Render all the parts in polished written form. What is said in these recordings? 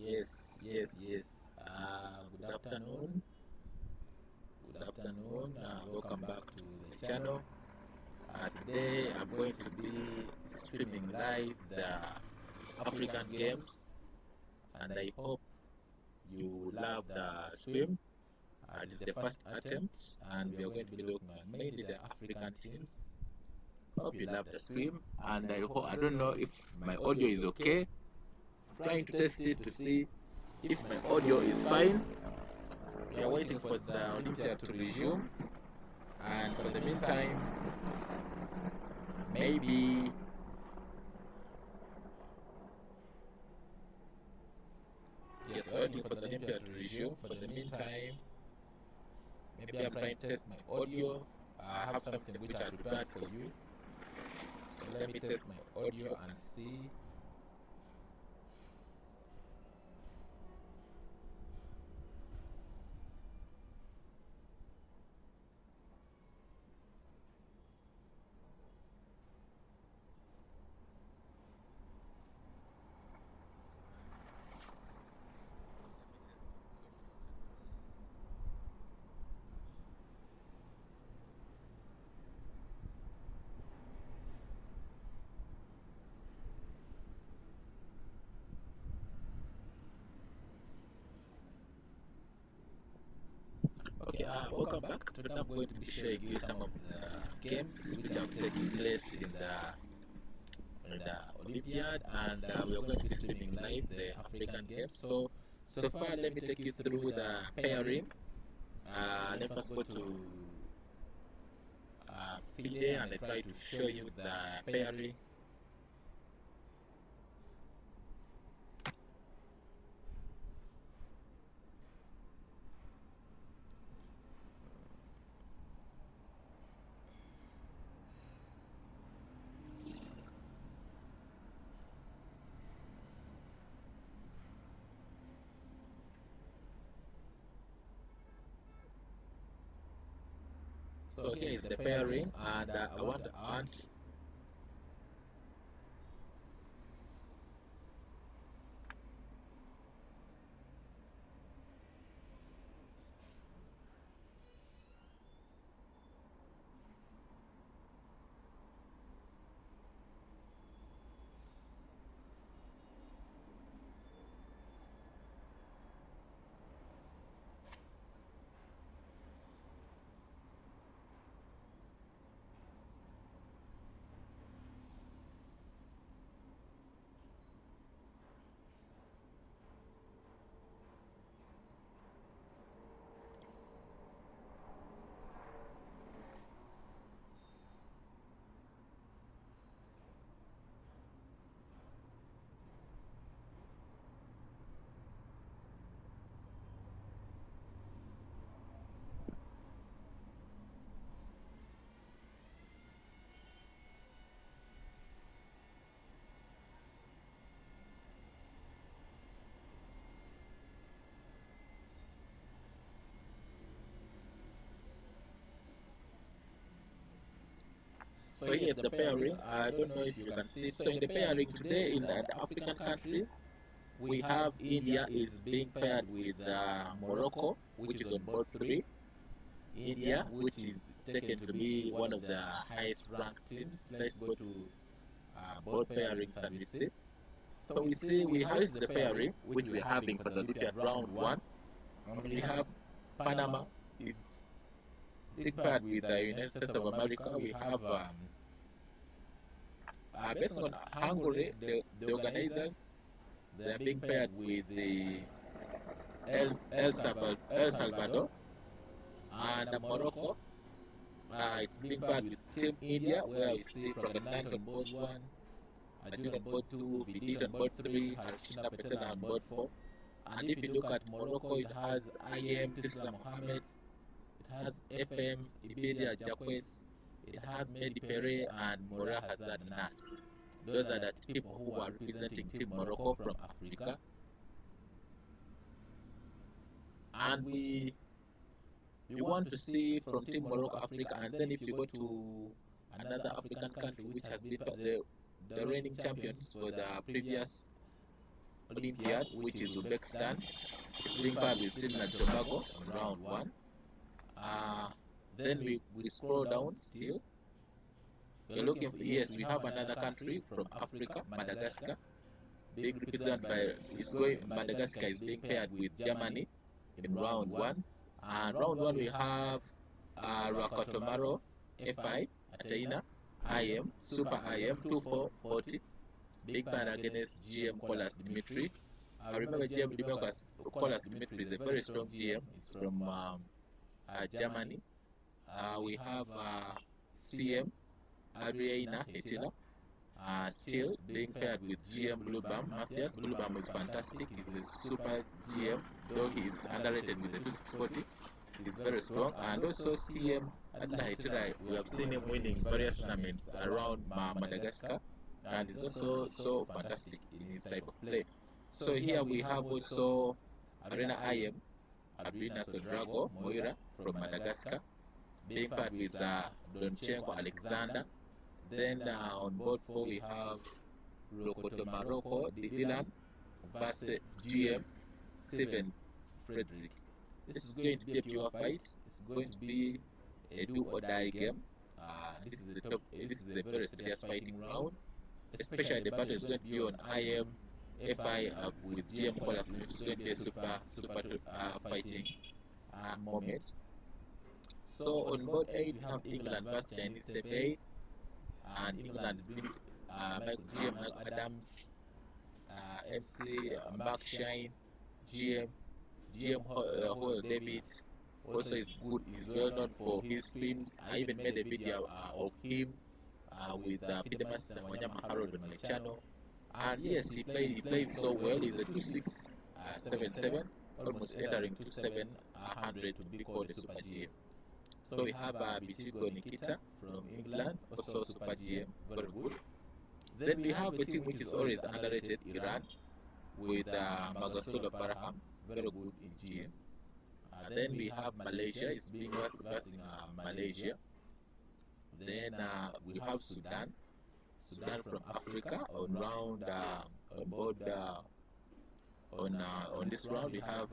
Yes. Good afternoon. Welcome back to the channel. Today I'm going to be streaming live the African Games, and I hope you love the stream. It is the first attempt, and we are going to be looking at mainly the African teams. Hope you love the stream, and I don't know if my audio is okay. I'm trying to test it to see if my audio is fine. We are waiting for the Olympiad to resume, and for the meantime, maybe yes, waiting for the Olympiad to resume. For the meantime, maybe I'm trying to test my audio. I have something which I prepared for you. So let me test my audio and see. Okay, welcome back. Today I'm going to be showing you some of the games which are taking place in the Olympiad, and we are going to be streaming live the African Games. So far, let me take you through the pairing. Let us go to FIDE, and I try to show you the pairing. So here is the pairing, and I want to add so here the pairing. I don't know if you can see. So in the pairing today in the African countries, we have India is being paired with Morocco, which is on board 3. India, which is taken to be one of the highest ranked teams. Let's go to board pairings and we see. So we see we have the pairing which we are having for the Olympiad round 1. We have Panama is being paired with the United States of America. We have based on Hungary, the organizers, they are being paired with the El Salvador, and Morocco. It's being paired with Team India, where we see Prognant on board 1, Ajun on board 2, Vidit on board 3, Harishina Petela on board 4. And if you look at Morocco, it has IM Tisla Mohammed, it has FM Ibilia Jacques, it has Mehdi Pere and Mora Hazard Nas. Those are the people who are representing Team Morocco from Africa. And we want to see from Team Morocco Africa, and then if you go to another African country which has been the reigning champions for the previous Olympiad, which is Uzbekistan. It's being paired with Trinidad and Tobago on round 1. Then we scroll down still. We're looking for, yes, we have another country from Africa, Madagascar, being represented by, Madagascar is being paired with Germany in round 1. And round 1 we have Rakatomaro FI Ataina IM Super IM 2440 being paired against GM Kolas Dimitri. Remember GM Kolas Dimitri is a very strong GM. It's from Germany. We have CM Adriana Hetila still being paired with GM Bluebam Matthias. Bluebam is fantastic. He's a super GM, though he is underrated with the 2640. He's very strong. And also CM Adriana Hetila, we have seen him winning various tournaments around Madagascar, and he's also so fantastic in his type of play. So here we have also Arena IM, Adrina Sodrago Moira from Madagascar, being paired with Donchenko Alexander. Then on board 4 we have Rokoto Morocco Dylan versus GM 7 Frederick. This is going to be a pure fight. It's going to be a do or die game. This is a very serious fighting round. Especially the battle is going to be on IM FI with GM Kolas, which is going to be a super fighting moment. So on board 8 we have England versus Chinese Taipei, and England bring GM Michael Adams, MC Mark Shine, GM Hall David. Also is good. He's well known for his spins. I even made a video of him with Fidemas and Wanyama Harold on my channel. And yes, he played so well. He's a 2.677, almost entering 2.700 to be called a Super GM. So we have Bitigo Nikita from England, also Super GM, very good. Then we have a team which is always underrated, Iran, with Magasolo Barham, very good in GM. Then we have Malaysia, it's being versus Malaysia. Then we have Sudan from Africa on round on board on this round we have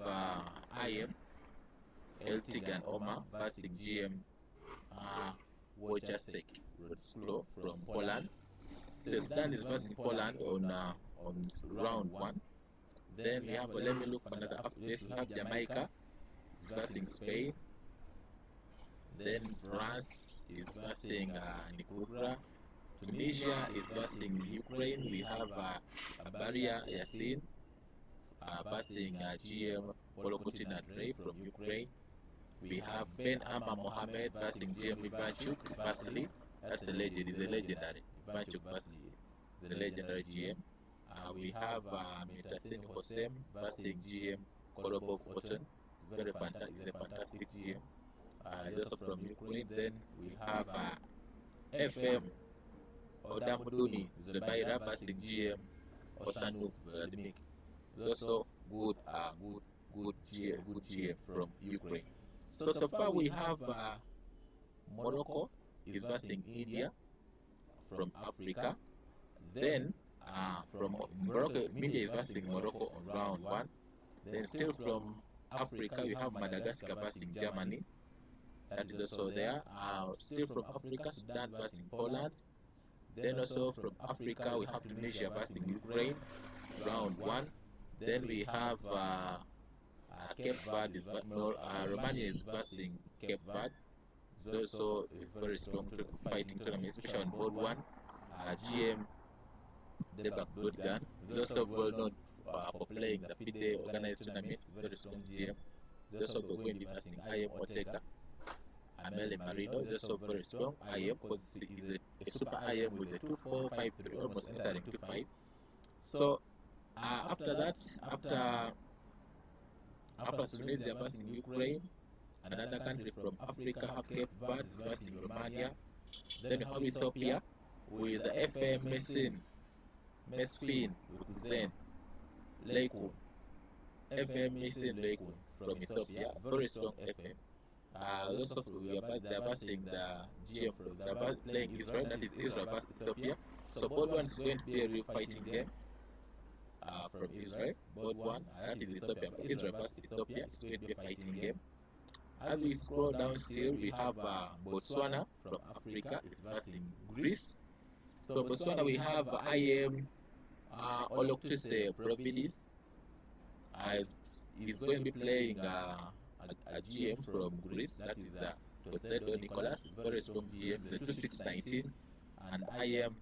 IM Eltigan Omar versus GM Wojciech Rodslow from Poland. So Sudan is versus Poland on round 1. Then we have, let me look for another place. We have Jamaica versus Spain. Then France is versus Nicaragua. Tunisia is versus Ukraine. We have Baria Yassin versus GM Volokutina Dre from Ukraine. We have Ben Amma Mohammed versus GM Ivanchuk Vasily. That's a legend. He's a legendary. Ivanchuk Vasily is a legendary GM. We have Metatin Hosem versus GM Kolobov Otten. Very fantastic. He's a fantastic GM. He's also from Ukraine. Then we have FM Odamuduni Zubaira versus GM Osanuk Vladimir. Also good GM from Ukraine. So far we have Morocco is versus India from Africa. Then from Morocco, India is versus Morocco on round 1. Then still from Africa we have Madagascar versus Germany. That is also there. Still from Africa, Sudan versus Poland. Then also from Africa we have Tunisia versus Ukraine, round 1. Then we have Cape Verde, Romania is versus Cape Verde. It's also a very strong fighting tournament, especially on board 1. GM Debak Bloodgun is also well known for playing the FIDE organized tournaments, very strong GM. He's also going to be versus IM Ortega. Amele Marino is also very strong IM, because he's a super IM with a 2.453, almost entering 2.5. So after that, after Tunisia versus Ukraine, another country from Africa have Cape Verde versus Romania. Then we have Ethiopia with the FM Mesfin Zen Leikun. FM Mesfin Leikun from Ethiopia, very strong FM. Also they're versing the GM from they're playing Israel, that is Israel versus Ethiopia. So both ones is going to be a real fighting game. from Israel. Board 1, that is Ethiopia. Israel versus Ethiopia. It's going to be a fighting game. As we scroll down still, we have Botswana from Africa is versus Greece. So Botswana, we have IM Olympiad Providis. He's going to be playing a GM from Greece, that is Tosedo Nicholas, very strong GM, the 2619, and IM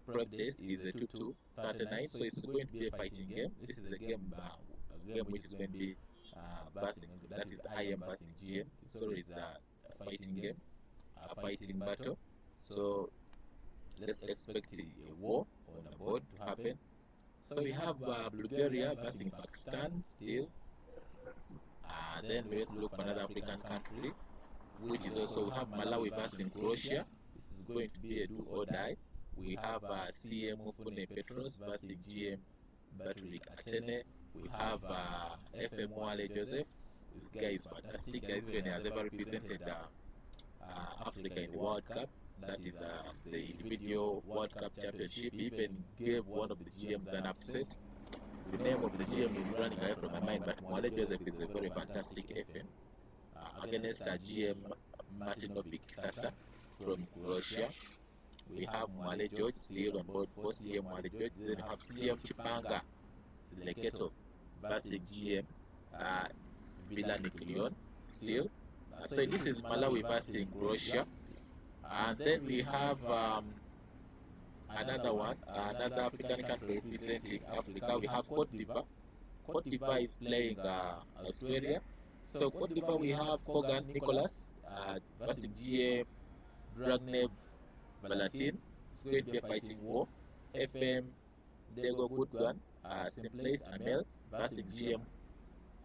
Providis is the 2239. So it's going to be a fighting game. This is a game which is going to be Basing, that is IM Basing GM. It's always a fighting game, a fighting battle. So let's expect a war on the board to happen. So we have Bulgaria versus Pakistan still. Then let's look for another African country, which is also, we have Malawi versus Croatia. This is going to be a do or die. We have CM Mufune Petros versus GM Baturik Atene. We have FM Wale Joseph. This guy is fantastic. He has ever represented Africa in the World Cup. That is the individual World Cup championship. He even gave one of the GMs an upset. The name of the GM is running away from my mind, but Mwale Joseph is a very fantastic FM. Against GM Martinovic Sasa from Croatia. We have Mwale George still on board for CM Mwale George. Then we have CM Chipanga Sileketo versus GM Vilanik Leon still. So this is Malawi versus Croatia. And then we have another one, another African country representing Africa. We have Cote d'Ivoire. Cote d'Ivoire is playing Australia. So Cote d'Ivoire, we have Kogan Nicholas versus GM Dragnev Valatin. It's going to be a fighting war. FM Diego Goodgun, Simplace Amel versus GM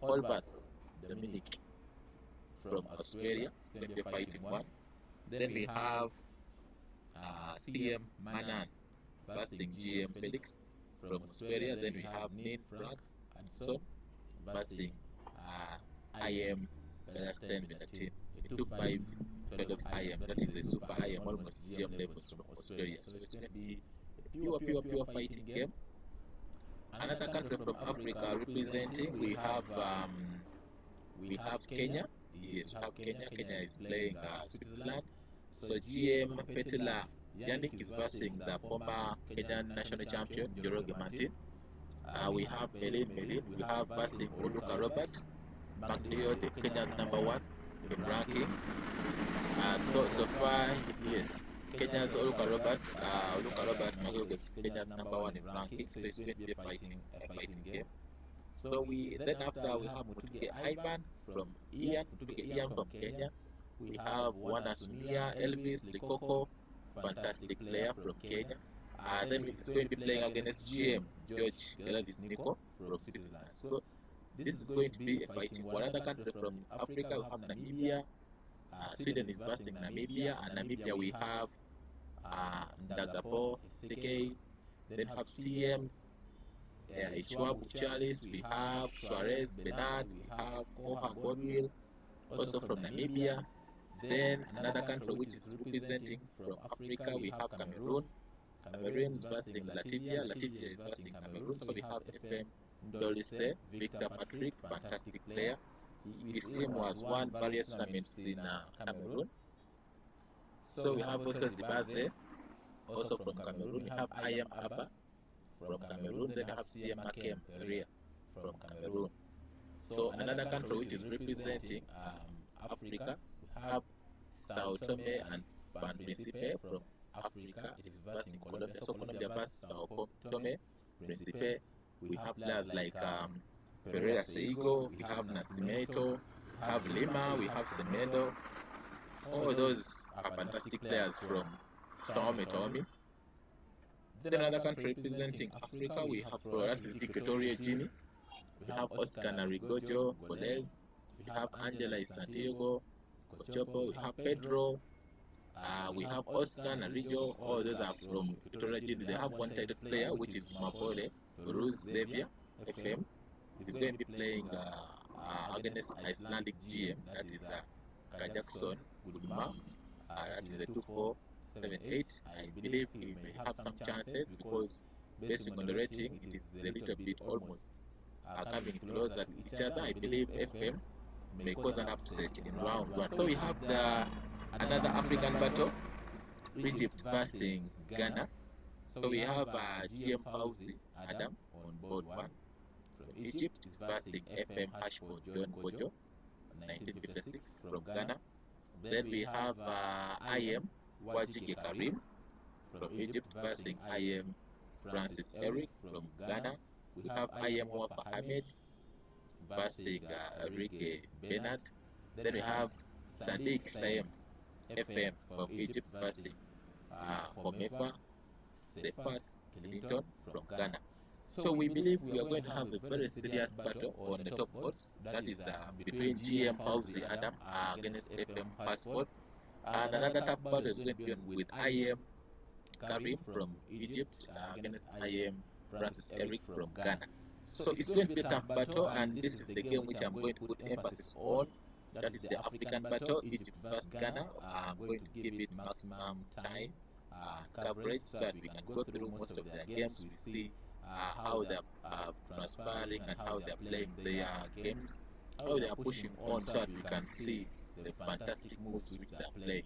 Holbath Dominic from Australia. It's going to be a fighting one. Then we have CM Manan versus GM Felix from Australia. Then we have Nate Frank and so versus IM Palestine Bellatin, a 2-5 12 IM. That is a super IM, almost GM levels from Australia. So it's going to be a pure fighting game. Another country from Africa representing, we have Kenya. Yes, we have Kenya. Kenya is playing Switzerland. So GM Petela Yannick is versus the former Kenyan national champion Njoroge Martin. We have Melin. We have versus Oluka Robert Magdio, the Kenya's #1 in ranking. So far, yes, Kenya's Oluka Robert Magdio is Kenya's #1 in ranking. So it's going to be a fighting game. So then after we have Mutuge Ivan from Ian from Kenya. We have Wanasumia Elvis Likoko, fantastic player from Kenya. Then it's going to be playing against GM George Geladis Nico from Switzerland. So this is going to be a fighting. One other country from Africa, we have Namibia. Sweden is versus Namibia, and Namibia we have Ndagapo Seke. Then have CM Ishwabu Charles. We have Suarez Bernard. We have Koha Godwill, also from Namibia. Then another country which is representing from Africa, we have Cameroon. Cameroon is versus Latvia. Latvia is versus Cameroon. So we have FM Dolise, Victor Patrick, fantastic player. His team was won various tournaments in Cameroon. So we have also Zibaze, also from Cameroon. We have IM Abba from Cameroon. Then we have CM Makem Eritrea from Cameroon. So another country which is representing Africa, we have Sao Tome and Principe from Africa. It is versus Colombia. So Colombia versus Sao Tome, Principe. We have players like Pereira Seigo, we have Nascimento, we have Lima, we have Semedo. All those are fantastic players from Sao Tome. Then another country representing Africa, we have Equatorial Guinea. We have Oscar Narigojo Golez. We have Angela Santiago Kochopo. We have Pedro. We have Oscar Narijo. All those are from Equatorial Guinea. They have one title player, which is Mapole Rose Xavier FM. He's going to be playing against Icelandic GM. That is Kajakson Gudma. That is a 2478. I believe he may have some chances because based on the rating, it is a little bit almost coming closer to each other. I believe FM may cause an upset in round 1. So we have another African battle, Egypt versus Ghana. So we have GM Fauzi Adam on board 1 from Egypt is versus FM Ashford John Kojo 1956 from Ghana. Then we have IM Wajige Karim from Egypt versus IM Francis Eric from Ghana. We have IM Wafa Ahmed versus Enrique Bernard. Then we have Sadiq Sayem FM from Egypt versus Homefa Cephas Clinton from Ghana. So we believe we are going to have a very serious battle on the top boards. That is between GM Fauzi Adam against FM Passport. And another top battle is going to be on with IM Karim from Egypt against IM Francis Eric from Ghana. So it's going to be a tough battle, and this is the game which I'm going to put emphasis on. That is the African battle, Egypt versus Ghana. I'm going to give it maximum time coverage so that we can go through most of their games. We see how they're transpiring and how they're playing their games, how they are pushing on, so that we can see the fantastic moves which they're playing.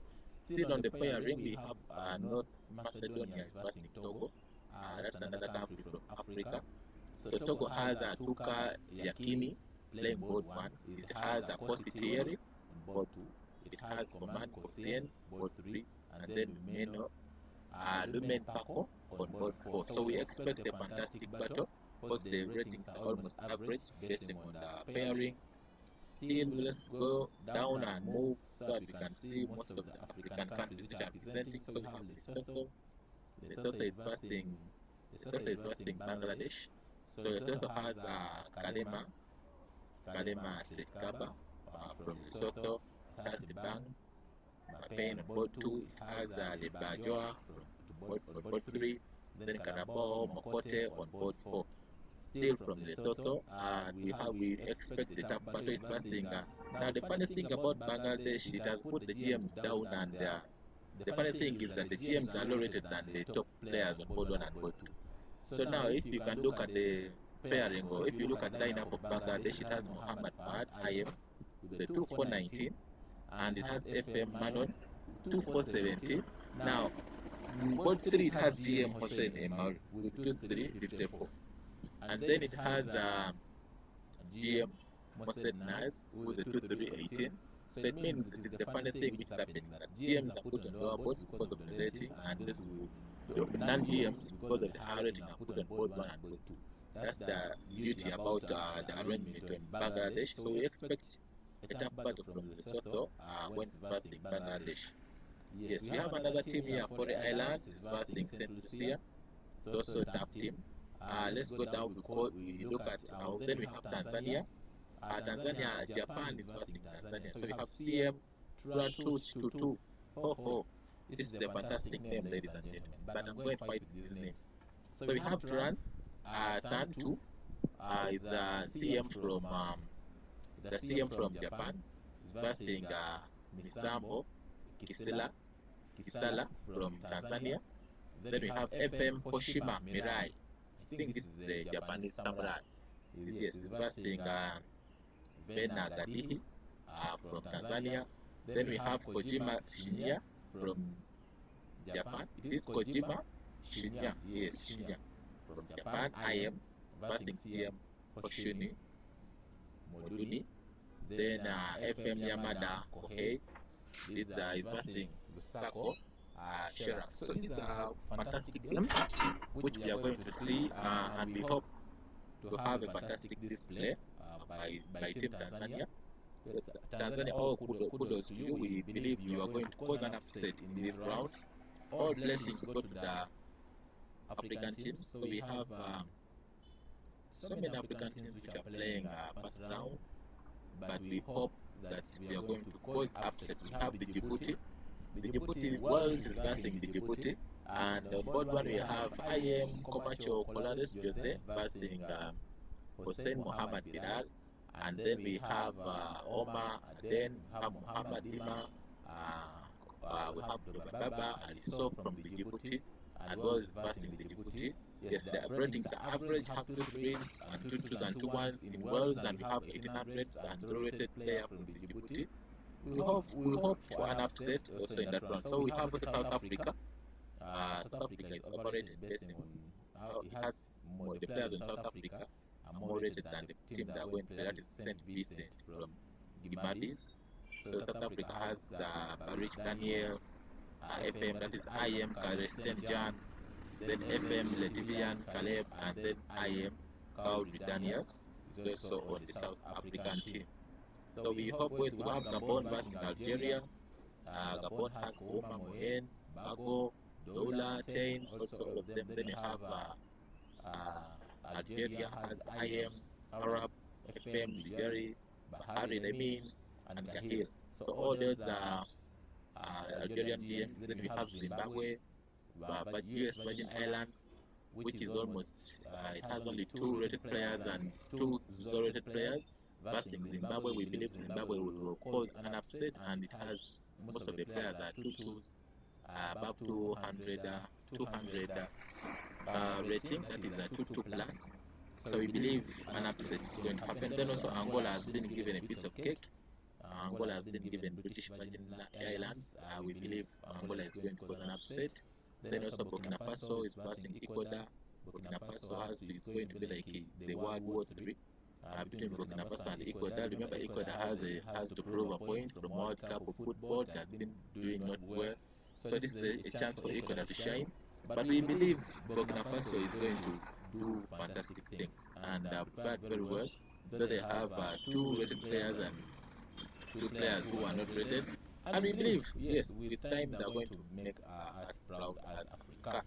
Still on the pairing, we have North Macedonia is versus Togo. That's another country from Africa. So Togo has Tuka Yakini playing board 1. It has Kosi Thierry on board 2. It has Command Kosien board 3, and then Meno Lumen Paco on board 4. So we expect a fantastic battle because the ratings are almost average based on the pairing. Still, let's go down and move so that we can see most of the African countries which are presenting. So we have Lesotho. Lesotho is versing Bangladesh. So Lesotho has Kalema Sekaba from Lesotho. It has the Bang Mapain on board 2. It has Lebajoa on board 3. Then Karabao Mokote on board 4. Still from Lesotho, we expect the top battle is versing. Now the funny thing about Bangladesh, it has put the GMs down, and the funny thing is that the GMs are lower rated than the top players on board 1 and board 2. So now if you can look at the pairing, or if you look at the lineup of Bangladesh, it has Muhammad Fahad IM with the 2419, and it has FM Manon 2417. Now board 3 it has GM Hossein Emar with 2354. And then it has GM Mossed Naz with the 2318. So it means it is the funny thing which is happening, that GMs are put on lower boards because of the rating, and this non-GMs because of the high rating are put on board 1 and board 2. That's the beauty about the arrangement in Bangladesh. So we expect a tough battle from Lesotho when it's versing Bangladesh. Yes, we have another team here for the Islands, versing St. Lucia. It's also a tough team. Let's go down. We look at then we have Tanzania. Japan is versing Tanzania. So we have CM Turan 222. This is a fantastic name, ladies and gentlemen. But I'm going to fight with these names. So we have Turan Tan 2 is CM from Japan. Is versing Misambo Kisala from Tanzania. Then we have FM Hoshima Mirai. I think this is the Japanese samurai. Yes, it's versing Vena Gadihi from Tanzania. Then we have Kojima Shinya from Japan. It is Kojima Shinya. Yes, Shinya from Japan. IM versing CM Hoshuni Moduni. Then FM Yamada Kohei. This is versing Lusako Sherak. So these are fantastic games which we are going to see, and we hope to have a fantastic display by Team Tanzania. Yes, Tanzania, all kudos to you. We believe you are going to cause an upset in these rounds. All blessings go to the African teams. So we have so many African teams which are playing first round, but we hope that we are going to cause upsets. We have the Djibouti. The Djibouti Wales is versing the Djibouti, and on board 1 we have IM Komacho Colades Jose versing Hossein Mohammed Bilal, and then we have Omar, then we have Muhammad Ima, we have Baba Aliso from the Djibouti, and Wales versing the Djibouti. Yes, the ratings are average, have 2-3s and 2-2s and 2-1s in Wales, and we have 1800s and 0-rated player from the Djibouti. We hope for an upset also in that round. So we have South Africa. South Africa is overrated based on how it has more. The players in South Africa are more rated than the team that went play. That is St. Vincent from Gimardis. So South Africa has Barich Daniel, FM, that is IM Karesten Jan, then FM Letivian Caleb, and then IM Kaudri Daniel is also on the South African team. So we hope we have Gabon versus Algeria. Gabon has Kouma, Mohen, Bago, Doula, Tain, also all of them. Then we have Algeria has IM, Arab, FM, Ligeri, Bahari, Lemin, and Gahil. So all those are Algerian teams. Then we have Zimbabwe, but US Virgin Islands, which is almost, it has only 2 rated players and 2 0-rated players. Versus Zimbabwe, we believe Zimbabwe will cause an upset, and it has most of the players are 2-2s, above 200 rating, that is a 2-2 plus. So we believe an upset is going to happen. Then also Angola has been given a piece of cake. Angola has been given British Virgin Islands. We believe Angola is going to cause an upset. Then also Burkina Faso is versus Ecuador. Burkina Faso is going to be like the World War III. Between Burkina Faso and Ecuador. Remember, Ecuador has to prove a point from World Cup of football. It has been doing not well. So this is a chance for Ecuador to shine. But we believe Burkina Faso is going to do fantastic things and prepared very well. Though they have 2 rated players and 2 players who are not rated. And we believe, yes, with time they are going to make us proud as Africa.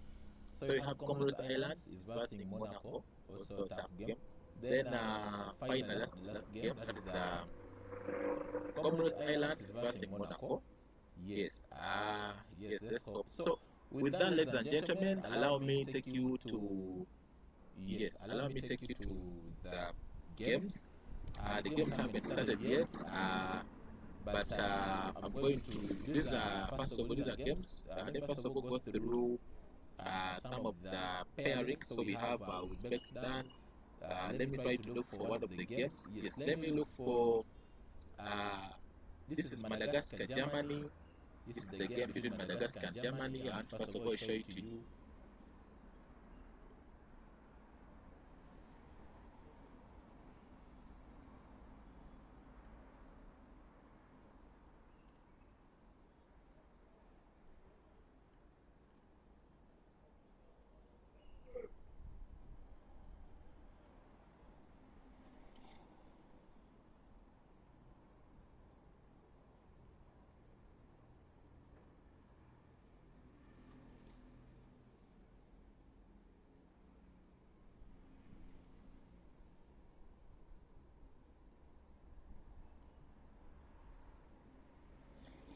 So we have Comoros Islands is versus Monaco, also a tough game. Then final last game, that is Comoros Islands versus Monaco. Yes, yes, let's hope. So with that, ladies and gentlemen, allow me take you to the games. The games haven't started yet, but I'm going to these are games. Then first of all go through some of the pairings. So we have Uzbekistan. Let me try to look for one of the games. Yes, let me look for this is Madagascar, Germany. This is the game between Madagascar and Germany, and first of all show it to you.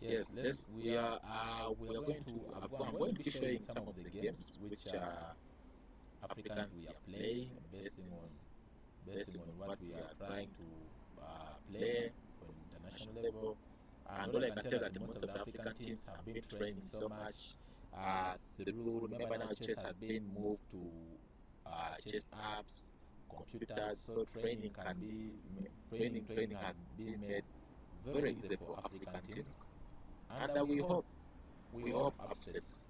Yes, we are going to. I'm going to be showing some of the games which Africans we are playing, based on what we are trying to play on international level. And all I can tell that most of the African teams have been training so much through. Remember now, chess has been moved to chess apps, computers. So training has been made very easy for African teams. And we hope upsets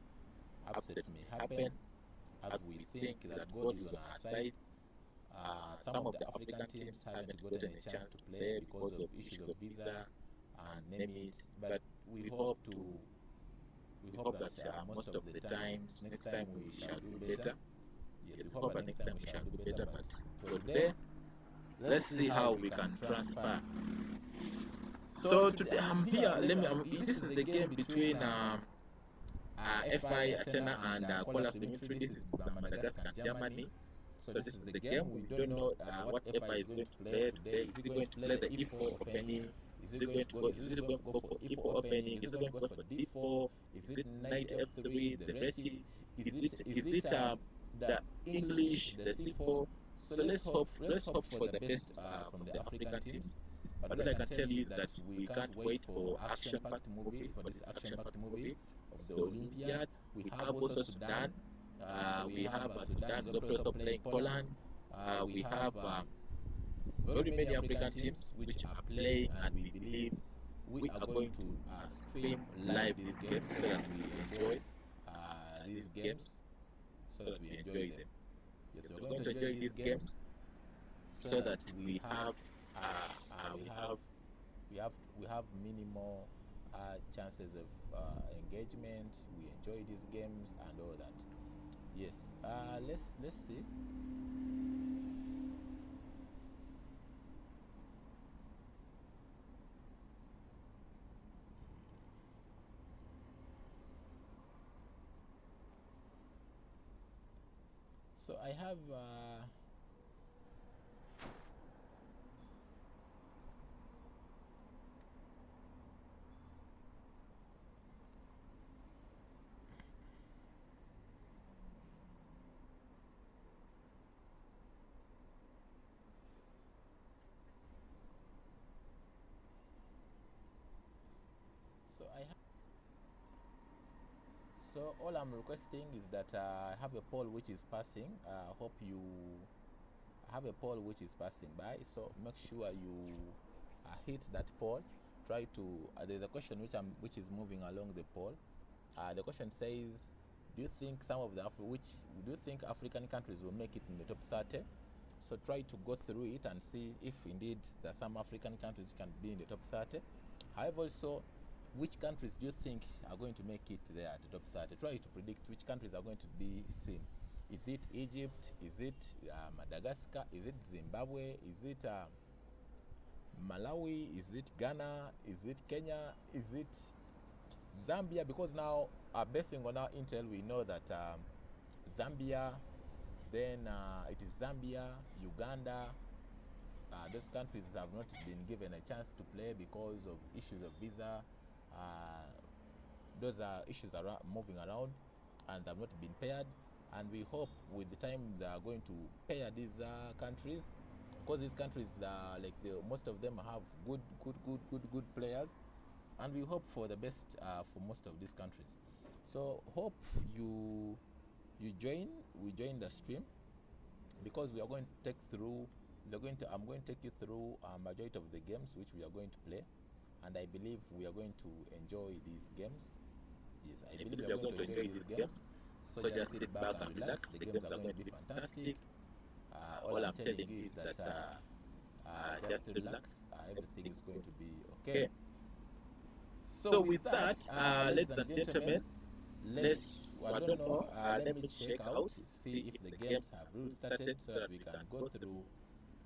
may happen, as we think that God is on our side. Some of the African teams haven't gotten a chance to play because of issues of visa and name it, but we hope that most of the times, next time we shall do better. Yes, we hope that next time we shall do better, but for today, let's see how we can transfer. So today I'm here. This is the game between FI Athena and Kuala Symmetry. This is Madagascar and Germany. So this is the game. We don't know what FI is going to play today. Is he going to play the E4 opening? Is it going to go for E4 opening? Is it going to go for D4? Is it knight F3? The reti? Is it the English, the C4? So let's hope for the best from the African teams. But what I can tell you is that we can't wait for this action-packed movie of the Olympiad. We have also Sudan. We have Sudan is also playing Poland. We have very many African teams which are playing, and we believe we are going to stream live these games so that we enjoy these games, so that we enjoy them. Yes, we're going to enjoy these games so that we have minimal chances of engagement. We enjoy these games and all that. Yes, let's see. So I have so all I'm requesting is that I have a poll which is passing. Hope you have a poll which is passing by, so make sure you hit that poll. Try to there's a question which is moving along the poll. The question says, do you think African countries will make it in the top 30? So try to go through it and see if indeed there are some African countries can be in the top 30. However, also, which countries do you think are going to make it there at the top 30? Try to predict which countries are going to be seen. Is it Egypt? Is it Madagascar? Is it Zimbabwe? Is it Malawi? Is it Ghana? Is it Kenya? Is it Zambia? Because now, basing on our intel, we know that Zambia, then it is Zambia, Uganda. Those countries have not been given a chance to play because of issues of visa. Those are issues are moving around and have not been paired, and we hope with the time they are going to pair these countries, because these countries most of them have good players, and we hope for the best for most of these countries. So hope you join the stream, because we are going to take through I'm going to take you through a majority of the games which we are going to play, and I believe we are going to enjoy these games. Yes, I believe we are going to enjoy these games. So just sit back and relax. The games are going to be fantastic. All I'm telling you is that just relax. Everything is going to be okay. So with that, ladies and gentlemen, I don't know, let me check out, see if the games have really started so that we can go through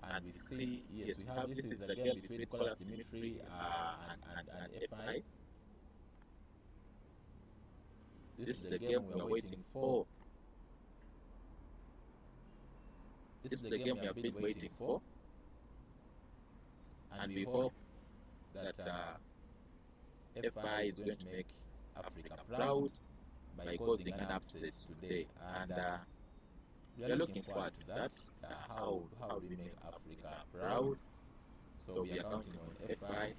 and we see. Yes, we have, this is the game between Nicholas Dimitri and FI. This is the game we are waiting for. This is the game we have been waiting for, and we hope that FI is going to make Africa proud by causing an upset today, and we are looking forward to that. How do we make Africa proud? So we are counting on FI.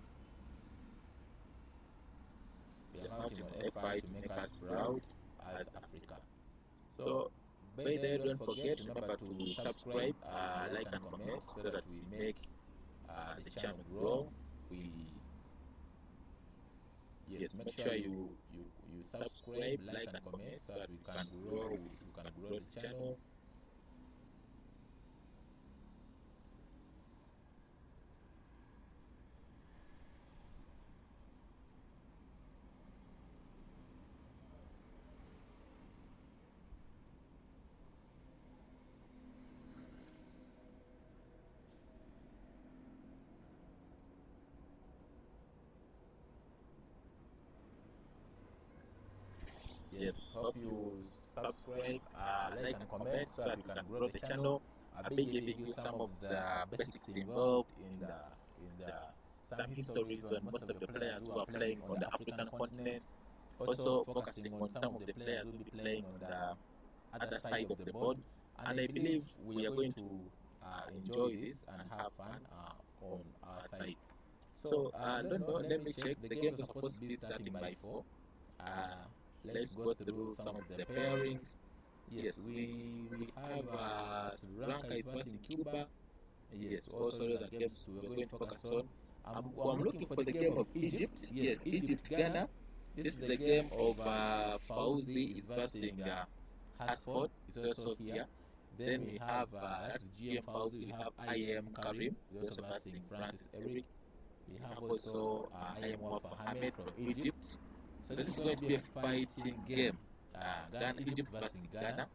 We are counting on FI to make us proud as Africa. So by the way, don't forget, remember to subscribe, like and comment so that we make the channel grow. Yes, make sure you subscribe, like and comment so that we can grow the channel. Yes, hope you subscribe, like and comment so that we can grow the channel. I'll be giving you some of the basics involved in some histories on most of the players who are playing on the African continent. Also focusing on some of the players who will be playing on the other side of the board. And I believe we are going to enjoy this and have fun on our side. So I don't know, let me check. The games are supposed to be starting by 4. Let's go through some of the pairings. Yes, we have Sri Lanka is versing Cuba. Yes, also the games we're going to focus on. I'm looking for the game of Egypt. Yes, Egypt Ghana. This is the game of Fauzi is versing Hasford. It's also here. Then we have that's GM Fauzi. We have IM Karim. We're also versing Francis Eric. We have also IM Wafa Hamed from Egypt. So this is going to be a fighting game. Ghana, Egypt versing Ghana.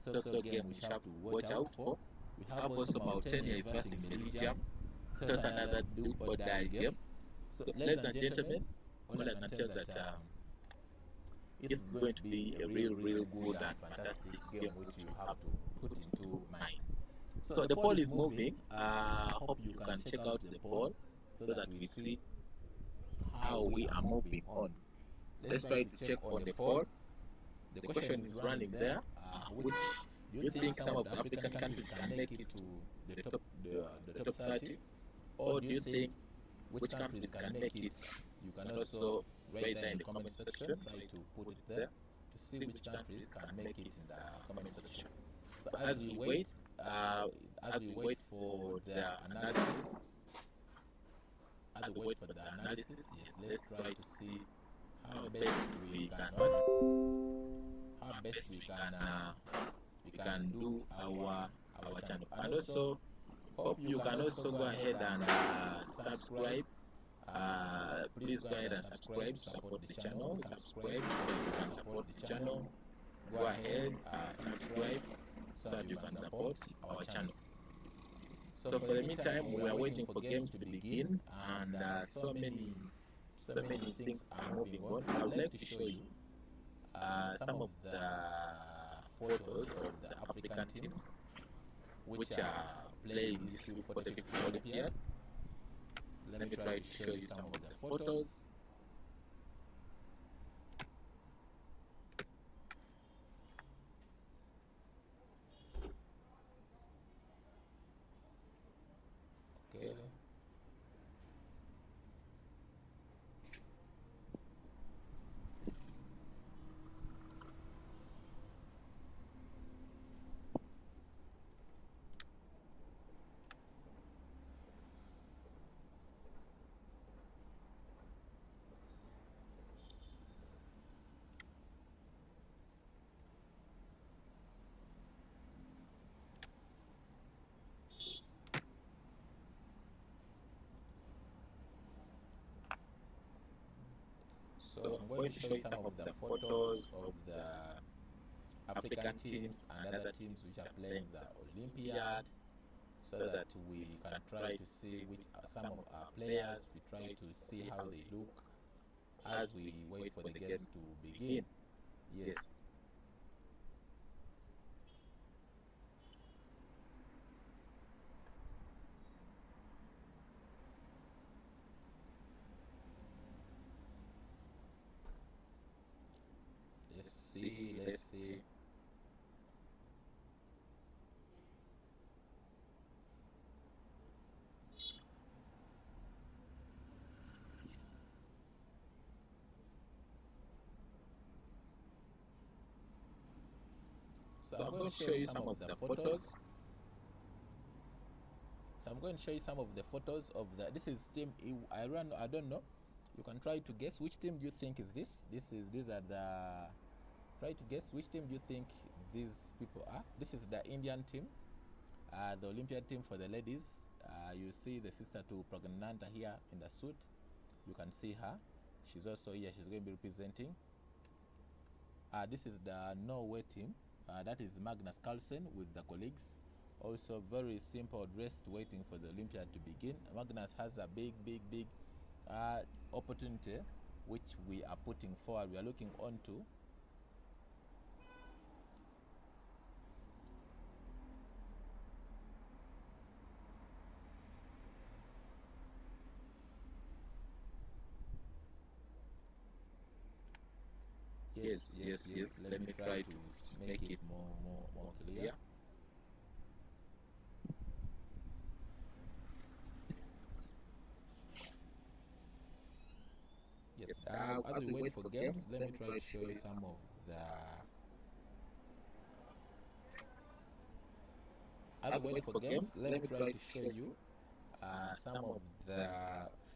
It's also a game we have to watch out for. We have also Mauritania is versing Belgium. So it's another do or die game. So, ladies and gentlemen, all I can tell that this is going to be a real good and fantastic game which you have to put into mind. So the poll is moving. Hope you can check out the poll so that we see how we are moving on. Let's try to check on the poll. The question is running there. Which do you think some of the African countries can make it to the top 30? Or do you think which countries can make it? You can also write there in the comment section. Try to put it there to see which countries can make it in the comment section. So as we wait for the analysis, yes, let's try to see how best we can do our channel. And also hope you can also go ahead and subscribe. Please go ahead and subscribe to support the channel. Subscribe so you can support the channel. Go ahead, subscribe so that you can support our channel. So for the meantime, we are waiting for games to begin, and so many things are moving on. I would like to show you some of the photos of the African teams which are playing this 45th Olympiad. Let me try to show you some of the photos. Okay. So I'm going to show you some of the photos of the African teams and other teams which are playing the Olympiad, so that we can try to see which are some of our players. We try to see how they look as we wait for the games to begin. Yes. Let's see. So I'm going to show you some of the photos. Of the. This is team. I don't know. You can try to guess which team do you think is this. These are the. Try to guess which team do you think these people are. This is the Indian team, the Olympiad team for the ladies. You see the sister to Pragnanta here in the suit. You can see her. She's also here. She's going to be representing. This is the Norway team. That is Magnus Carlsen with the colleagues. Also very simple dressed, waiting for the Olympiad to begin. Magnus has a big opportunity which we are putting forward. We are looking on to. Yes. Let me try to make it more clear. Yes. As we wait for games, let me try to show you some of the As we wait for games, let me try to show you some of the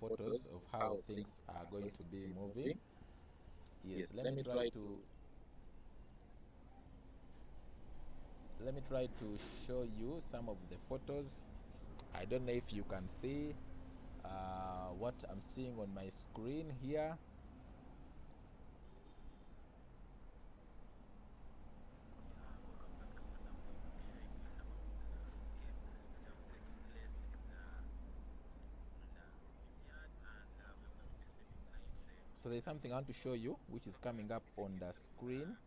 photos of how things are going to be moving. Yes, let me try to show you some of the photos. I don't know if you can see what I'm seeing on my screen here. So there's something I want to show you which is coming up on the screen.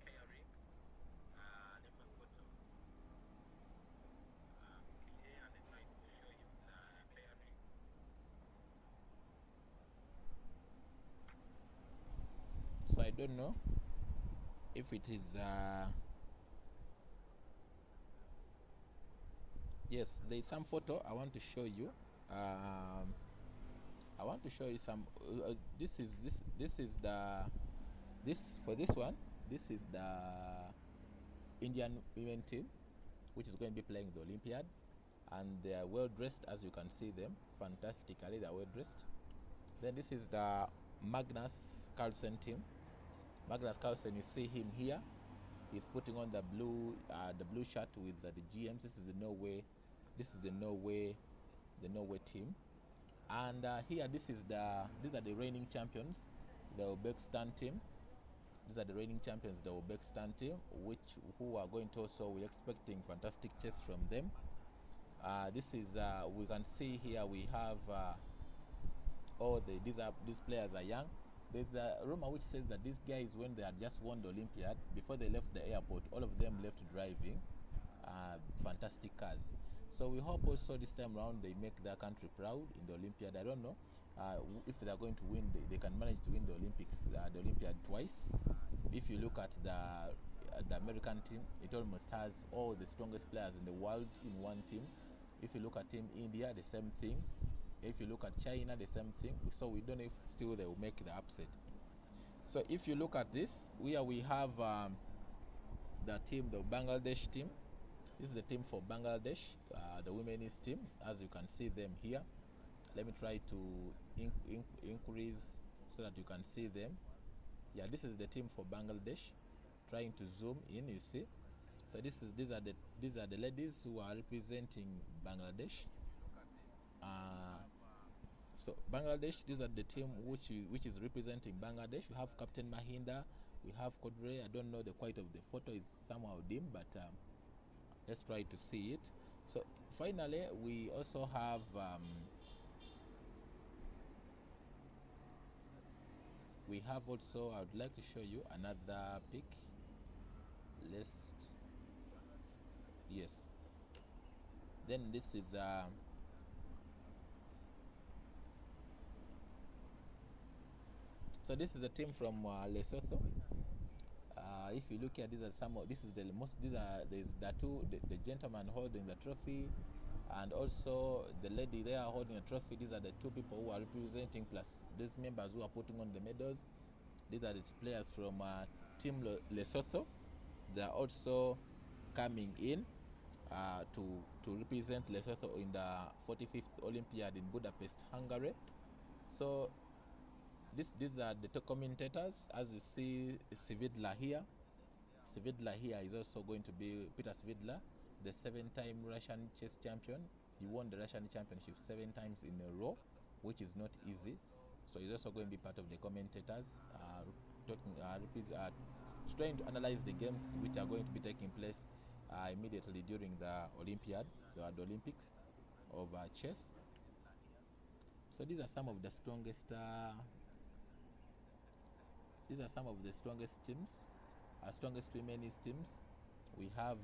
So I don't know if it is yes, there's some photo I want to show you. I want to show you some this is the Indian women team which is going to be playing the Olympiad, and they are well dressed, as you can see them fantastically. They are well dressed. Then this is the Magnus Carlsen team. Magnus Carlsen, you see him here. He's putting on the blue shirt with the GMs. This is the Norway team. And here, these are the reigning champions, the Uzbekistan team. These are the reigning champions, the Uzbekistan team, who are going to also, we're expecting fantastic chess from them. This is we can see here we have these players are young. There's a rumor which says that these guys, when they had just won the Olympiad, before they left the airport, all of them left driving fantastic cars. So we hope also this time around they make their country proud in the Olympiad. I don't know if they are going to win. They can manage to win the Olympiad twice. If you look at the American team, it almost has all the strongest players in the world in one team. If you look at Team India, the same thing. If you look at China, the same thing. So we don't know if still they will make the upset. So if you look at this, we have the Bangladesh team. This is the team for Bangladesh, the women's team, as you can see them here. Let me try to increase so that you can see them. Yeah, this is the team for Bangladesh. Trying to zoom in, you see. So these are the ladies who are representing Bangladesh. So Bangladesh, these are the team which is representing Bangladesh. We have Captain Mahinda, we have Kodre. I don't know the quality of the photo is somehow dim, but let's try to see it. So finally, we also have I would like to show you another pic. Yes. Then this is so this is a team from Lesotho. If you look at there's the gentleman holding the trophy, and also the lady there holding a trophy. These are the two people who are representing, plus these members who are putting on the medals. These are the players from Team Lesotho. They are also coming in to represent Lesotho in the 45th Olympiad in Budapest, Hungary. So these are the top commentators. As you see, Svidla here. Svidla here is also going to be Peter Svidla, the 7-time Russian chess champion. He won the Russian championship 7 times in a row, which is not easy. So he's also going to be part of the commentators, trying to analyze the games which are going to be taking place immediately during the Olympiad, the Olympics of chess. So these are some of the strongest. These are some of the strongest teams, strongest women's teams. We have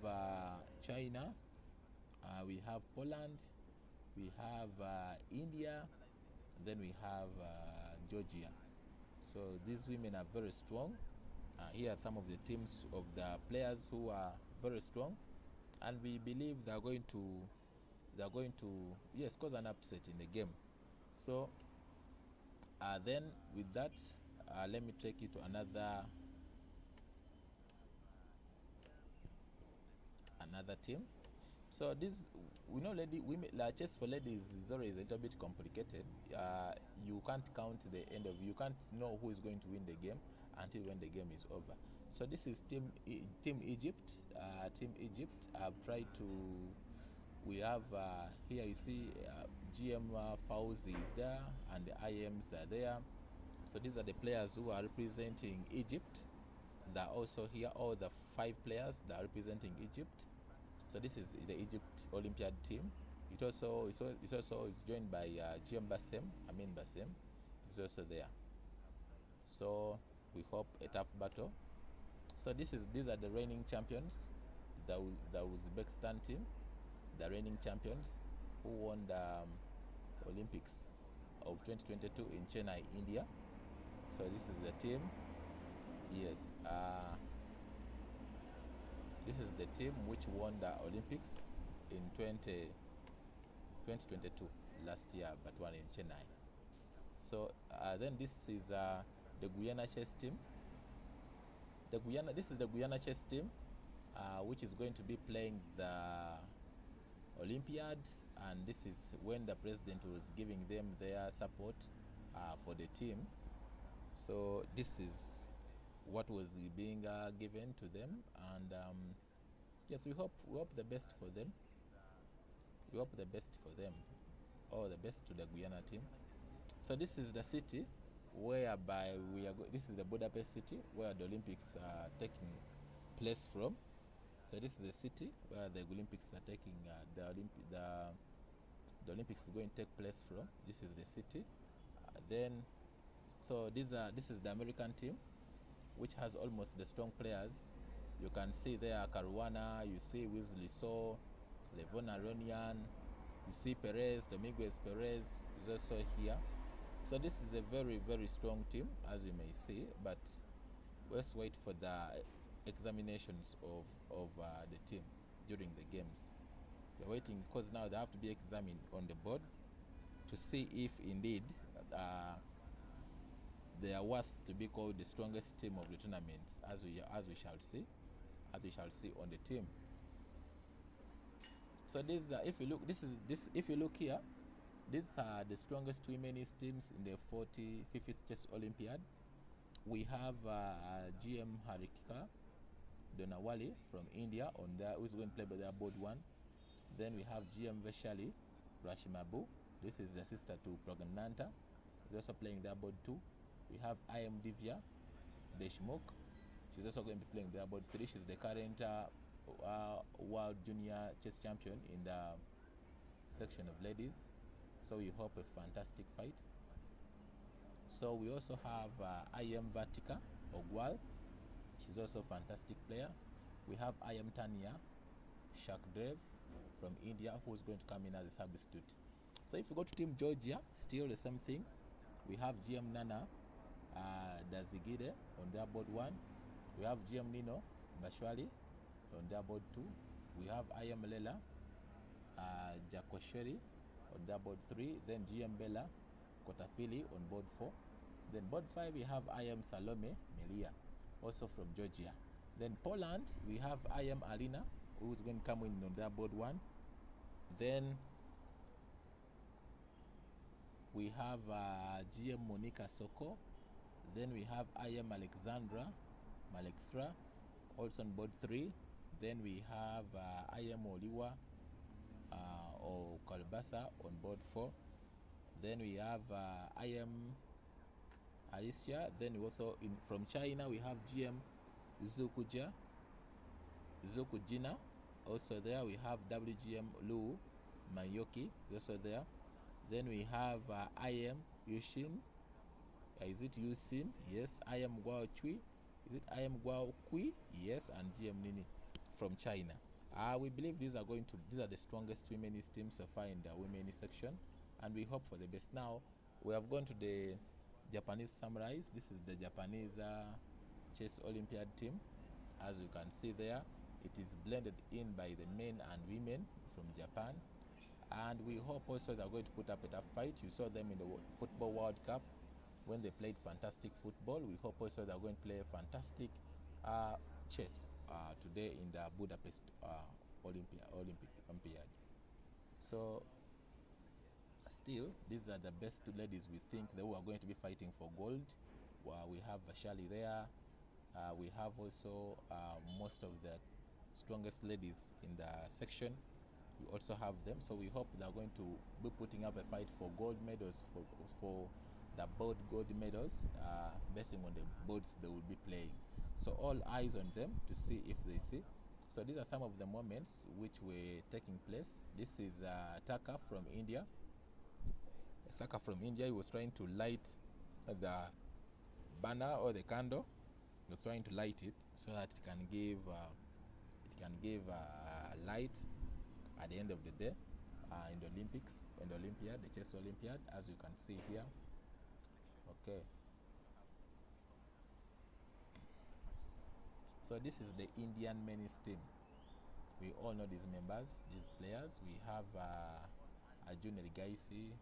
China, we have Poland, we have India, then we have Georgia. So these women are very strong. Here are some of the teams of the players who are very strong, and we believe they are going to yes, cause an upset in the game. So then with that, let me take you to another team. So this, we know, like chess for ladies is always a little bit complicated. You can't count the end of, you can't know who is going to win the game until when the game is over. So this is Team Egypt. Team Egypt. I've tried to. We have here you see GM Fauzi is there and the IMs are there. So these are the players who are representing Egypt. They're also here, all the 5 players that are representing Egypt. So this is the Egypt Olympiad team. It also is joined by GM Bassem. Bassem is also there. So we hope a tough battle. So these are the reigning champions. The Uzbekistan team, the reigning champions who won the Olympics of 2022 in Chennai, India. So this is the team. Yes. This is the team which won the Olympics in 2022 last year, but won in Chennai. So then this is the Guyana chess team. This is the Guyana chess team, which is going to be playing the Olympiad, and this is when the president was giving them their support for the team. So this is what was being given to them, and yes, we hope the best for them. We hope the best for them. All the best to the Guyana team. So this is the city whereby this is the Budapest city where the Olympics are taking place from. So this is the city where the Olympics are taking the Olympics is going to take place from. This is the city. So this is the American team, which has almost the strong players. You can see there Caruana, you see Wesley So, Levon Aronian, you see Perez, Dominguez Perez is also here. So this is a very, very strong team, as you may see, but let's wait for the examinations of the team during the games. We're waiting because now they have to be examined on the board to see if indeed they are worth to be called the strongest team of the tournament, as we shall see on the team. So this, if you look here, these are the strongest women's teams in the 45th Chess Olympiad. We have GM Harika Donawali from India on there, who's going to play by their board 1. Then we have GM Veshali Rashimabu. This is the sister to Pragnanta. She's also playing their board 2. We have IM Divya Deshmukh. She's also going to be playing their board 3. She's the current world junior chess champion in the section of ladies. So we hope a fantastic fight. So we also have IM Vatika Ogwal. She's also a fantastic player. We have IM Tania Shakdev from India, who's going to come in as a substitute. So if we go to Team Georgia, still the same thing. We have GM Nana Dazigide on their board 1. We have GM Nino Bashwali on their board 2. We have IM Lela Jakosheri on their board 3. Then GM Bella Kotafili on board 4. Then board 5 we have IM Salome Melia, also from Georgia. Then Poland we have IM Alina, who is going to come in on their board 1. Then we have GM Monica Soko. Then we have IM Alexandra Malextra, also on board 3. Then we have IM Oliwa or Kalbasa on board 4. Then we have IM Alicia. Then we also from China we have GM Zukujina. Also there we have WGM Lu Mayoki, also there. Then we have IM Yushin. Is it Yusin? Yes. IM Guao Chui. Is it IM Guao Kui? Yes. And GM Nini from China. We believe these are the strongest women's teams so far in the women's section, and we hope for the best. Now we have gone to the Japanese Samurais. This is the Japanese chess Olympiad team. As you can see there, it is blended in by the men and women from Japan, and we hope also they're going to put up a tough fight. You saw them in the Football World Cup when they played fantastic football. We hope also they're going to play fantastic chess today in the Budapest Olympiad. So still, these are the best two ladies we think that we are going to be fighting for gold. We have Shali there. We have also most of the strongest ladies in the section. We also have them, so we hope they are going to be putting up a fight for gold medals, for the both gold medals, basing on the boards they will be playing. So all eyes on them to see if they see. So these are some of the moments which were taking place. This is Taka from India. Taka from India, he was trying to light the banner or the candle. He was trying to light it so that it can give light at the end of the day in the Olympics, in the Olympiad, the chess Olympiad, as you can see here. Okay. So this is the Indian men's team. We all know these members, these players. We have Arjun Erigaisi,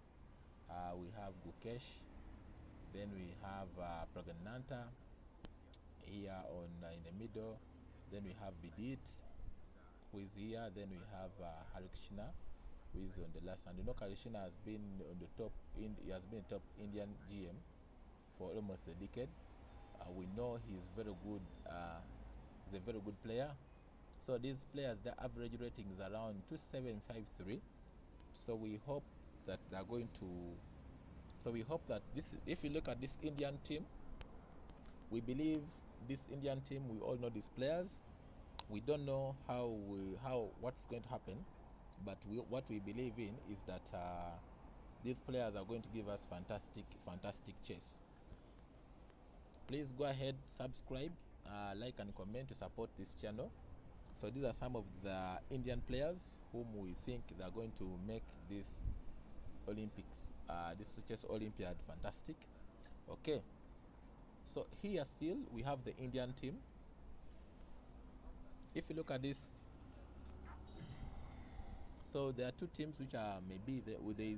we have Gukesh, then we have Pragananta here on in the middle, then we have Bidit, who is here, then we have Harikshina, who is on the last hand. You know, Harikshina has been on the top, he has been top Indian GM for almost a decade. We know he's very good, he's a very good player. So these players, the average rating is around 2753. So we hope that they're going to, so we hope that this, if you look at this Indian team, we believe this Indian team, we all know these players. We don't know what's going to happen, but what we believe in is that these players are going to give us fantastic chess. Please go ahead, subscribe, like and comment to support this channel. So these are some of the Indian players whom we think they are going to make this Olympics, this chess Olympiad fantastic. Okay. So here still we have the Indian team. If you look at this, so there are two teams which are maybe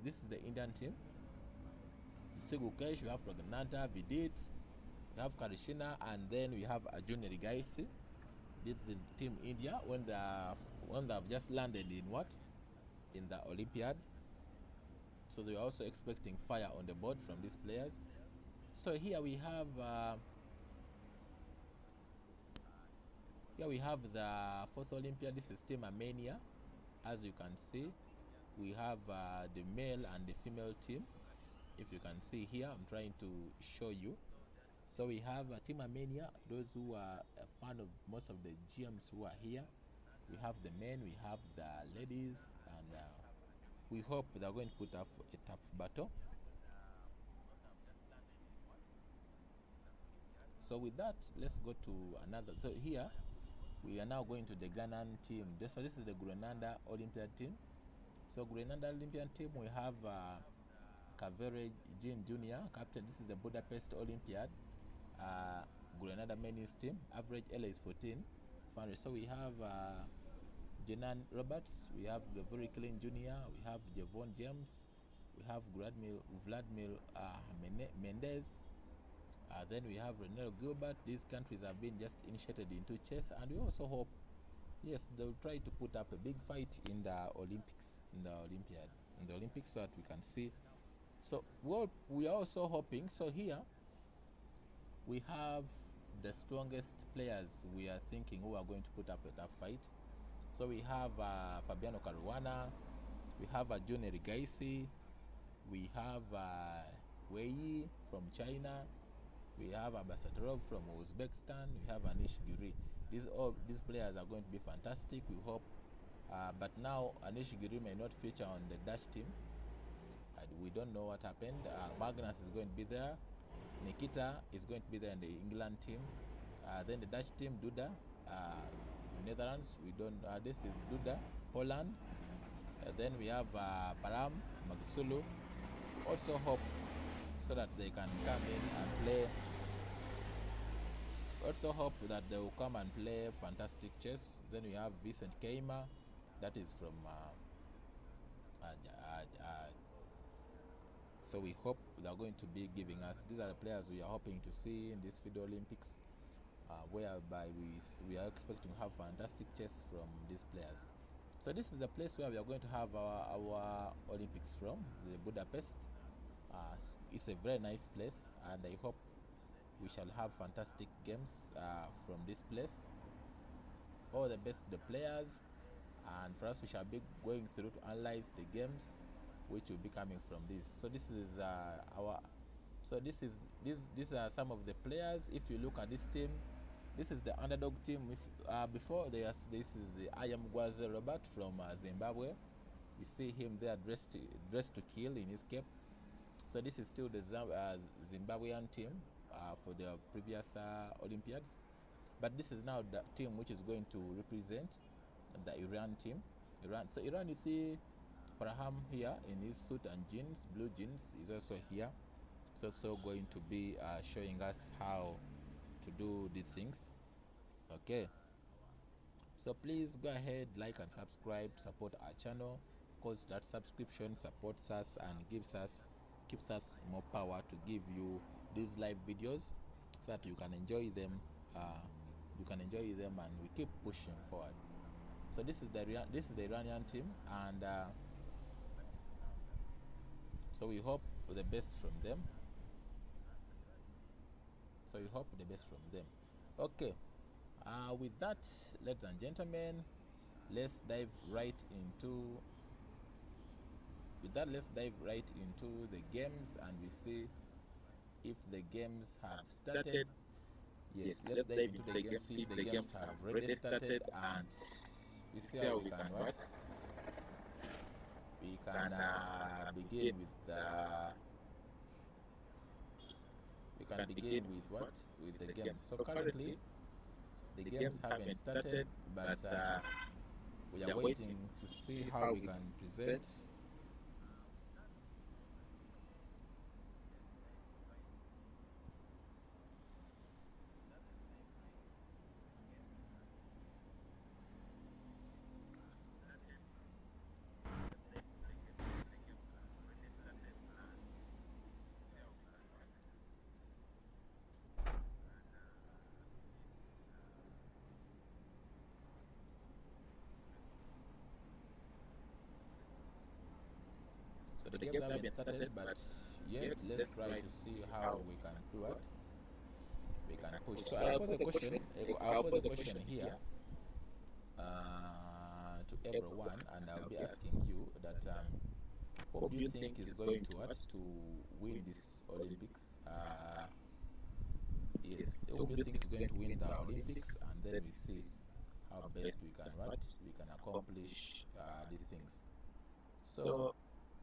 this is the Indian team. You see Gukesh, we have Pragananta, Vidit, we have Karishina, and then we have Arjun Erigaisi. This is Team India when they have just landed in the Olympiad. So they are also expecting fire on the board from these players. So here we have the fourth Olympiad. This is Team Armenia. As you can see, we have the male and the female team. If you can see here, I'm trying to show you. So we have Team Armenia, those who are a fan of most of the GMs who are here. We have the men, we have the ladies, and we hope they're going to put up a tough battle. So with that, let's go to another. So here, we are now going to the Ghanaian team. So this is the Grenada Olympiad team. So Grenada Olympiad team, we have Kavere Jean Jr., captain. This is the Budapest Olympiad. Grenada men's team, average LA is 14. So we have Jenan Roberts, we have Gavuri Clean Jr., we have Javon James, we have Vladimir Mendez, then we have Renel Gilbert. These countries have been just initiated into chess, and we also hope, yes, they'll try to put up a big fight in the Olympics, in the Olympics, so that we can see. So we are also hoping. So here we have the strongest players we are thinking who are going to put up a tough fight. So we have Fabiano Caruana, we have Arjun Erigaisi, we have Wei from China, we have Abasatorov from Uzbekistan, we have Anish Giri. These players are going to be fantastic, we hope. But now Anish Giri may not feature on the Dutch team. We don't know what happened. Magnus is going to be there. Nikita is going to be there in the England team. Then the Dutch team, Duda, Netherlands. We don't. This is Duda, Poland. Then we have Param, Magsulu. Also hope so that they can come in and play. Also hope that they will come and play fantastic chess. Then we have Vincent Keima, that is from. So we hope they are going to be giving us. These are the players we are hoping to see in this Fido Olympics, whereby we are expecting to have fantastic chess from these players. So this is the place where we are going to have our Olympics from, the Budapest. It's a very nice place, and I hope we shall have fantastic games from this place. All the best to the players, and for us we shall be going through to analyze the games which will be coming from this. So this is these are some of the players. If you look at this team, this is the underdog team. Before this is the Ayamgwaze Robert from Zimbabwe. You see him there dressed to kill in his cape. So this is still the Zimbabwean team for the previous Olympiads. But this is now the team which is going to represent the Iran team. So Iran, you see Parham here in his suit and jeans, blue jeans, is also here. It's also going to be showing us how to do these things. Okay. So please go ahead, like and subscribe, support our channel, because that subscription supports us and keeps us more power to give you these live videos so that you can enjoy them. And we keep pushing forward. So this is the Iranian team, and so we hope the best from them. Okay. With that, ladies and gentlemen, let's dive right into the games, and we see if the games have started. Yes, let's dive into the games, see if the games have already started, and we see how we can begin with the games. So currently the games haven't started, but we are waiting to see how we can present. So the games haven't started, but yet let's try to see how we can do it. We can push. So I'll pose a question here to everyone, and I'll be asking you that who do you think is going to win this Olympics? Yes, who do you think is going to win the Olympics? And then we see how best we can accomplish these things. So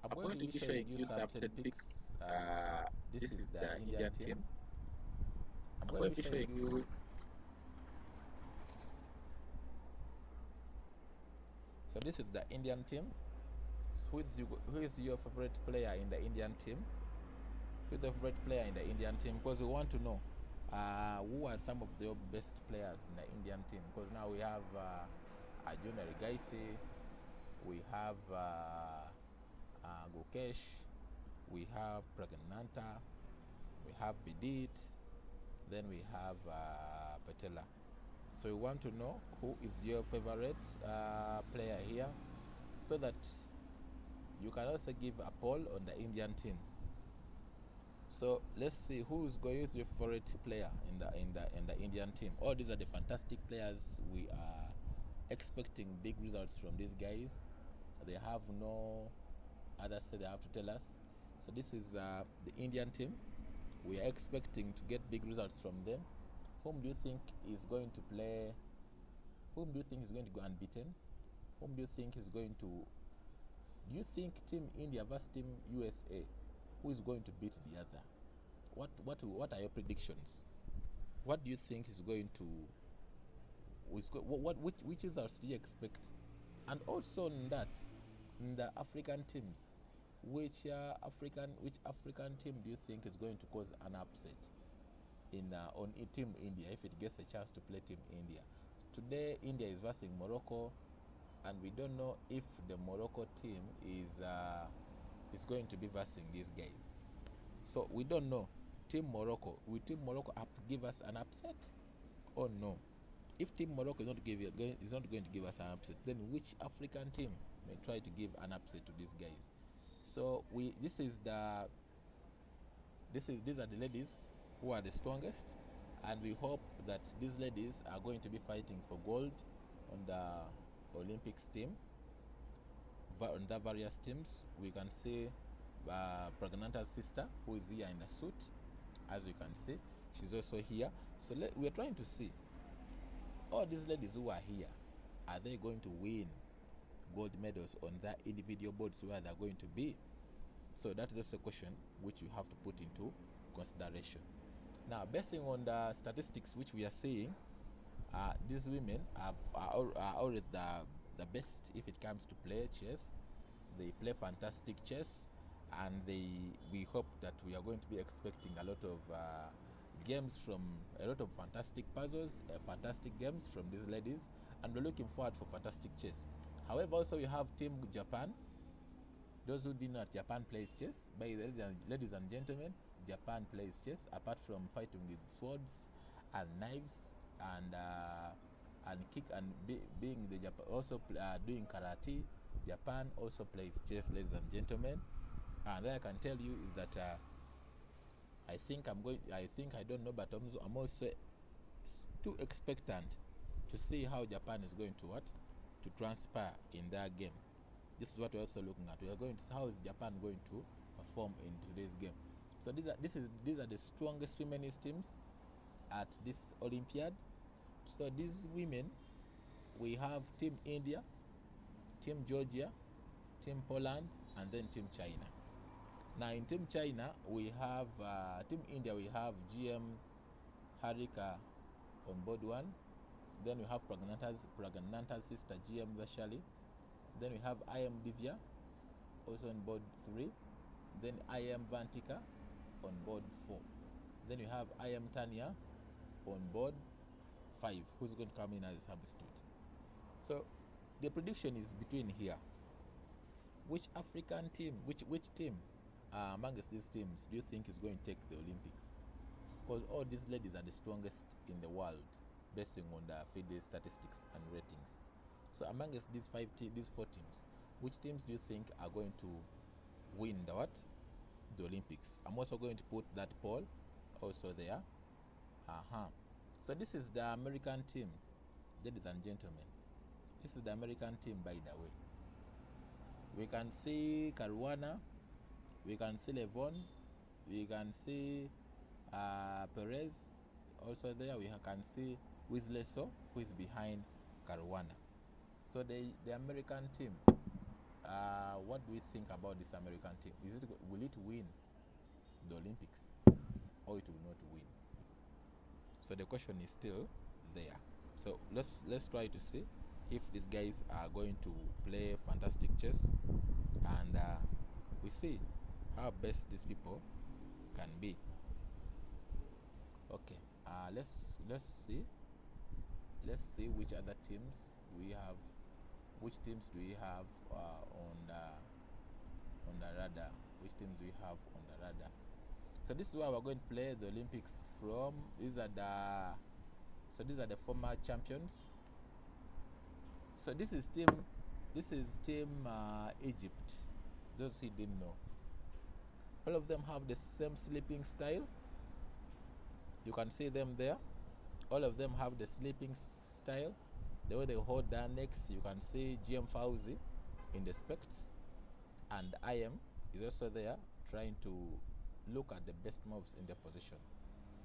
I'm going to be showing you some 10 picks. This is the Indian team. I'm going to be showing you so this is the Indian team. Who is your favorite player in the Indian team? Who is the favorite player in the Indian team? Because we want to know who are some of the best players in the Indian team. Because now we have Arjuna Regaisi, we have Gukesh, we have Pragnanta, we have Vidit, then we have Patela. So we want to know who is your favorite player here, so that you can also give a poll on the Indian team. So let's see who is going to be your favorite player in the Indian team. All these are the fantastic players. We are expecting big results from these guys. They have no other say they have to tell us. So this is the Indian team. We are expecting to get big results from them. Whom do you think is going to play? Whom do you think is going to go unbeaten? Whom do you think is going to? Do you think Team India versus Team USA, who is going to beat the other? What are your predictions? What do you think is going to? Which results do you expect? And also in the African teams, which African team do you think is going to cause an upset on Team India if it gets a chance to play Team India? Today India is versing Morocco, and we don't know if the Morocco team is going to be versing these guys. So we don't know. Will Team Morocco give us an upset or no? If Team Morocco is not going to give us an upset, then which African team may try to give an upset to these guys? So these are the ladies who are the strongest, and we hope that these ladies are going to be fighting for gold on the Olympics team, on the various teams. We can see Pragnanta's sister, who is here in a suit, as you can see. She's also here. So we're trying to see, all these ladies who are here, are they going to win gold medals on their individual boards where they're going to be? So that's just a question which you have to put into consideration. Now, basing on the statistics which we are seeing, these women are always the best if it comes to play chess. They play fantastic chess, and we hope that we are going to be expecting a lot of games from a lot of fantastic puzzles, fantastic games from these ladies, and we're looking forward for fantastic chess. However, also we have Team Japan. Those who didn't know that Japan plays chess, by the ladies and gentlemen, Japan plays chess. Apart from fighting with swords and knives and kick and being the also doing karate, Japan also plays chess, ladies and gentlemen. And what I can tell you is that I don't know, but I'm also too expectant to see how Japan is going to transpire in that game. This is what we're also looking at. We are going to see how is Japan going to perform in today's game. So these are the strongest women's teams at this Olympiad. So these women, we have Team India, Team Georgia, Team Poland, and then Team China. Now in Team China, we have Team India. We have GM Harika on board 1. Then we have Pragnanta's sister GM Vashali. Then we have I am Divya, also on board 3. Then I am Vantika on board 4. Then we have I am Tanya on board 5, who's going to come in as a substitute. So the prediction is between here. Which African team, which team amongst these teams do you think is going to take the Olympics? Because all these ladies are the strongest in the world, based on the FIDE statistics and ratings. So amongst these 4 teams, which teams do you think are going to win the Olympics? I'm also going to put that poll also there. So this is the American team, ladies and gentlemen. This is the American team, by the way. We can see Caruana, we can see Levon, we can see Perez also there. We can see Wizleso, who is behind Caruana. So the American team, what do we think about this American team? Will it win the Olympics, or it will not win? So the question is still there. So let's try to see if these guys are going to play fantastic chess, and we see how best these people can be. Okay, let's see which other teams we have. Which teams do we have on the radar? Which teams do we have on the radar? So this is where we're going to play the Olympics from. These are the former champions. So this is team Egypt. Those who didn't know, all of them have the same sleeping style. You can see them there. All of them have the sleeping style. The way they hold their necks, you can see GM Fauzi in the specs, and IM is also there trying to look at the best moves in their position.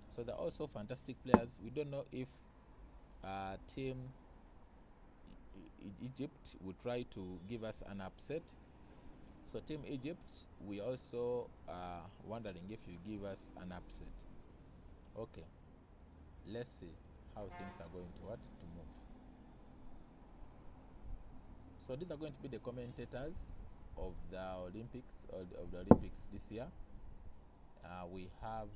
So they're also fantastic players. We don't know if Team Egypt will try to give us an upset. So Team Egypt, we also wondering if you give us an upset. Okay, let's see how things are going to move. So these are going to be the commentators of the Olympics this year. We have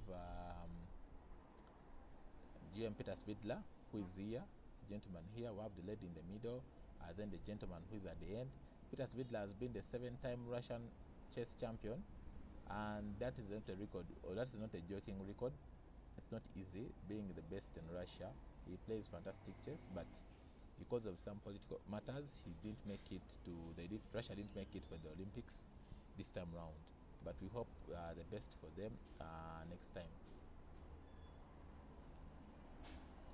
GM Peter Svidler, who is here, gentleman here. We have the lady in the middle, then the gentleman who is at the end. Peter Svidler has been the 7-time Russian chess champion, and that is not a record, or that is not a joking record. It's not easy being the best in Russia He plays fantastic chess, but because of some political matters, he didn't make it to Russia didn't make it for the Olympics this time round. But we hope the best for them next time.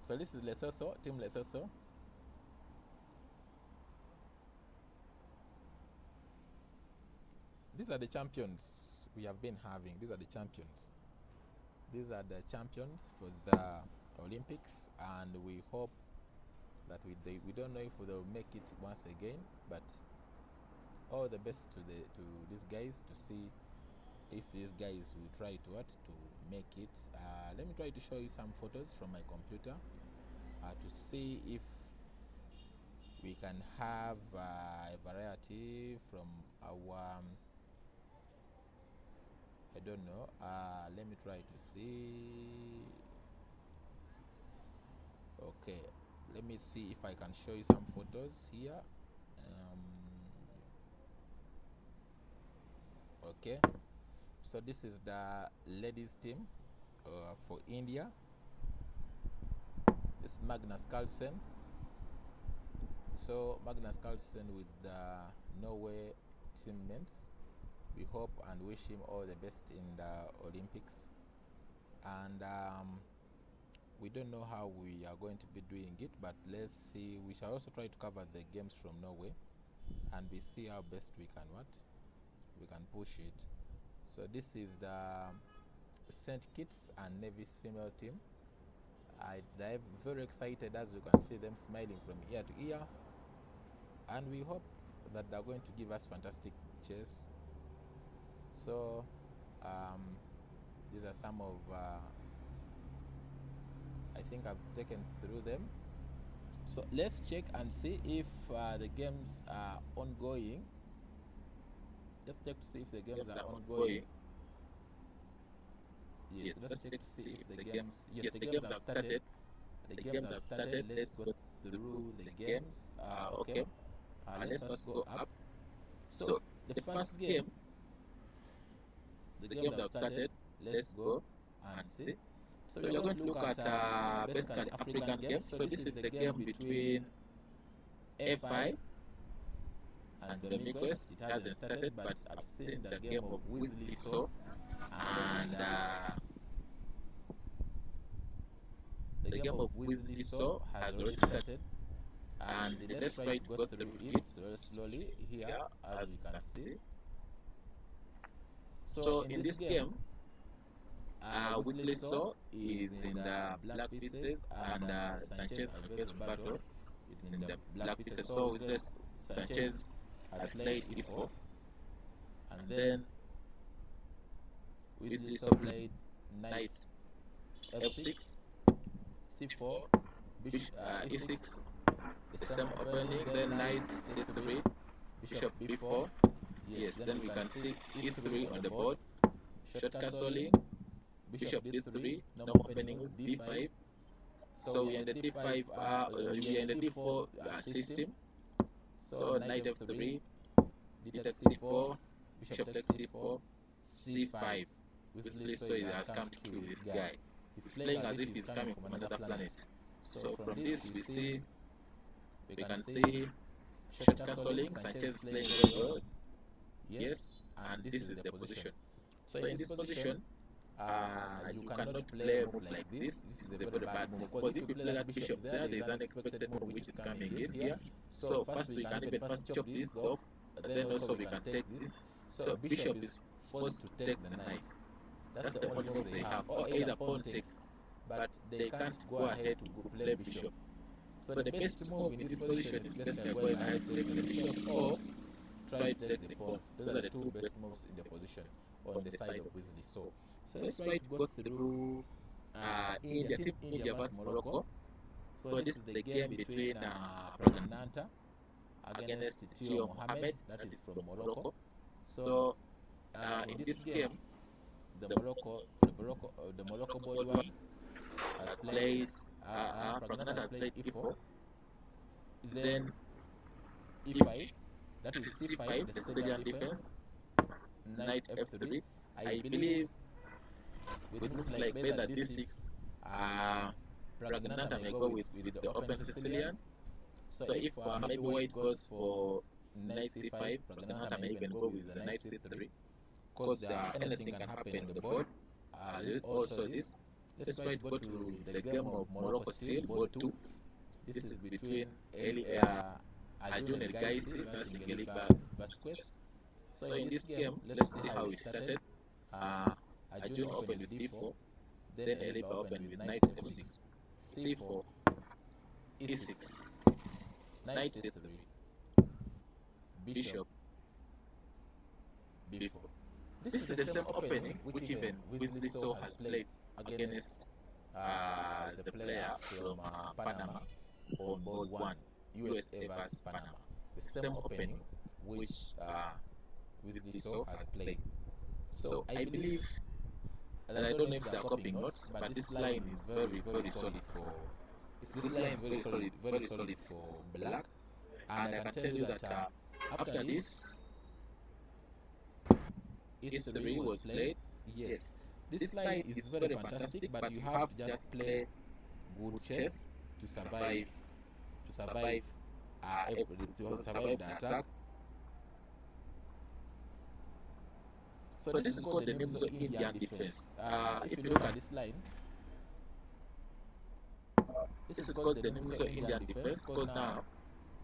So this is Lesotho, Team Lesotho. These are the champions we have been having. These are the champions. These are the champions for the Olympics, and we hope that we don't know if they'll make it once again, but all the best to these guys, to see if these guys will try to make it. Let me try to show you some photos from my computer to see if we can have a variety from our I don't know. Let me try to see. Okay, let me see if I can show you some photos here. Okay, so this is the ladies team for India. It's Magnus Carlsen. So Magnus Carlsen with the Norway teammates. We hope and wish him all the best in the Olympics. And we don't know how we are going to be doing it, but let's see. We shall also try to cover the games from Norway, and we see how best we can push it. So this is the St. Kitts and Nevis female team. They're very excited, as you can see them smiling from ear to ear, and we hope that they're going to give us fantastic chess. So these are some of I think I've taken through them. So let's check and see if the games are ongoing. Let's check to see if the games are ongoing. Yes, let's check to see if the games. Yes, the games have started. The games have started. Let's go through the games. Okay. Let's first go up. So the first game, the games have started. Let's go and see. So we are going to look at basically African games. So this is the game between FI and Domingos. It hasn't started, but I've seen the game of Weasley So, and the game of Weasley So has already started. And let's try to go through it very slowly here, as we can see. So in this game, Weasley So is in the black pieces, and Sanchez has faced battle in the black pieces. So Sanchez has played e4, and then Weasley So played knight f6, c4, bishop e6, the same opening, then knight c3, bishop b4. Yes, then we can see e3 on the board, short castling, bishop d3, no openings, d5. So we are in the d5, we are in the d4 system. So knight f3, d takes c4, bishop takes c4, c5. Weasley So has come to kill this guy. He's playing as if he's coming from another planet. So from this we can see short castling, Sanchez playing very well. Yes, and this is the position. So in this position, you cannot play a move like this. This is a very bad move, because if you play that bishop there is an unexpected move which is coming in here. So first we can even first chop this off, then also we can take this. So bishop is forced to take the knight. That's the only move they have, or either pawn takes, but they can't go ahead to play bishop. So the best move in this position is basically going ahead to take the bishop, or try to take the pawn. Those are the two best moves in the position on the side of Weasley So. So let's try to go through India, Team India vs Morocco. So this is the game between Pragnanta against Tio Mohammed, that is from Morocco. So in this game, the Morocco board one has played Pragnanta has played e4, then e5, that is c5, the Syrian defense, knight f3. I believe with moves like bishop d6, Pragnanata may go with the open Sicilian. So if maybe white goes for knight c5, Pragnanata may even go with the knight c3, because anything can happen on the board. Also this, let's try to go to the game of Morocco still, board 2. This is between Ajun El Gaisi versus Geliba Vasquez. So in this game, let's see how it started. Ajun opened with d4, then Eliba opened with knight f6, c4, e6, knight c3, bishop b4. This is the same opening which even Wesley So has played against the player from Panama on board 1, USA vs Panama. The same opening which Wesley So has played. So I believe, and I don't know if they are copying notes, but this line is very, very solid for. This line is very solid for black, and I can tell you that after this, E3 was played. Yes, this line is very fantastic, but you have to just play good chess to survive. To survive the attack. So this is called the Indian defense. If you look at this line, this is called the Indian defense, because now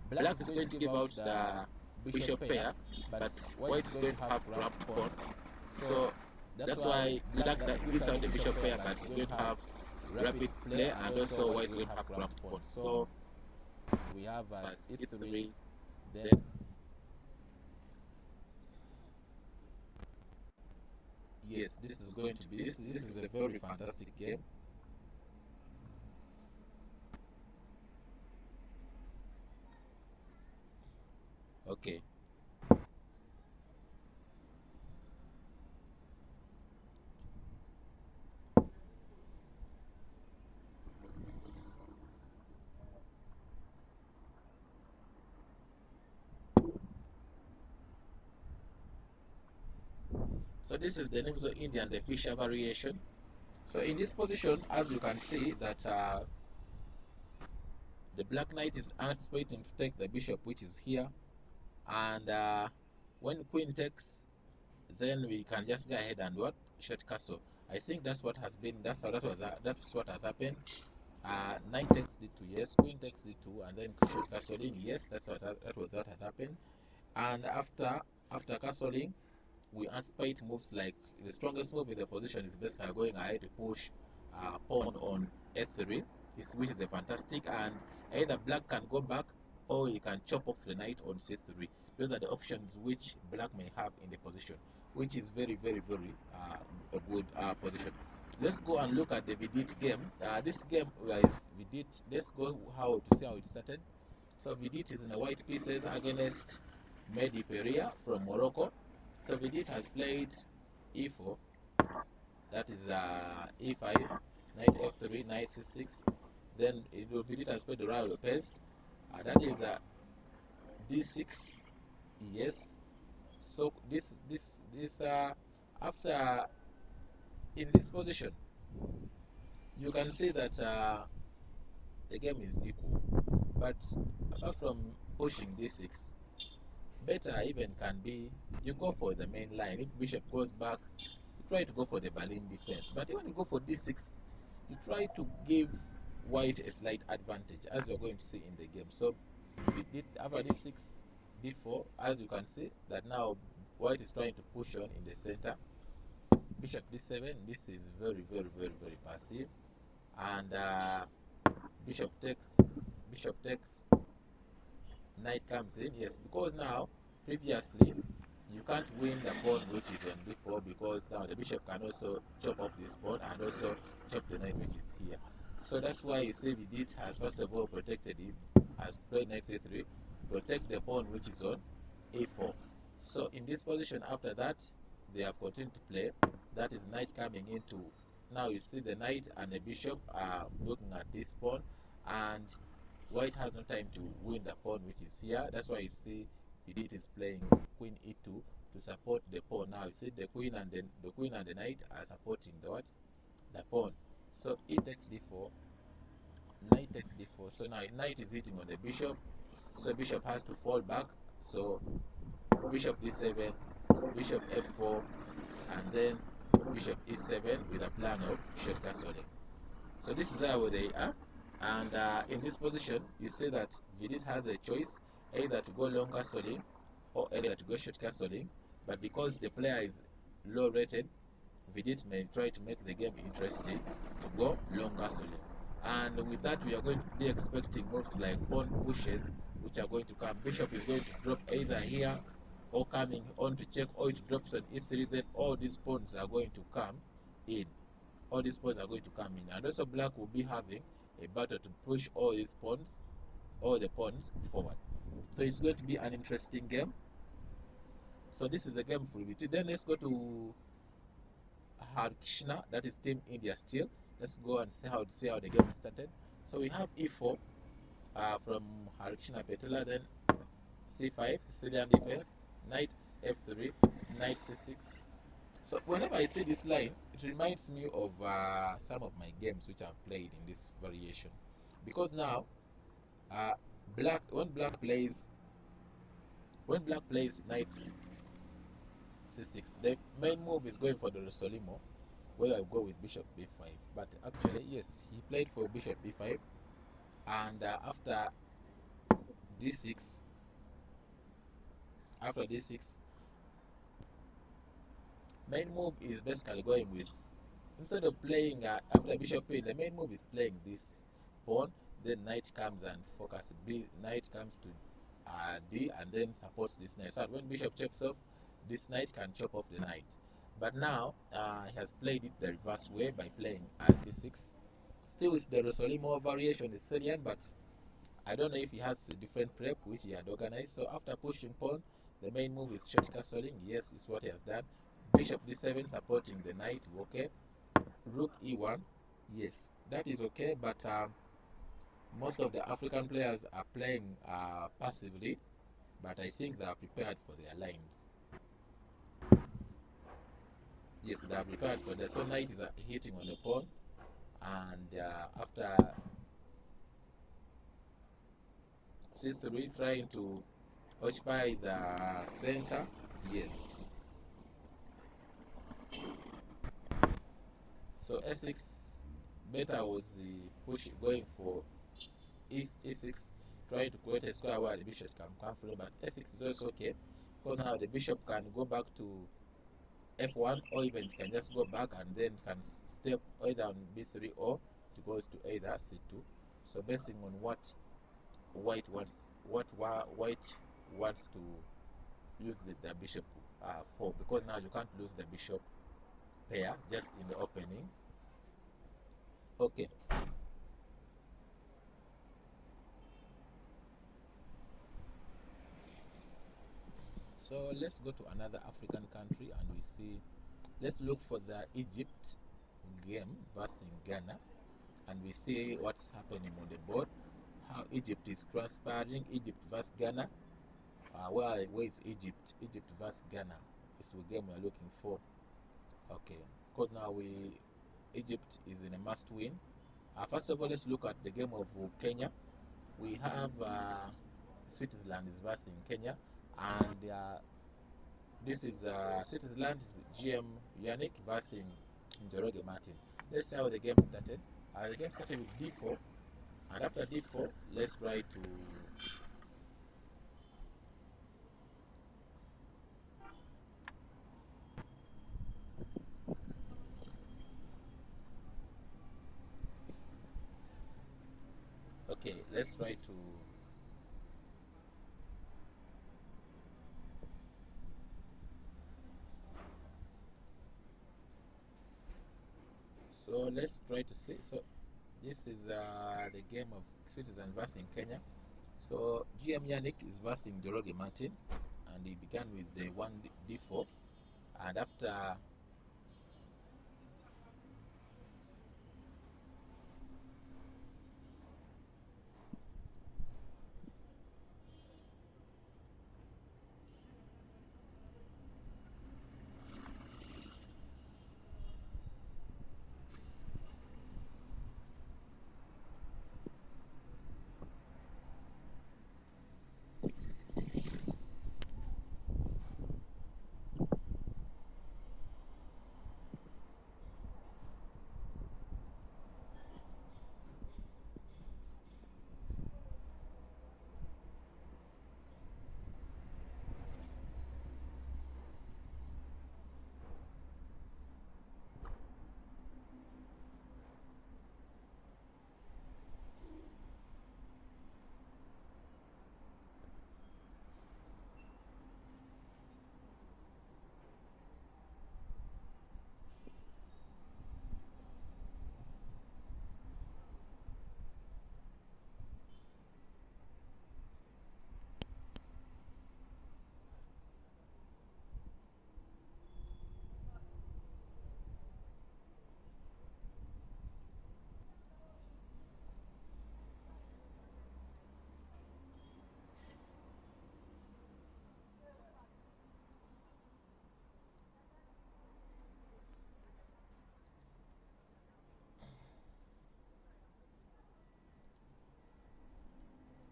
black is going to give out the bishop pair, but white is going to have grabbed pawns. So that's why black gives out the bishop pair, but it's going to have rapid play, and also white is going to have grabbed pawns. So we have as e3, then yes, this is going to be this is a very fantastic game. Okay. So this is the Indian, the Fisher variation. So in this position, as you can see that the black knight is anticipating to take the bishop, which is here, and when queen takes, then we can just go ahead and what, short castle. I think that's what has been. That's what has happened. Knight takes d2, yes. Queen takes d2, and then short castling, yes. What had happened. And after castling, we anticipate moves like the strongest move in the position is basically going ahead to push pawn on f3, which is a fantastic, and either black can go back or he can chop off the knight on c3. Those are the options which black may have in the position, which is very, very, very a good position. Let's go and look at the Vidit game. This game is Vidit. Let's go to see how it started. So Vidit is in the white pieces against Mehdi Perea from Morocco. So Vidit has played e4, that is e5, knight f3, knight c6. Then Vidit has played the Raul Lopez, that is d6, yes. So this after in this position, you can see that the game is equal, but apart from pushing d6, better even can be you go for the main line. If bishop goes back, you try to go for the Berlin defense. But when you go for d6, you try to give white a slight advantage, as you're going to see in the game. So we did after d6, d4, as you can see that now white is trying to push on in the center. Bishop d7, this is very, very, very, very passive. And bishop takes, knight comes in, yes, because now previously you can't win the pawn which is on d4, because now the bishop can also chop off this pawn and also chop the knight which is here. So that's why you see Vidit has first of all protected it, has played knight c3, protect the pawn which is on a4. So in this position, after that, they have continued to play. That is knight coming into. Now you see the knight and the bishop are looking at this pawn, and white has no time to win the pawn which is here. That's why you see Vidit is playing queen e2 to support the pawn. Now you see the queen and the knight are supporting the pawn. So e takes d4, knight takes d4. So now knight is hitting on the bishop, so bishop has to fall back. So bishop d7, bishop f4, and then bishop e7 with a plan of short castling. So this is how they are. And in this position, you see that Vidit has a choice either to go long castling or either to go short castling. But because the player is low rated, Vidit may try to make the game interesting to go long castling. And with that, we are going to be expecting moves like pawn pushes, which are going to come. Bishop is going to drop either here or coming on to check, or it drops on e3. Then all these pawns are going to come in. All these pawns are going to come in. And also black will be having a battle to push all these pawns, all the pawns forward. So it's going to be an interesting game. So this is a game for VT. Then let's go to Harkshna, that is Team India still. Let's go and see how the game started. So we have e4 from Harkshna Petela, then c5, Sicilian defense, knight f3, knight c6. So whenever I see this line, it reminds me of some of my games which I've played in this variation. Because now, when black plays knight c6, the main move is going for the Rosolimo, where I go with bishop b5. But actually, yes, he played for bishop b5, and after d6, main move is basically going with, instead of playing after bishop a, the main move is playing this pawn. Then knight comes and focus b. Knight comes to d and then supports this knight. So when bishop chops off, this knight can chop off the knight. But now he has played it the reverse way by playing d6. Still, it's the Rosolimo variation is Syrian, but I don't know if he has a different prep which he had organized. So after pushing pawn, the main move is short castling. Yes, it's what he has done. Bishop d7 supporting the knight, okay. Rook e1, yes, that is okay, but most of the African players are playing passively, but I think they are prepared for their lines. Yes, they are prepared for that. So knight is hitting on the pawn, and after c3, trying to occupy the center, yes. So e6, better was the push going for e6, trying to create a square where the bishop can come from, but e6 is also okay, because now the bishop can go back to f1, or even it can just go back and then can step either on b3 or it goes to either c2. So basing on what white wants to use the bishop for, because now you can't lose the bishop pair just in the opening. Okay. So let's go to another African country and we see, let's look for the Egypt game versus Ghana, and we see what's happening on the board, how Egypt is transpiring. Egypt versus Ghana. Where is Egypt? Egypt versus Ghana is the game we're looking for. Okay, because now Egypt is in a must win. First of all, let's look at the game of Kenya. We have Switzerland is versus Kenya, and this is Switzerland is GM Yannick versus Njoroge Martin. Let's see how the game started. The game started with d4, and after d4, let's try to let's try to so let's try to see. So this is the game of Switzerland versus Kenya. So GM Yannick is versus Njoroge Martin, and he began with the 1d4, and after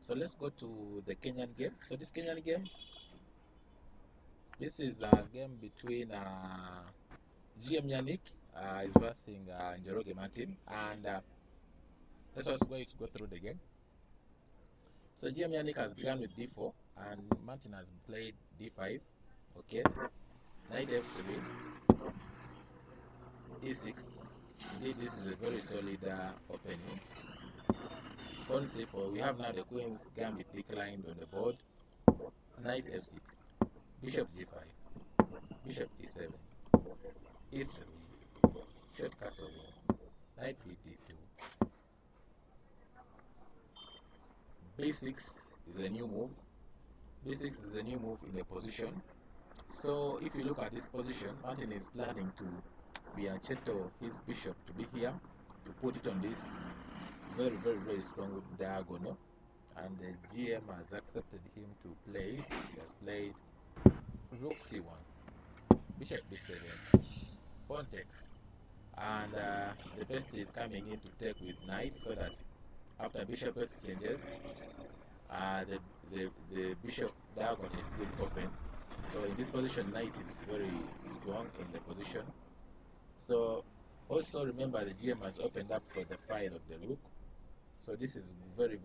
So let's go to the Kenyan game. So this Kenyan game, this is a game between GM Yannick is versing Njoroge Martin, and let's just going to go through the game. So GM Yannick has begun with d4, and Martin has played d5. Okay, knight f3, e6. Indeed, this is a very solid opening. Pawn c4. We have now the queen's gambit declined on the board. Knight f6, bishop g5, bishop e7, e3, short castle, knight b2. b6 is a new move. b6 is a new move in the position. So if you look at this position, Martin is planning to fianchetto his bishop to be here, to put it on this very strong diagonal, and the GM has accepted him to play. He has played rook c1, bishop b7, pawn takes, and the best is coming in to take with knight, so that after bishop exchanges, the bishop diagonal is still open. So in this position, knight is very strong in the position. So also remember, the GM has opened up for the file of the rook. So this is very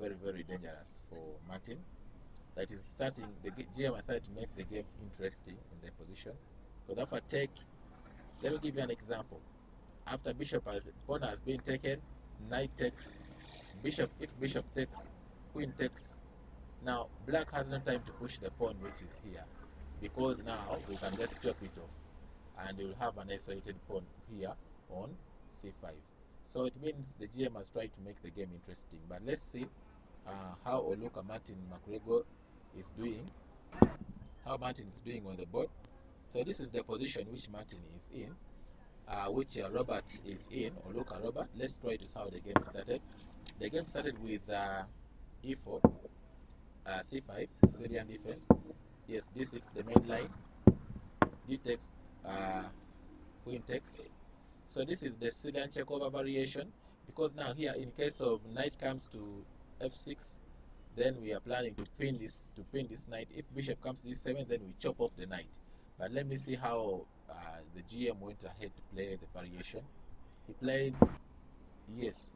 dangerous for Martin. That is starting, the GM has started to make the game interesting in the position. Because after take, let me give you an example. After pawn has been taken, knight takes, bishop, if bishop takes, queen takes. Now black has no time to push the pawn which is here, because now we can just chop it off, and you'll have an isolated pawn here on c5. So it means the GM has tried to make the game interesting. But let's see how Oluka Martin Makurego is doing, how Martin is doing on the board. So this is the position which Martin is in, which Robert is in, Oluka Robert. Let's try to see how the game started. The game started with e4, c5, Syrian defense. Yes, d6, the main line. D takes, queen takes. So this is the Syrian Chekhov variation, because now here, in case of knight comes to f6, then we are planning to pin this knight. If bishop comes to e7, then we chop off the knight. But let me see how the GM went ahead to play the variation. He played, yes,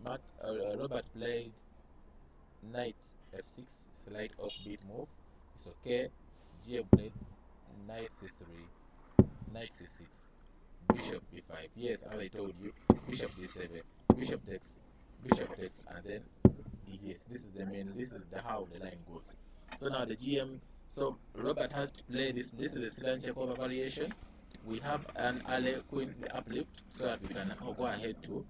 Robert played knight f6, slight offbeat move. It's okay. GM played knight c3, knight c6, bishop b5. Yes, as I told you, bishop b7, bishop takes, and then yes, this is the how the line goes. So now the GM, so Robert has to play this. This is the Syrian Chekhov variation. We have an ally queen uplift, so that we can go ahead to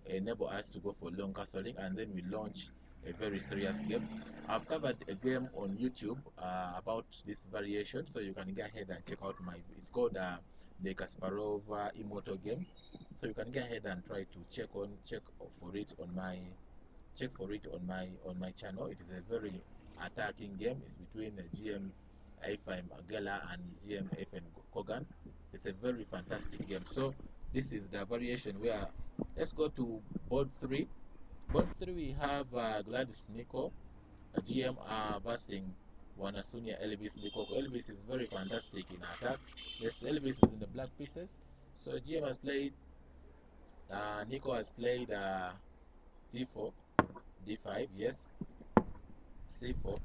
enable us to go for long castling, and then we launch a very serious game. I've covered a game on YouTube about this variation, so you can go ahead and check out it's called the Kasparov Immortal game. So you can go ahead and try to check for it on my channel. It is a very attacking game. It's between GM FM Gala and GM FN Kogan. It's a very fantastic game. So this is the variation where, let's go to board 3. Board 3, we have Gladys Nico, GM versing Wanasunia Elvis Nico. Elvis is very fantastic in attack. Yes, Elvis is in the black pieces. So GM has played, Nico has played d4, d5, yes, c4,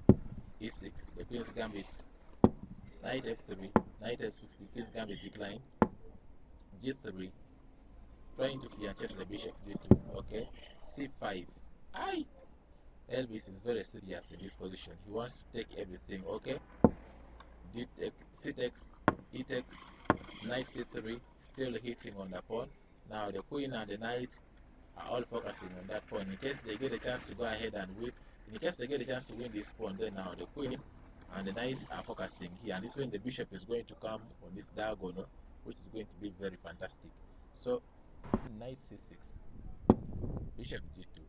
e6, the queen's gambit, knight f3, knight f6, the queen's gambit decline, g3, trying to fianchetto the bishop, g2, okay, c5. Elvis is very serious in this position. He wants to take everything, okay, c takes, e takes, knight c3, still hitting on the pawn. Now the queen and the knight are all focusing on that pawn. In case they get a chance to go ahead and win, in case they get a chance to win this pawn, then now the queen and the knight are focusing here, and this is when the bishop is going to come on this diagonal, which is going to be very fantastic. So knight c6, bishop g2.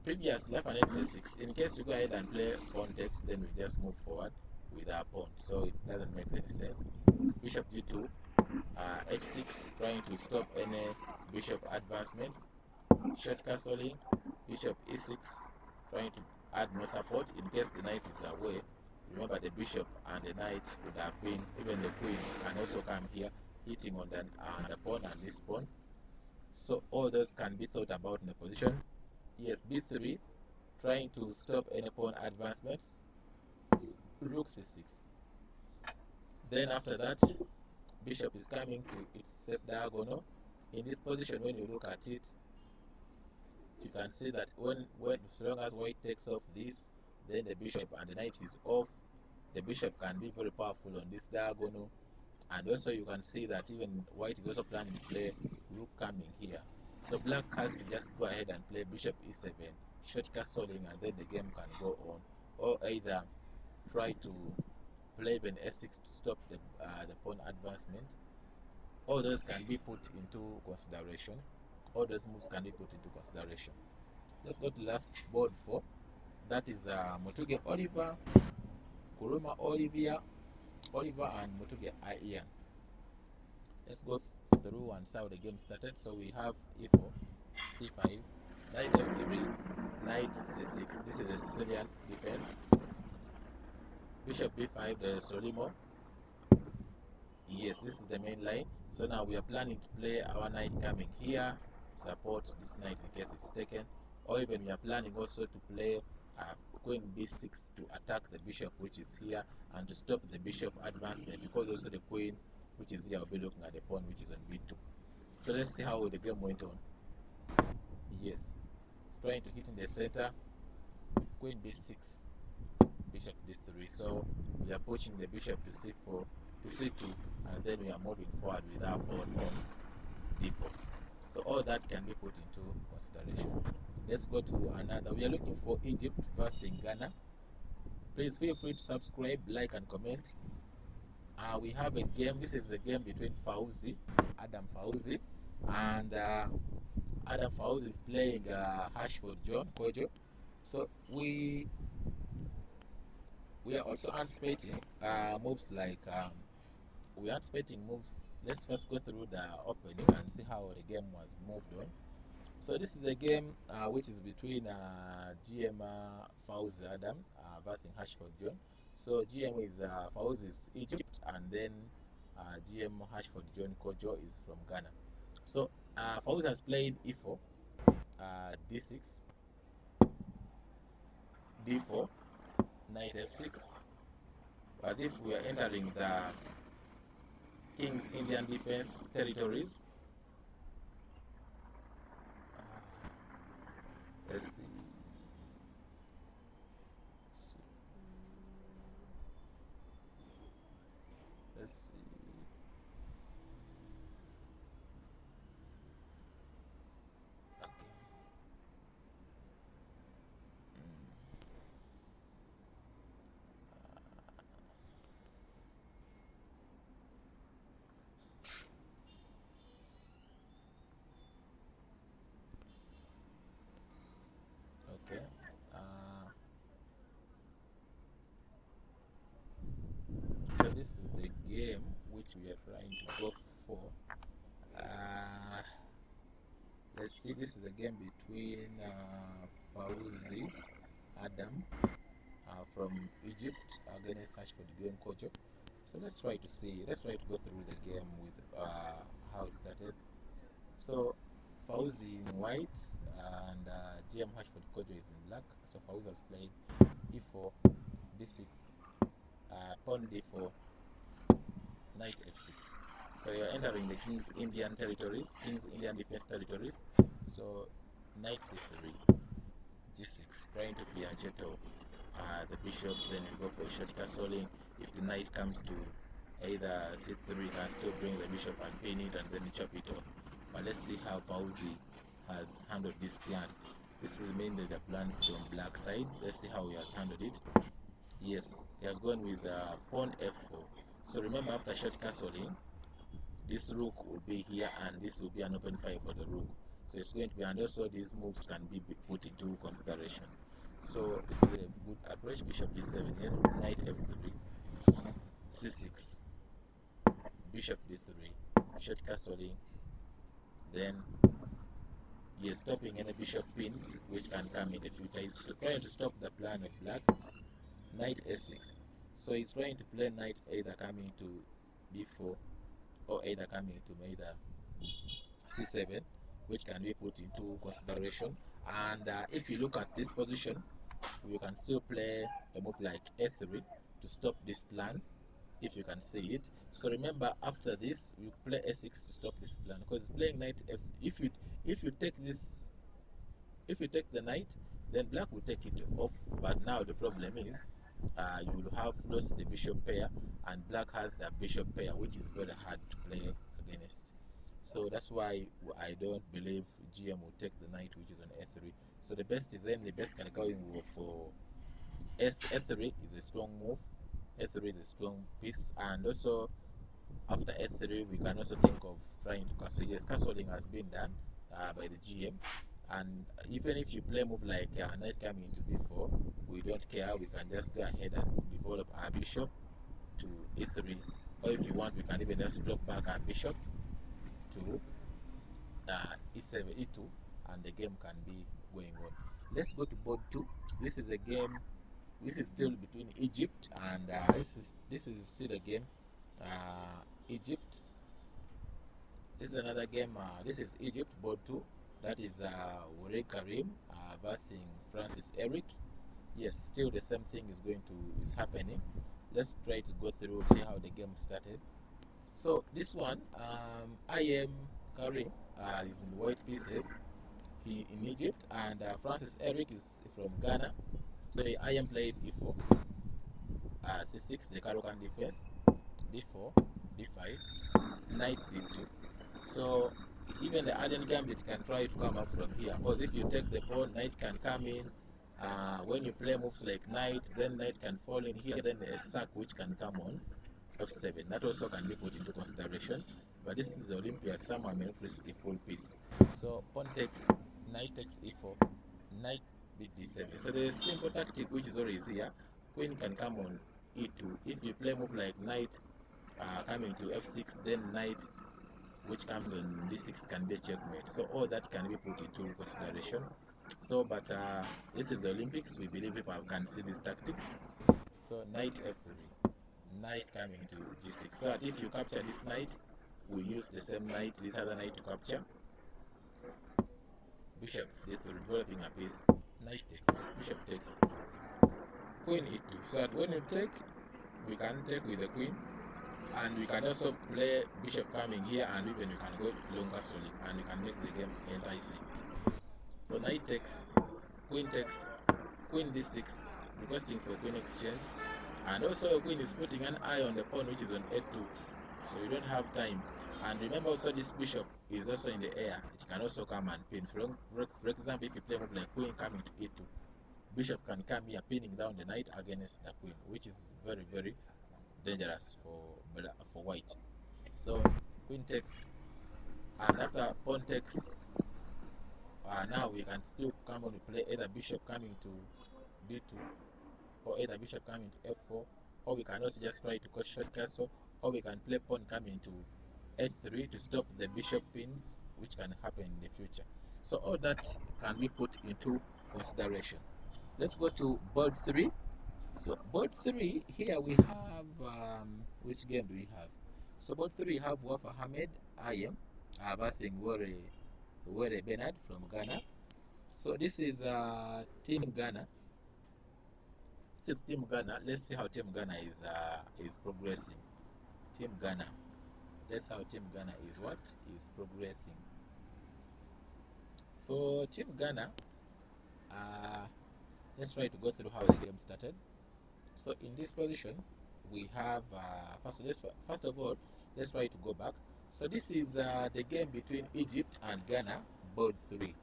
Previously, left and knight c6. In case you go ahead and play pawn takes, then we just move forward with our pawn, so it doesn't make any sense. Bishop g2, h6, trying to stop any bishop advancements. Short castling, bishop e6, trying to add more support in case the knight is away. Remember, the bishop and the knight would have been, even the queen can also come here, hitting on the pawn and this pawn. So all those can be thought about in the position. Yes, b3, trying to stop any pawn advancements. Rook c6. Then after that, bishop is coming to its safe diagonal. In this position, when you look at it, you can see that when as long as white takes off this, then the bishop and the knight is off. The bishop can be very powerful on this diagonal, and also you can see that even white is also planning to play rook coming here. So black has to just go ahead and play bishop e7, short castling, and then the game can go on. Or either try to play even s6 to stop the pawn advancement. All those can be put into consideration. All those moves can be put into consideration. Let's go to last board 4. That is Mutuge Oliver, Kuruma Oliver, and Mutuge Ian. Let's go through and see how the game started. So we have e4, c5, knight f3, knight c6. This is the Sicilian defense. Bishop b5, the Solimo. Yes, this is the main line. So now we are planning to play our knight coming here to support this knight in case it's taken, or even we are planning also to play queen b6 to attack the bishop which is here and to stop the bishop advancement, because also the queen which is here will be looking at the pawn which is on b2. So let's see how the game went on. Yes, it's trying to hit in the center, queen b6, bishop d3. So we are pushing the bishop to c4, to c2, and then we are moving forward with our pawn on d4. So all that can be put into consideration. Let's go to another. We are looking for Egypt versus Ghana. Please feel free to subscribe, like, and comment. We have a game. This is a game between Adam Fauzi, and Adam Fauzi is playing Ashford John Kojo. So we are also anticipating moves like we are anticipating moves. Let's first go through the opening and see how the game was moved on. So this is a game which is between GM Fauzi Adam versus Ashford John. So GM is Fauzi is Egypt, and then GM Ashford John Kojo is from Ghana. So Fauzi has played e4, d6, d4, knight f6, as if we are entering the King's Indian defense territories. Let's see. Let's see. Okay. So this is the game which we are trying to go for. Let's see. This is a game between Fauzi Adam from Egypt against Ashford John Kojo. So let's try to see. Let's try to go through the game with how it started. So Fauzi in white and GM Ashford Kojo is in black. So Fauzi has played e4, d6, pawn d4, knight f6. So you're entering the King's Indian territories, King's Indian defense territories. So knight c3, g6, trying to fianchetto the bishop. Then you go for a short castling. If the knight comes to either c3, you can still bring the bishop and pin it and then chop it off. But let's see how Fauzi has handled this plan. This is mainly the plan from black side. Let's see how he has handled it. Yes, he has gone with pawn f4. So remember, after short castling, this rook will be here and this will be an open fire for the rook. So it's going to be, and also these moves can be put into consideration. So this is a good approach. Bishop b7, yes, knight f3, c6, bishop d3, short castling, then Yes, stopping any bishop pins which can come in the future. He's trying to stop the plan of black. Knight a6. So he's trying to play knight either coming to b4 or either coming to either c7, which can be put into consideration. And if you look at this position, you can still play a move like a3 to stop this plan, if you can see it. So remember, after this you play a6 to stop this plan, because it's playing knight f. If you take this, if you take the knight, then black will take it off. But now the problem is you will have lost the bishop pair, and black has the bishop pair, which is very hard to play against. So that's why I don't believe GM will take the knight which is on a3. So the best is then the best can going for f3 is a strong move. a3 is a strong piece, and also after a3 we can also think of trying to castle. Yes, castling has been done by the GM, and even if you play move like knight coming into b4, we don't care. We can just go ahead and develop our bishop to e3, or if you want we can even just drop back our bishop to e7, e2, and the game can be going on. Let's go to board 2. This is a game, this is still between Egypt and this is still a game Egypt. This is another game, this is Egypt board 2, that is Wore Karim versus Francis Eric. Yes, still the same thing is happening. Let's try to go through, see how the game started. So this one, I am Karim is in white pieces, he in Egypt, and Francis Eric is from Ghana. So I am played e4, c6, the Karokan defense, d4, d5, knight d2. So even the Allen gambit can try to come up from here, because if you take the pawn, knight can come in. When you play moves like knight, then knight can fall in here, then a sack which can come on f7. That also can be put into consideration, but this is the Olympiad. Someone may not risk a full piece. So pawn takes, knight takes e4, knight beat d7. So there is a simple tactic which is always here. Queen can come on e2. If you play move like knight coming to f6, then knight which comes on d6 can be a checkmate. So all that can be put into consideration. So but this is the Olympics, we believe people can see these tactics. So knight f3, knight coming to g6. So that if you capture this knight, we use the same knight, this other knight to capture. Bishop d3, developing a piece. Knight takes, bishop takes, queen e2. So that when you take, we can take with the queen, and we can also play bishop coming here, and even you can go long castling, and you can make the game enticing. So knight takes, queen d6, requesting for queen exchange, and also queen is putting an eye on the pawn which is on a2, so you don't have time. And remember also this bishop is also in the air, it can also come and pin. For example, if you play move like queen coming to e2, bishop can come here pinning down the knight against the queen, which is very, very dangerous for white. So queen takes, and after pawn takes, now we can still come on to play either bishop coming to d2, or either bishop coming to f4, or we can also just try to cut short castle, or we can play pawn coming to h3 to stop the bishop pins, which can happen in the future. So all that can be put into consideration. Let's go to board 3. So board 3, here we have which game do we have? So board 3 we have Wafa Hamed Ayem versus Were Bernard from Ghana. So this is Team Ghana. This is Team Ghana. Let's see how Team Ghana is progressing. Team Ghana. Let's see how Team Ghana is progressing. So Team Ghana, let's try to go through how the game started. So in this position, we have first of all, let's try to go back. So this is the game between Egypt and Ghana, board 3.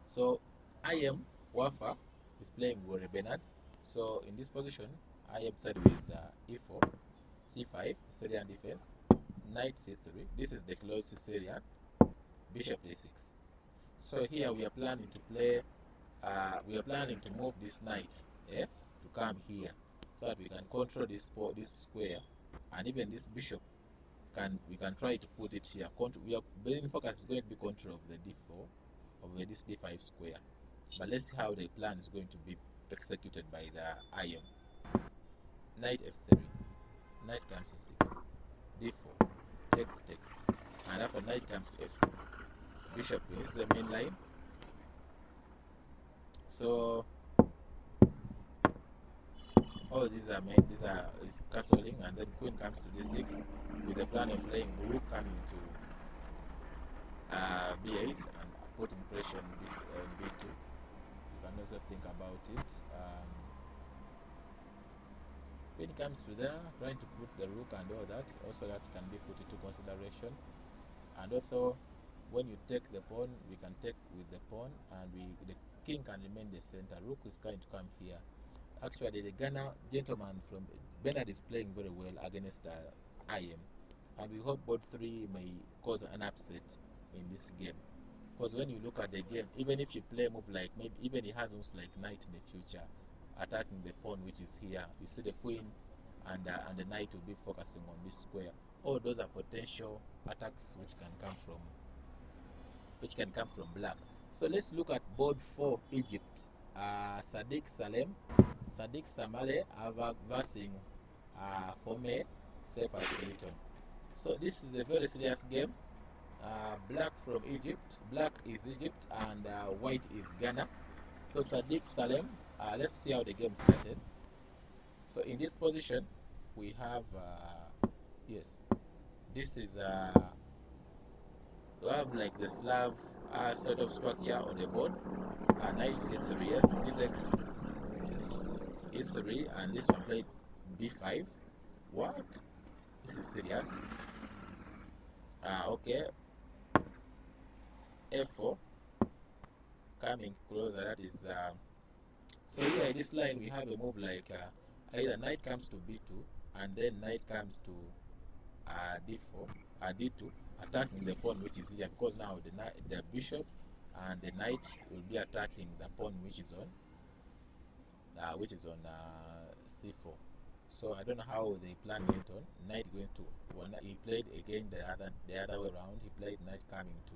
So I am Wafa is playing Wore Bernard. So in this position, I am started with e4, c5, Syrian defense, knight c3. This is the closed Syrian, bishop a6. So here we are planning to play, we are planning to move this knight to come here, so that we can control this square, and even this bishop we can try to put it here. The main focus is going to be control of the d4 this d5 square. But let's see how the plan is going to be executed by the IM. Knight f3, knight comes to 6, d4, takes, and after knight comes to f6, bishop, this is the main line. So all these are is castling, and then queen comes to d6 with the plan of playing rook coming to b8 and putting pressure on this b2. You can also think about it. When it comes to there, trying to put the rook and all that, also that can be put into consideration. And also, when you take the pawn, we can take with the pawn, and the king can remain the center. Rook is going to come here. Actually, the Ghana gentleman from Bernard is playing very well against IM, and we hope both three may cause an upset in this game. Because when you look at the game, even if you play a move like maybe even he has moves like knight in the future, attacking the pawn which is here, you see the queen and the knight will be focusing on this square. All those are potential attacks which can come from black. So let's look at board for Egypt. Sadiq Samale versing Fome Sefa Skeleton. So this is a very serious game. Black from Egypt, black is Egypt, and white is Ghana. So Sadiq Salem, let's see how the game started. So in this position, we have yes, this is we have like the Slav sort of structure on the board. Knight c3, yes, d takes e3, and this one played b5. What? This is serious. Okay. f4 coming closer, that is so here this line we have a move like either knight comes to b2 and then knight comes to d4 d2, attacking the pawn which is here, because now the bishop and the knight will be attacking the pawn which is on c4. So I don't know how the plan went on. Knight going to he played again the other way around. He played knight coming to,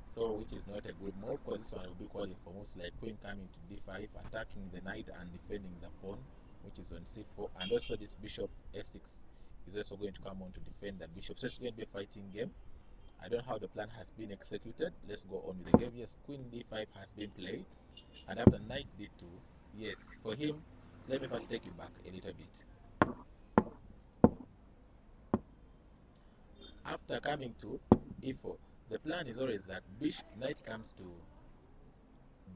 so which is not a good move, because this one will be calling for moves like queen coming to d5, attacking the knight and defending the pawn which is on c4, and also this bishop a6 is also going to come on to defend the bishop. So it's going to be a fighting game. I don't know how the plan has been executed. Let's go on with the game. Yes, queen d5 has been played, and after knight d2, yes, for him, let me first take you back a little bit. After coming to e4, the plan is always that knight comes to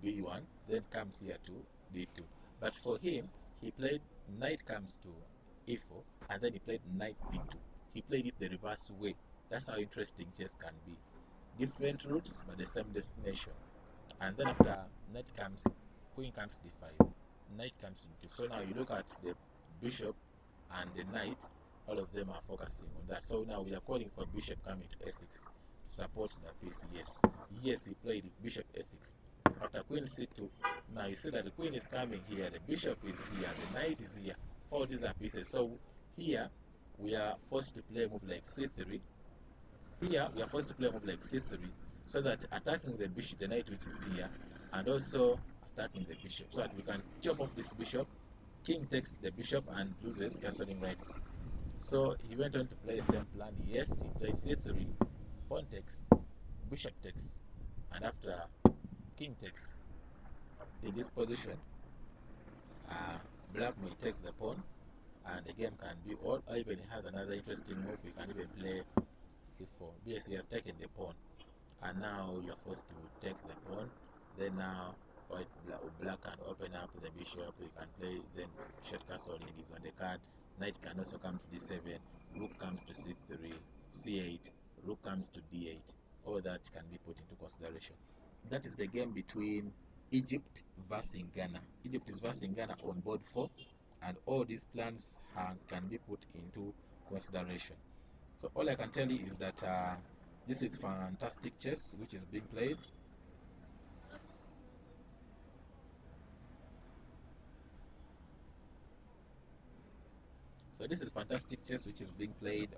b1, then comes here to d2. But for him, he played knight comes to e4, and then he played knight d2. He played it the reverse way. That's how interesting chess can be. Different routes, but the same destination. And then after knight comes, queen comes d5, knight comes d2. So now you look at the bishop and the knight, all of them are focusing on that. So now we are calling for bishop coming to s6 to support the piece. Yes, he played bishop s6. After queen c2, now you see that the queen is coming here, the bishop is here, the knight is here. All these are pieces. So here we are forced to play a move like c3. Here we are forced to play a move like c3, so that attacking the bishop, the knight which is here, and also attacking the bishop, so that we can chop off this bishop. King takes the bishop and loses, castling rights. So he went on to play the same plan. Yes, he played c3, pawn takes, bishop takes, and after king takes, in this position, black may take the pawn, and the game can be all. Or even he has another interesting move. We can even play c4. Yes, he has taken the pawn, and now you're forced to take the pawn. Then now black can open up the bishop. You can play, then short castling is on the card. Knight can also come to d7. Rook comes to c3, c8. Rook comes to d8. All that can be put into consideration. That is the game between Egypt versus Ghana. Egypt is versus Ghana on board 4, and all these plans can be put into consideration. So all I can tell you is that this is fantastic chess which is being played. So this is fantastic chess which is being played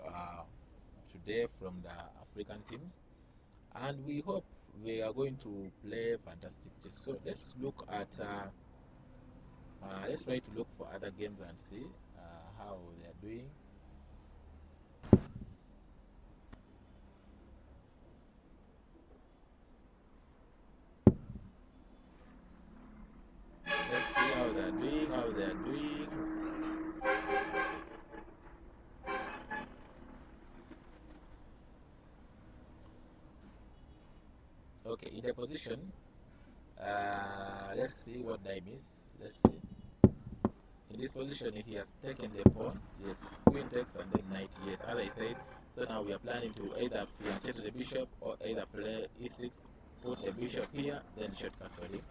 today from the African teams, and we hope we are going to play fantastic chess. So let's look at let's try to look for other games and see how they are doing. Let's see how they are doing. Okay, in the position, let's see what I miss. Let's see. In this position, if he has taken the pawn, yes, queen takes and then knight, yes, as I said. So now we are planning to either fianchetto the bishop or either play e6, put the bishop here, then short castling.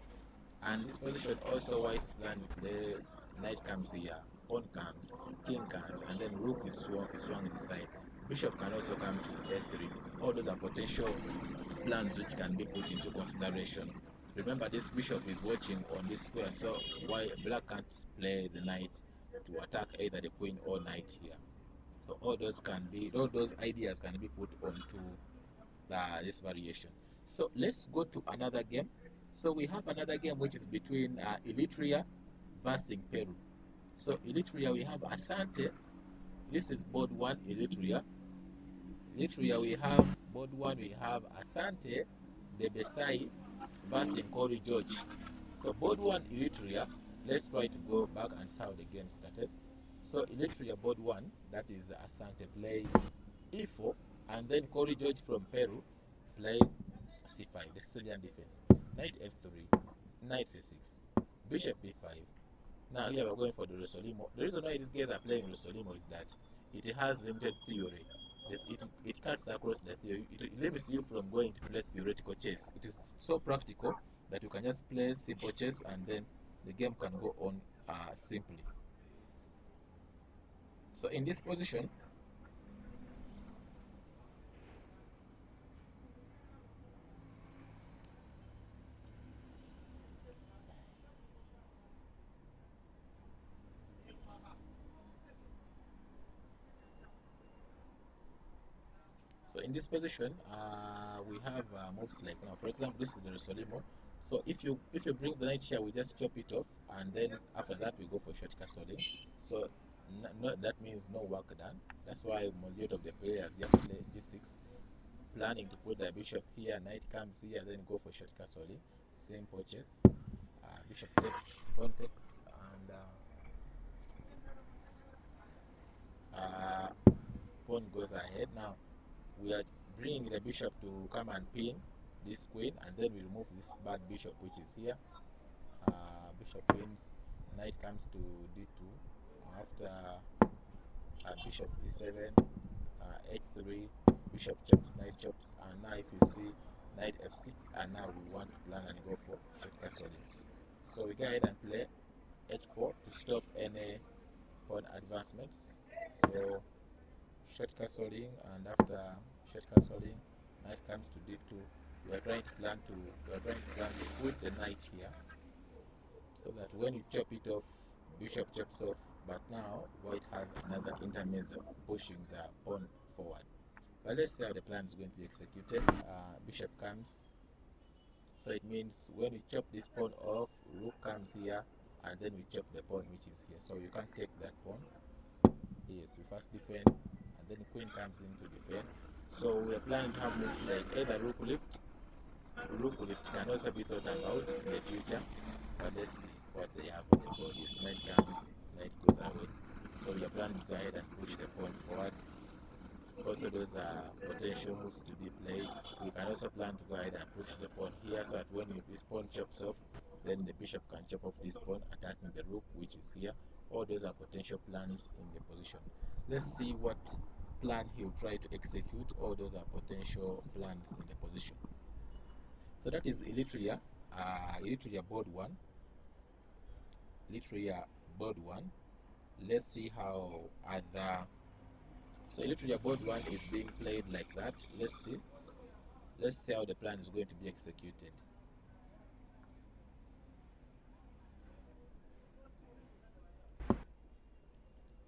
And this position also white is planning to play knight comes here, pawn comes, king comes, and then rook is swung this side. Bishop can also come to a3. All those are potential plans which can be put into consideration. Remember, this bishop is watching on this square, so why black can't play the knight to attack either the queen or knight here. So all those ideas can be put onto this variation. So let's go to another game. So we have another game which is between Eritrea versus Peru. So Eritrea, we have Asante. This is board 1 Eritrea. Eritrea, we have board 1, we have Asante, the Besai versus Nkori George. So board 1 Eritrea, let's try to go back and see how the game started. So Eritrea board 1, that is Asante, play e4, and then Nkori George from Peru play c5, the Sicilian defense. Knight f3, knight c6, bishop b5. Now here we're going for the Rosolimo. The reason why these guys are playing Rosolimo is that it has limited theory. It cuts across the theory. It limits you from going to play theoretical chess. It is so practical that you can just play simple chess and then the game can go on simply. So in this position, we have moves like now. For example, this is the Rosolimo. So if you bring the knight here, we just chop it off, and then after that we go for short castling. So that means no work done. That's why majority of the players just play g6, planning to put the bishop here, knight comes here, then go for short castling. Simple chess. Bishop takes, pawn takes, and pawn goes ahead. Now we are bringing the bishop to come and pin this queen, and then we remove this bad bishop which is here. Bishop pins, knight comes to d2. After bishop e7, h3, bishop chops, knight chops, and now if you see knight f6, and now we want to plan and go for short castling. So we go ahead and play h4 to stop any pawn advancements. So short castling, and after short castling, knight comes to d2. We are trying to plan to put the knight here, so that when you chop it off, bishop chops off. But now white has another intermezzo pushing the pawn forward. But let's see how the plan is going to be executed. Bishop comes, so it means when we chop this pawn off, rook comes here, and then we chop the pawn which is here. So you can't take that pawn. Yes, we first defend, and then queen comes in to defend. So we are planning to have moves like either rook lift. Rook lift can also be thought about in the future, but let's see what they have on the board. Yes, knight comes, knight goes away. So we are planning to go ahead and push the pawn forward. Also, those are potential moves to be played. We can also plan to go ahead and push the pawn here, so that when this pawn chops off, then the bishop can chop off this pawn, attacking the rook which is here. All those are potential plans in the position. Let's see what plan he'll try to execute. All those are potential plans in the position. So that is Eritrea. Eritrea board 1. Eritrea board 1. Let's see how other. So Eritrea board 1 is being played like that. Let's see. Let's see how the plan is going to be executed.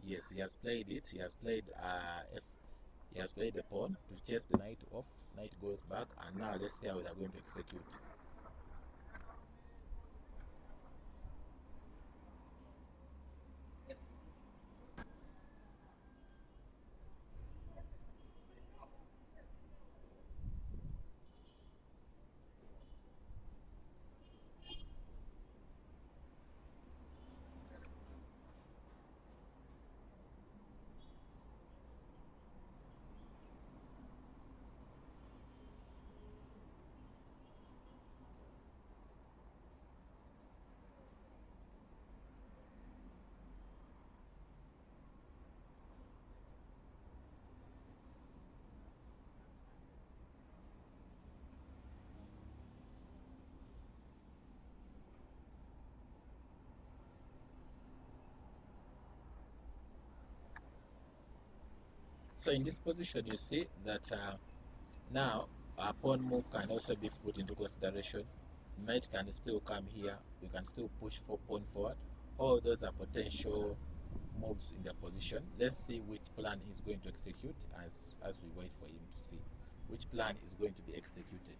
Yes, he has played it. He has played He has played the pawn to chase the knight off. Knight goes back, and now let's see how they are going to execute. So in this position, you see that now our pawn move can also be put into consideration. Knight can still come here. We can still push for pawn forward. All those are potential moves in the position. Let's see which plan he's going to execute as we wait for him to see which plan is going to be executed.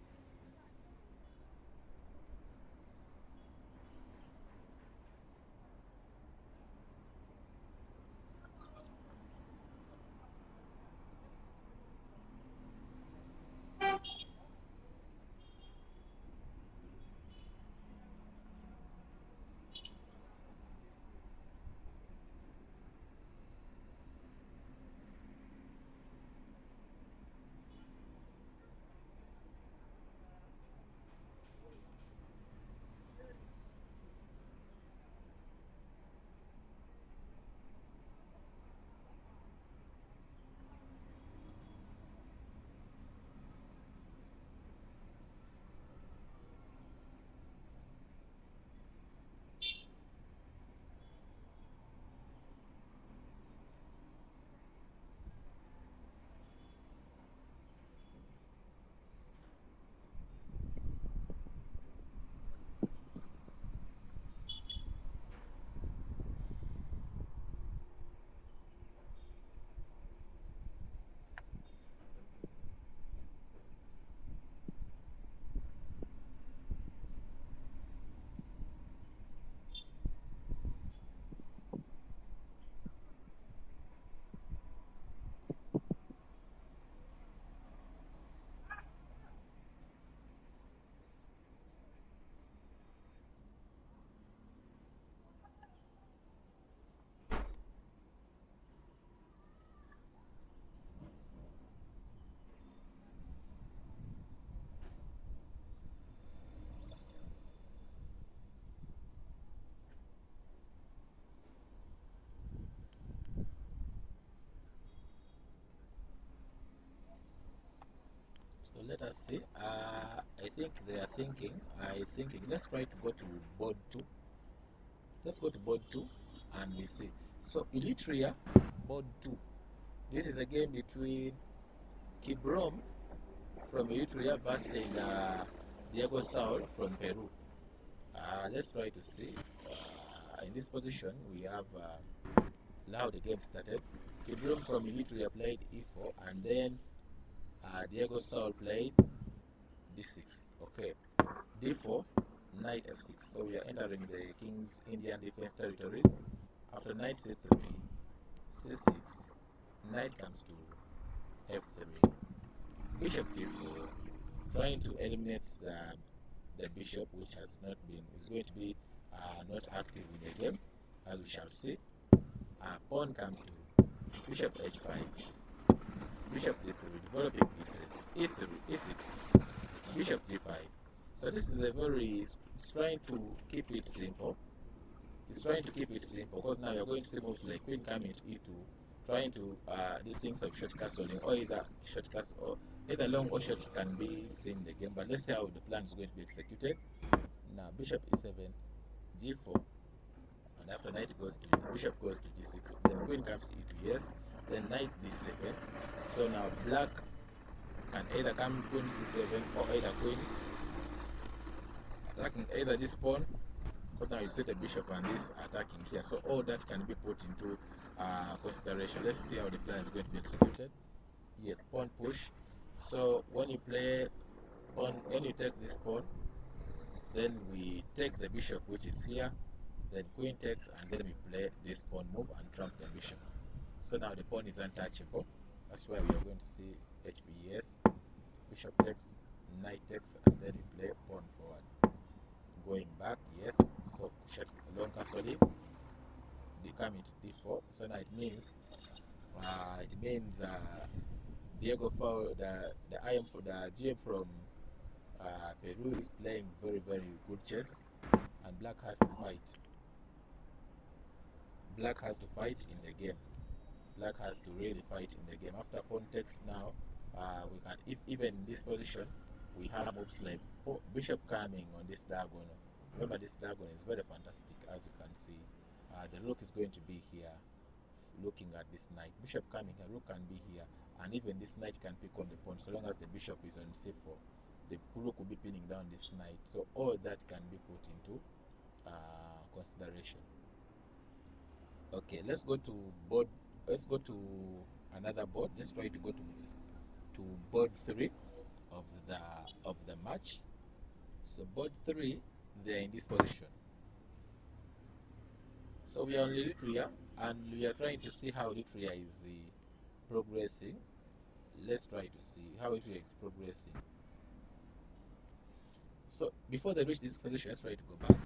So let us see. I think they are thinking. Let's try to go to board 2. Let's go to board 2 and we see. So Eritrea, board 2. This is a game between Kibrom from Eritrea versus Diego Saul from Peru. Let's try to see. In this position, we have now the game started. Kibrom from Eritrea played e4, and then Diego Saul played d6. Okay, d4, knight f6. So we are entering the King's Indian defense territories. After knight c3, c6, knight comes to f3, bishop d4, trying to eliminate the bishop, which has not been, is going to be not active in the game, as we shall see. Pawn comes to bishop h5, bishop d3, developing pieces, e3, e6, bishop g5. So this is a very, it's trying to keep it simple. It's trying to keep it simple because now you're going to see moves like queen coming to e2, trying to do things of short castling, or either short castle, or either long or short can be seen in the game. But let's see how the plan is going to be executed. Now bishop e7, g4, and after knight goes to bishop goes to g6, then queen comes to e2, yes, then knight d7. So now black can either come queen c7 or either queen attacking either this pawn, because now you see the bishop and this attacking here. So all that can be put into consideration. Let's see how the plan is going to be executed. Yes, pawn push. So when you play pawn, when you take this pawn, then we take the bishop which is here, then queen takes, and then we play this pawn move and trump the bishop. So now the pawn is untouchable. That's why we are going to see HVS, bishop takes, knight takes, and then we play pawn forward. Going back, yes. So long castle in, they come into d4. So now it means Diego Fowl, the IM for the GM from Peru is playing very good chess, and black has to fight. Black has to fight in the game. Black has to really fight in the game. After pawn takes now, we can, if even in this position, we have moves like bishop coming on this diagonal. Remember, this diagonal is very fantastic, as you can see. The rook is going to be here, looking at this knight. Bishop coming here, rook can be here, and even this knight can pick on the pawn. So long as the bishop is on c4, the rook will be pinning down this knight. So all that can be put into consideration. Okay, let's go to board. Let's go to another board. Let's try to go to board 3 of the match. So board 3, they're in this position. So we are on Eritrea, and we are trying to see how Eritrea is progressing. Let's try to see how Eritrea is progressing. So before they reach this position, let's try to go back.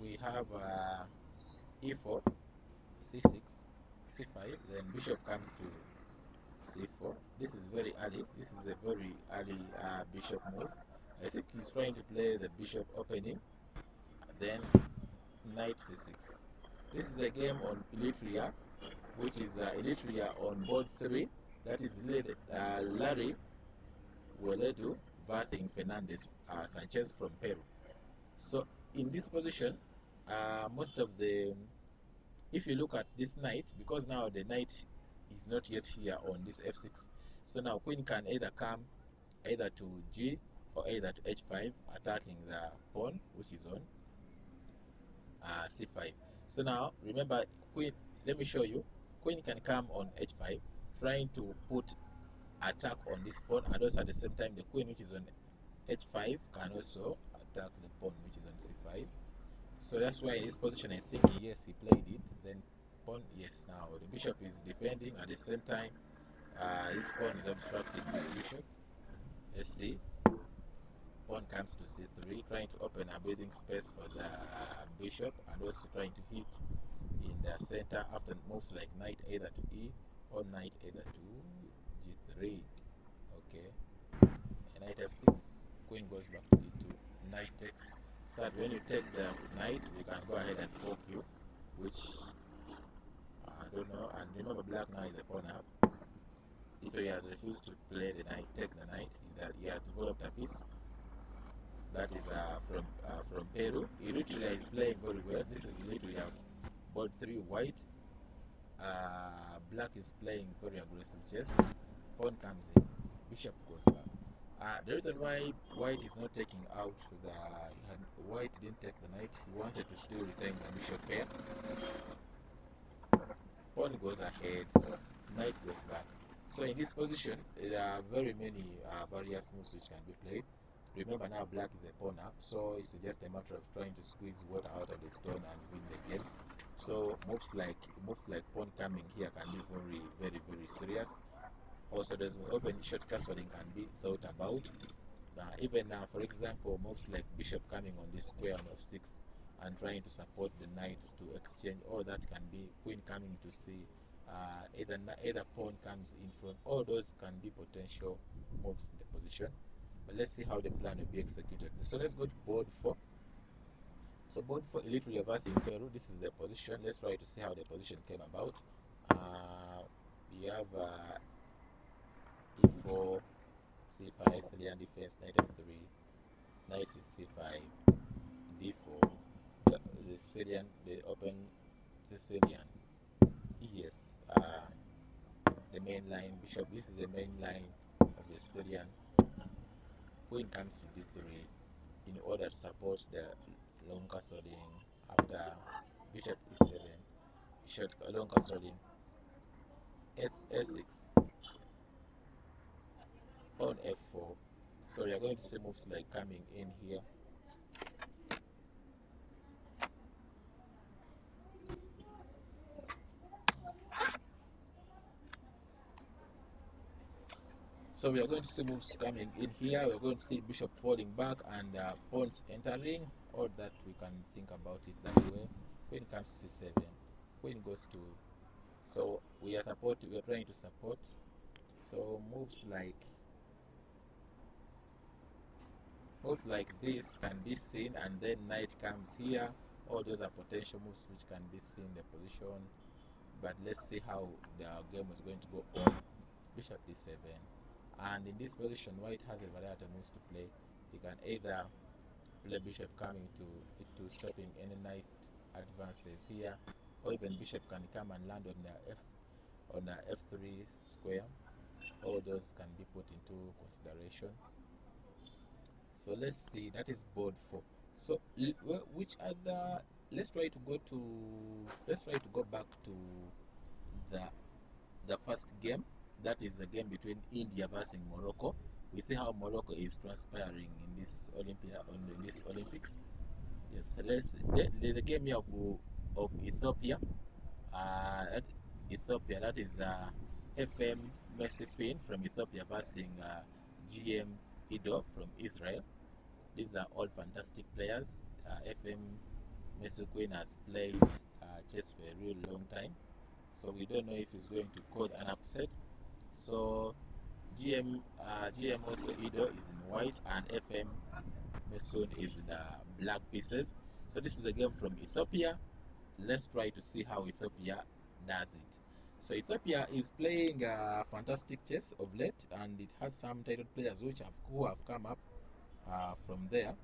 We have e4, c6, c5, then bishop comes to c4. This is very early. This is a very early bishop move. I think he's trying to play the bishop opening, then knight c6. This is a game on Eritrea, which is Eritrea on board 3. That is Larry Weledu versus Fernandez Sanchez from Peru. So in this position, most of the, if you look at this knight, because now the knight is not yet here on this f6, so now queen can either come either to g or either to h5, attacking the pawn which is on c5. So now remember, queen, let me show you, queen can come on h5, trying to put attack on this pawn, and also at the same time the queen which is on h5 can also attack the pawn which is on c5. So that's why in this position, I think, yes, he played it. Then pawn, yes, now the bishop is defending. At the same time, this pawn is obstructing this bishop. Let's see. Pawn comes to c3, trying to open a breathing space for the bishop, and also trying to hit in the center after moves like knight either to e or knight either to g3. Okay. Knight f6, queen goes back to e2, knight takes. So that when you take the knight, we can go ahead and fork you, which I don't know. And remember, black now is a pawn up. If he has refused to play the knight, take the knight, he has developed a piece. That is from Peru. Eritrea is playing very well. This is Eritrea board 3 white. Black is playing very aggressive chess. Pawn comes in, bishop goes back. The reason why white is not taking out white didn't take the knight, he wanted to still retain the bishop pair. Pawn goes ahead, knight goes back. So in this position, there are very many various moves which can be played. Remember, now black is a pawn up, so it's just a matter of trying to squeeze water out of the stone and win the game. So moves like pawn coming here can be very serious. Also, there's often short castling can be thought about. Even now, for example, moves like bishop coming on this square on f6 and trying to support the knights to exchange, all that can be queen coming to see either pawn comes in front. All those can be potential moves in the position. But let's see how the plan will be executed. So let's go to board 4. So board 4, Eritrea versus Peru. This is the position. Let's try to see how the position came about. We have e4, c5, Syrian defense, knight f3, knight is c5, d4, the Syrian, the open Sicilian, yes, the main line, bishop, this is the main line of the Syrian. Queen comes to d3 in order to support the long castling. After bishop e7, bishop long castling, f6, on f4. So you're going to see moves like coming in here. So we are going to see moves coming in here. We're going to see bishop falling back and pawns entering. All that we can think about it that way. Queen comes to c7. Queen goes to. So we are trying to support. So moves like this can be seen, and then knight comes here. All those are potential moves which can be seen in the position. But let's see how the game is going to go on. Bishop d7. And in this position, white has a variety of moves to play. He can either play bishop coming to stopping any knight advances here, or even bishop can come and land on the f3 square. All those can be put into consideration. So let's see, that is board 4. So which other? Let's try to go back to the first game. That is a game between India versus Morocco. We see how Morocco is transpiring in this Olympics. Yes, the game here of Ethiopia. Ethiopia, that is FM Mesifin from Ethiopia versus GM Ido from Israel. These are all fantastic players. FM Mesifin has played chess for a real long time, so we don't know if he's going to cause an upset. So GM also Ido is in white, and FM Mesun is in the black pieces. So this is a game from Ethiopia. Let's try to see how Ethiopia does it. So Ethiopia is playing fantastic chess of late, and it has some titled players who have come up from there.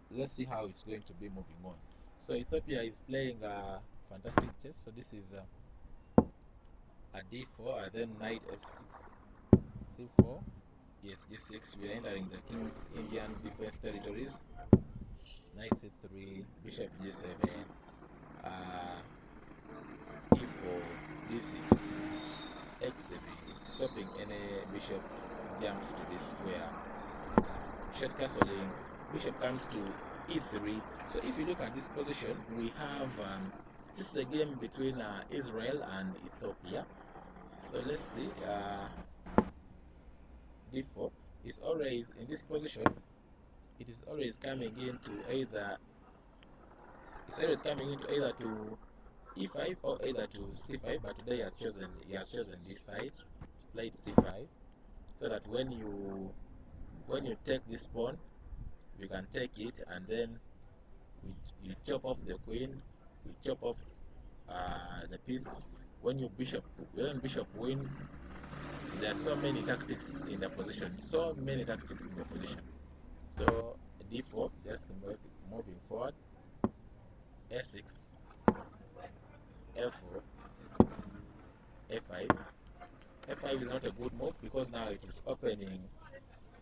Let's see how it's going to be moving on. So Ethiopia is playing fantastic chess. So this is a d4, and then knight f6, c4, yes, g6. We are entering the king's Indian defense territories. Knight c3, bishop g7, e4, d6, f3, stopping any bishop jumps to this square. Short castling, bishop comes to e3. So if you look at this position, we have this is a game between Israel and Ethiopia. So let's see, d4 is always in this position. It is always coming into either to e5 or either to c5, but today he has chosen this side, played c5, so that when you take this pawn, you can take it, and then you chop off the queen, you chop off the piece. When bishop wins, there are so many tactics in the position, So d4, just moving forward, a6, f4, f5. f5 is not a good move because now it is opening.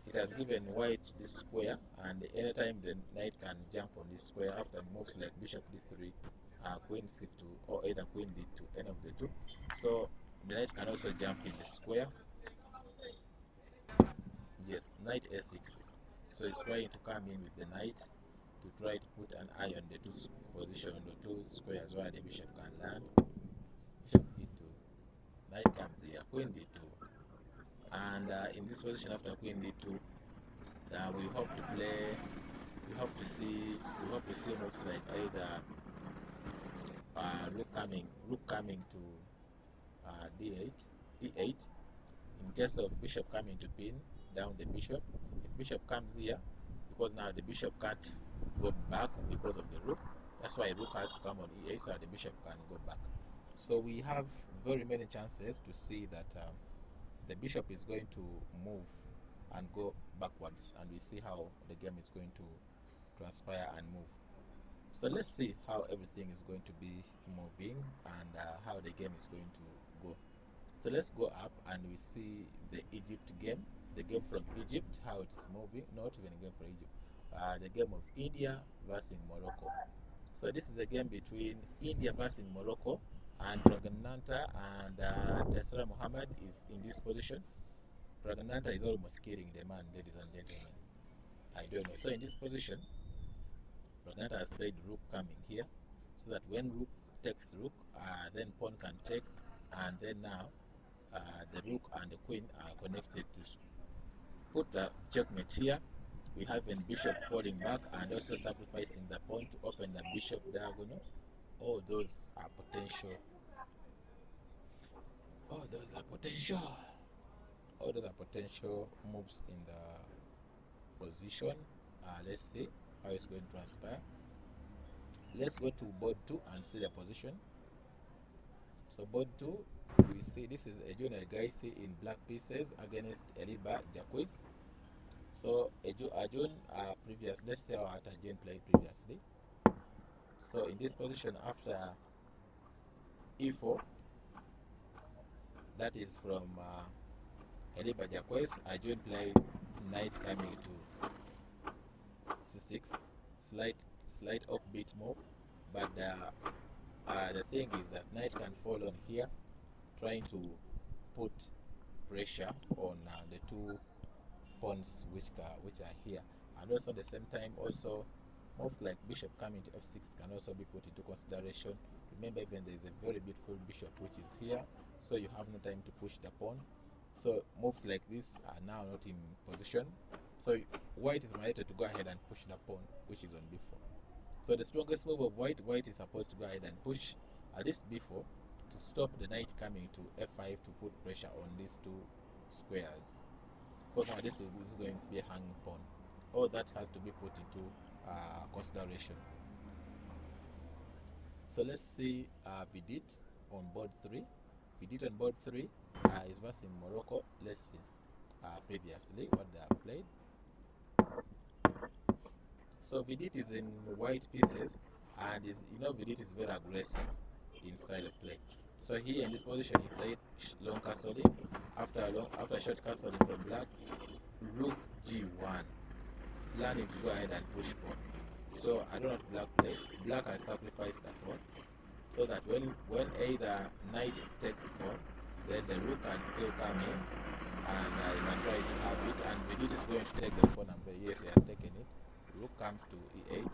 It has given white this square, and anytime the knight can jump on this square after moves like bishop d3, queen c2, or either queen d2, any of the two. So the knight can also jump in the square. Yes, knight a6. So it's trying to come in with the knight to try to put an eye on the two squares where the bishop can land. Bishop e2, knight comes here, queen d2, and in this position after queen d2, we hope to see moves like either rook coming to d8. In case of bishop coming to pin down the bishop, if bishop comes here, because now the bishop can't go back because of the rook, that's why rook has to come on e8 so the bishop can go back. So we have very many chances to see that the bishop is going to move and go backwards, and we see how the game is going to transpire and move. So let's see how everything is going to be moving and how the game is going to go. So let's go up and we see the game from Egypt, how it's moving. Not even a game for Egypt, the game of India versus Morocco. So this is a game between India versus Morocco, and Dragonanta and Tesra Muhammad is in this position. Pragnanta is almost killing the man, ladies and gentlemen. I don't know. So in this position, Pragnanta has played rook coming here, so that when rook takes rook, then pawn can take, and then now the rook and the queen are connected to put the checkmate here. We have a bishop falling back and also sacrificing the pawn to open the bishop diagonal. All those are potential. All those are potential moves in the position. Let's see how it's going to transpire. Let's go to board 2 and see the position. So board 2, we see this is a junior Gaisi in black pieces against Eliba Jacques. So Ajun previous, let's say how Ajun played previously. So in this position, after e4, that is from Eliba Jacques, Ajun played knight coming to c6, slight offbeat move, but the thing is that knight can fall on here, trying to put pressure on the two pawns which are here, and also at the same time also moves like bishop coming to f6 can also be put into consideration. Remember, even there is a very beautiful bishop which is here, so you have no time to push the pawn. So moves like this are now not in position, so white is mandated to go ahead and push the pawn which is on b4. So the strongest move of white is supposed to go ahead and push at least b4 to stop the knight coming to f5 to put pressure on these two squares, because now this is going to be a hanging pawn. All that has to be put into consideration. So let's see Vidit on board 3. Vidit on board 3 is versus Morocco. Let's see previously what they have played. So Vidit is in white pieces, and Vidit is very aggressive in style of play. So here in this position he played long castling. After short castling from black, rook g1, planning to go ahead and push pawn. So I don't know what black played. Black has sacrificed the pawn, so that when either knight takes pawn, then the rook can still come in, and you can try to have it. And Vidit is going to take the pawn, and yes, he has taken it. Rook comes to e8,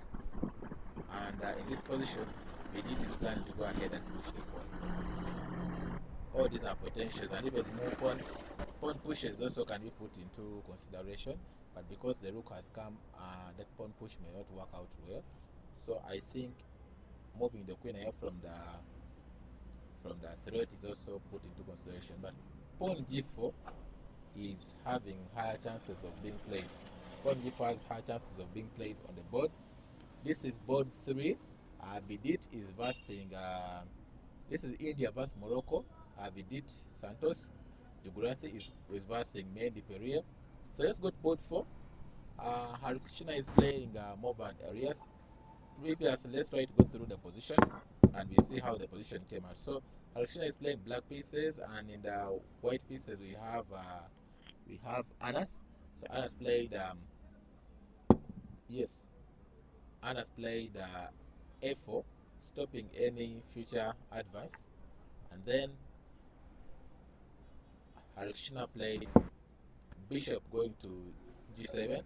and in this position, Vidit is planning to go ahead and push the pawn. All these are potentials, and even more pawn pushes also can be put into consideration. But because the rook has come, that pawn push may not work out well. So I think moving the queen away from the threat is also put into consideration. But pawn g4 is having higher chances of being played. Pawn g4 has higher chances of being played on the board. This is board 3. Vidit is versing. This is India versus Morocco. Vidit Santos. Jugurathi is versing Mendy Pereira. So let's go to board 4. Harikshina is playing Movad Arias. Previously, let's try to go through the position and we see how the position came out. So Harikshina is playing black pieces, and in the white pieces we have Anas. So Anas played Anas played a4, stopping any future advance, and then Harikshina played bishop going to g7,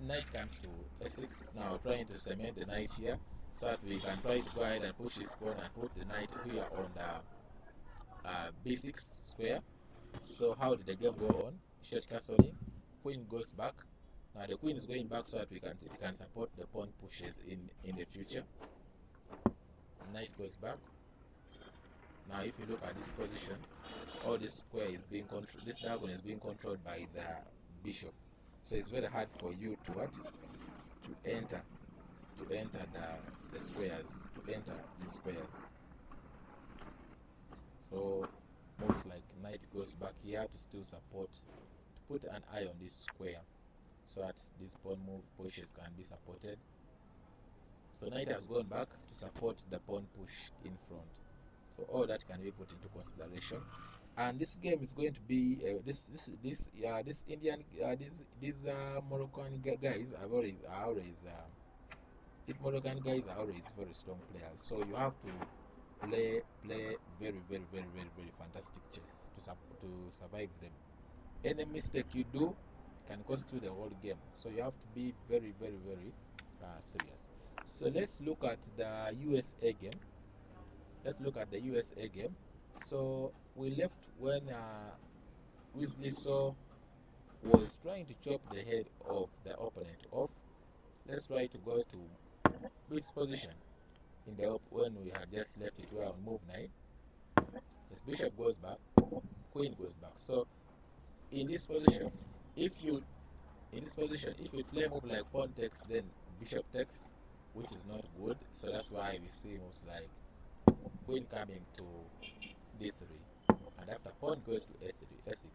knight comes to a6, now trying to cement the knight here, so that we can try to go ahead and push this pawn and put the knight here on the b6 square. So how did the game go on? Short castling, queen goes back. Now the queen is going back so that it can support the pawn pushes in the future. Knight goes back. Now if you look at this position, all this square is being controlled, this diagonal is being controlled by the bishop. So it's very hard for you to enter the squares, So moves like knight goes back here to still support, to put an eye on this square, so that these pawn move pushes can be supported. So knight has gone back to support the pawn push in front. So all that can be put into consideration. And this game is going to be these Indian these Moroccan guys are always these Moroccan guys are always very strong players. So you have to play very fantastic chess to survive them. any mistake you do can cost you the whole game. So you have to be very, very, very serious. So let's look at the USA game. Let's look at the USA game. So we left when Wesley Saw was trying to chop the head of the opponent off. Let's try to go to this position in the when we had just left it. We are on move 9. As bishop goes back, queen goes back. So in this position, if you play move like pawn takes, then bishop takes, which is not good. So that's why we see moves like queen coming to d3, and after pawn goes to a3, a6,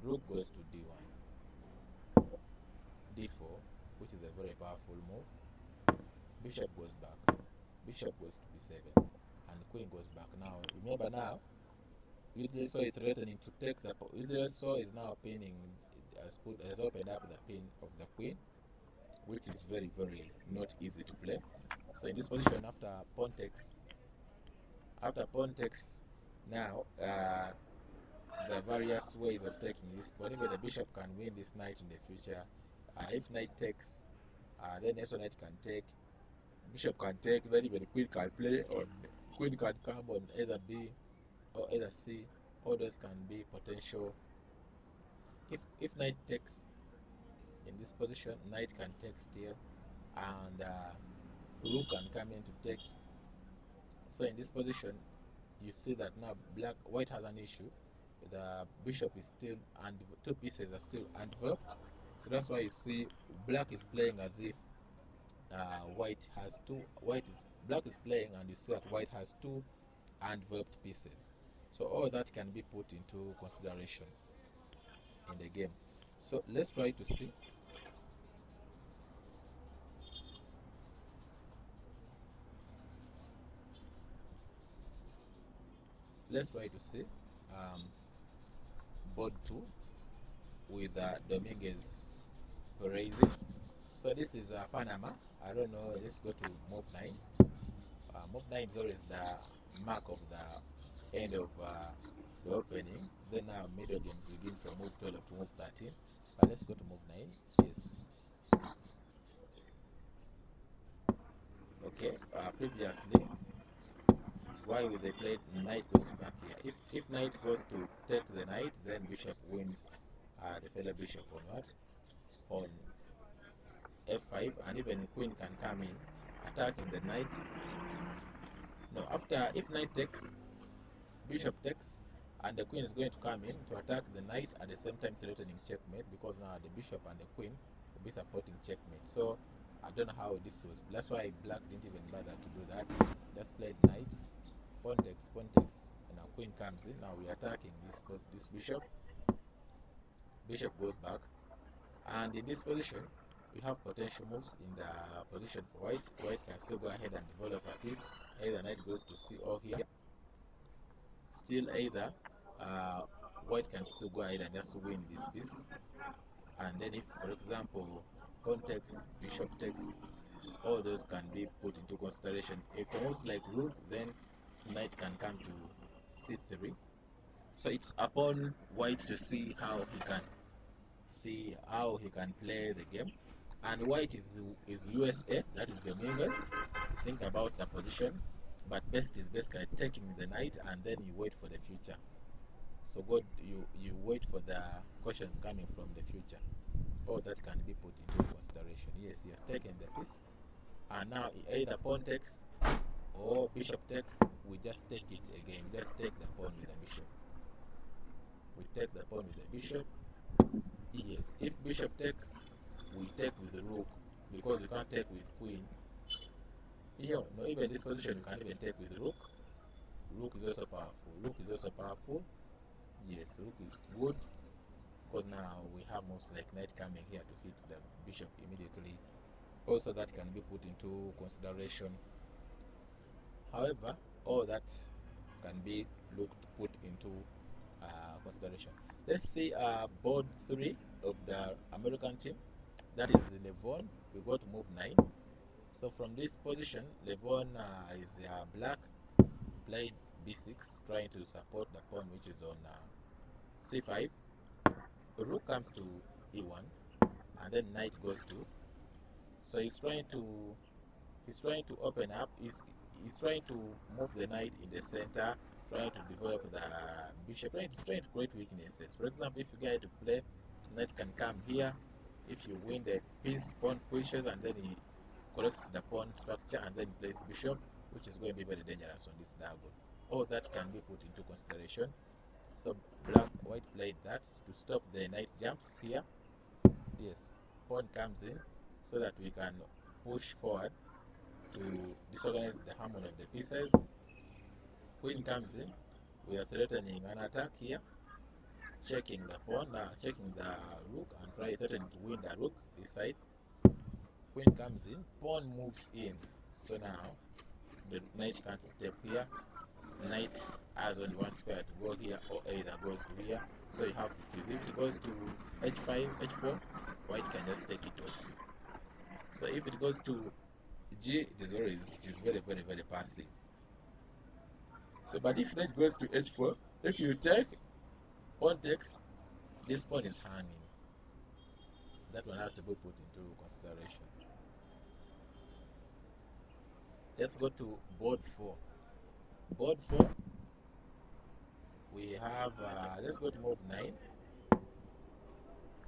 rook goes to d1, d4, which is a very powerful move. Bishop goes back, bishop goes to b7, and queen goes back. Now remember, now Israel Saw is threatening to take the Israel Saw is now pinning, has opened up the pin of the queen, which is very, very not easy to play. So in this position, after pawn takes, now the various ways of taking this, but even the bishop can win this knight in the future. If knight takes, then also knight can take, bishop can take, then even the queen can play, or queen can come on either b or either c. All those can be potential. If knight takes, in this position, knight can take still, and rook can come in to take. So in this position, you see that now white has an issue. The bishop is still, and two pieces are still enveloped. So that's why you see black is playing as if black is playing, and you see that white has two enveloped pieces. So all that can be put into consideration in the game. So let's try to see. Let's try to see board 2 with Dominguez Perez. So this is Panama. I don't know. Let's go to move 9. Move 9 is always the mark of the end of the opening. Then now middle games begin from move 12 to move 13. But let's go to move 9. Yes. Okay. Previously, why would they play knight goes back here? If knight goes to take the knight, then bishop wins the fellow bishop on what? On f5, and even queen can come in attacking the knight. Now after, if knight takes, bishop takes, and the queen is going to come in to attack the knight, at the same time threatening checkmate, because now the bishop and the queen will be supporting checkmate. So I don't know how this was. That's why black didn't even bother to do that. Just played knight, pawn takes, and now queen comes in. Now we're attacking this bishop. Bishop goes back, and in this position we have potential moves in the position for white. White can still go ahead and develop a piece. Either knight goes to c or here. Still either white can still go ahead and just win this piece. And then if, for example, pawn takes, bishop takes, all those can be put into consideration. If almost like rook, then knight can come to c3. So it's upon white to see how he can play the game. And white is USA, that is Dominguez. Think about the position, but best is basically taking the knight, and then you wait for the future. So you wait for the questions coming from the future. All that can be put into consideration. Yes, he has taken the piece, and now either pawn takes or bishop takes. We just take it again. Just take the pawn with the bishop. We take the pawn with the bishop. Yes, if bishop takes, we take with the rook, because you can't take with queen. Here, no, even this position you can't even take with rook. Rook is also powerful. Yes, rook is good, because now we have moves like knight coming here to hit the bishop immediately. Also, that can be put into consideration. However, all that can be put into consideration. Let's see board 3 of the American team. That is Levon. We go to move 9. So from this position, Levon is black, played b6, trying to support the pawn which is on c5. Rook comes to e1, and then knight goes to. So he's trying to open up. He's trying to move the knight in the center, trying to develop the bishop, trying to create weaknesses. For example, if you get to play, knight can come here. If you win the piece, pawn pushes, and then he corrects the pawn structure, and then plays bishop, which is going to be very dangerous on this diagonal. All that can be put into consideration. So white played that to stop the knight jumps here. Yes, pawn comes in so that we can push forward to disorganize the harmony of the pieces. Queen comes in. We are threatening an attack here, checking the pawn, checking the rook, and threatening to win the rook this side. Queen comes in, pawn moves in. So now the knight can't step here. Knight has only one square to go here, or either goes to here. So you have to choose. If it goes to h5, h4, white can just take it off. So if it goes to g, it is very, very, very passive. So, but if knight goes to h4, if you take, pawn takes, this pawn is hanging. That one has to be put into consideration. Let's go to board 4. Board 4, we have, let's go to move 9.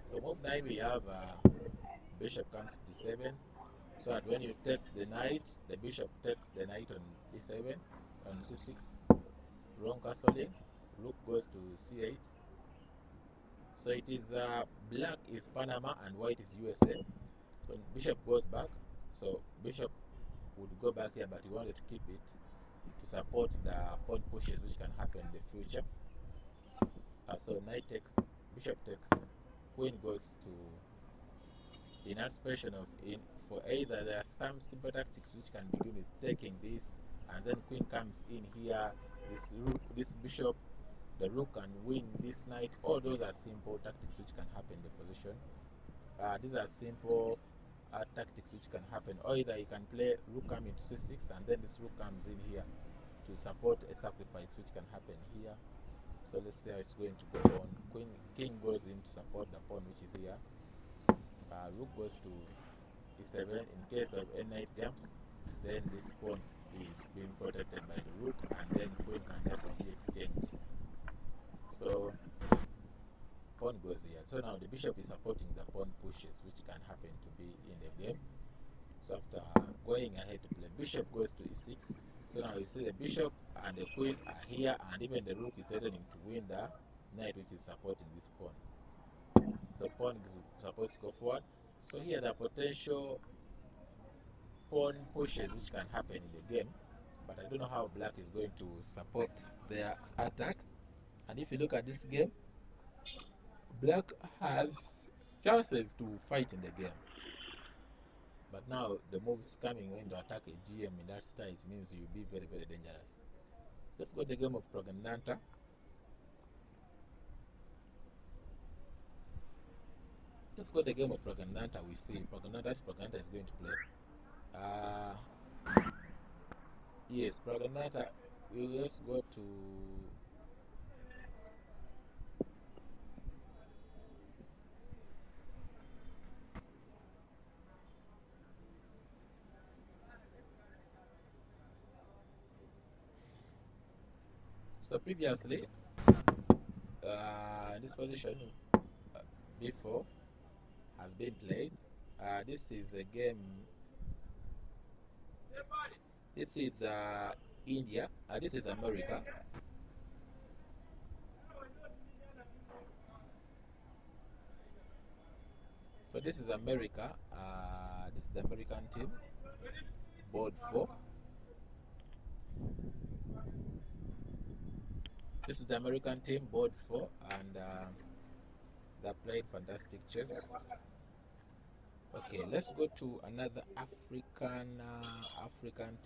So move 9, we have bishop comes to d7. So that when you take the knight, the bishop takes the knight on d7, on c6. Wrong castling. Rook goes to c8. So it is black is Panama and white is USA. So bishop goes back. So bishop would go back here, but he wanted to keep it to support the pawn pushes which can happen in the future. So knight takes, bishop takes, queen goes to, in anticipation of for either there are some simple tactics which can begin with taking this, and then queen comes in here, this rook, this bishop, the rook can win this knight. All those are simple tactics which can happen in the position. These are simple tactics which can happen. Or either you can play rook come into c6, and then this rook comes in here to support a sacrifice which can happen here. So let's see how it's going to go on. King goes in to support the pawn which is here. Rook goes to e7. In case of a knight jumps, then this pawn is being protected by the rook, and then queen can just be exchanged. So pawn goes here. So now the bishop is supporting the pawn pushes which can happen to be in the game. So after going ahead to play, bishop goes to e6. So now you see the bishop and the queen are here, and even the rook is threatening to win the knight which is supporting this pawn. So pawn is supposed to go forward. So here the potential pawn pushes which can happen in the game, but I don't know how black is going to support their attack. And if you look at this game, black has chances to fight in the game, but now the moves coming in to attack a GM in that style, it means you'll be very, very dangerous. Let's go to the game of Prognanta. Let's go to the game of Prognanta. We see Prognanta is going to play. Yes, Prognanta. We'll just go to so previously this position before has been played. This is a game. This is India. This is America. So this is America. This is the American team. Board 4. This is the American team, board 4, and they played fantastic chess. Okay, let's go to another African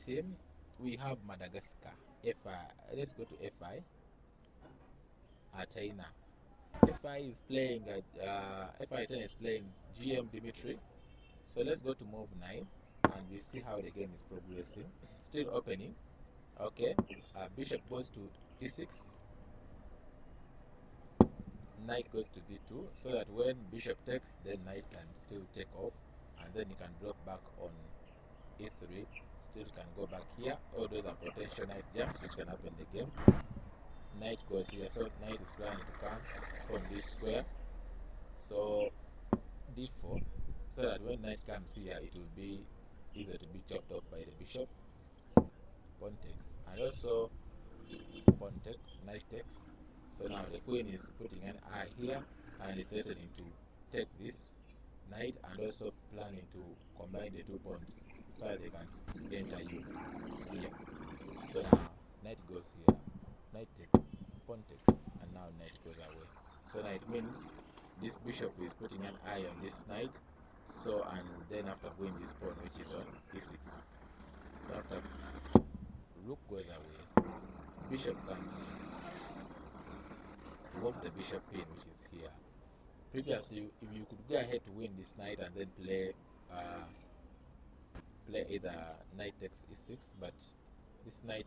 team. We have Madagascar. Let's go to FI. Ataina. FI is playing FI10 is playing GM Dimitri. So let's go to move 9, and we see how the game is progressing. Still opening. Okay, bishop goes to e6, knight goes to d2, so that when bishop takes, then knight can still take off, and then you can block back on e3, still can go back here. All those are potential knight jumps which can happen in the game. Knight goes here, so knight is planning to come on this square, so d4, so that when knight comes here, it will be easier to be chopped off by the bishop. Pawn takes, and also pawn takes, knight takes. So now the queen is putting an eye here and is threatening to take this knight, and also planning to combine the two pawns so that they can enter you here. So now knight goes here, knight takes, pawn takes, and now knight goes away. So now it means this bishop is putting an eye on this knight. So, and then after going this pawn which is on e6, so after rook goes away, bishop comes in, remove the bishop pin which is here. Previously, if you could go ahead to win this knight and then play either knight takes e6, but this knight,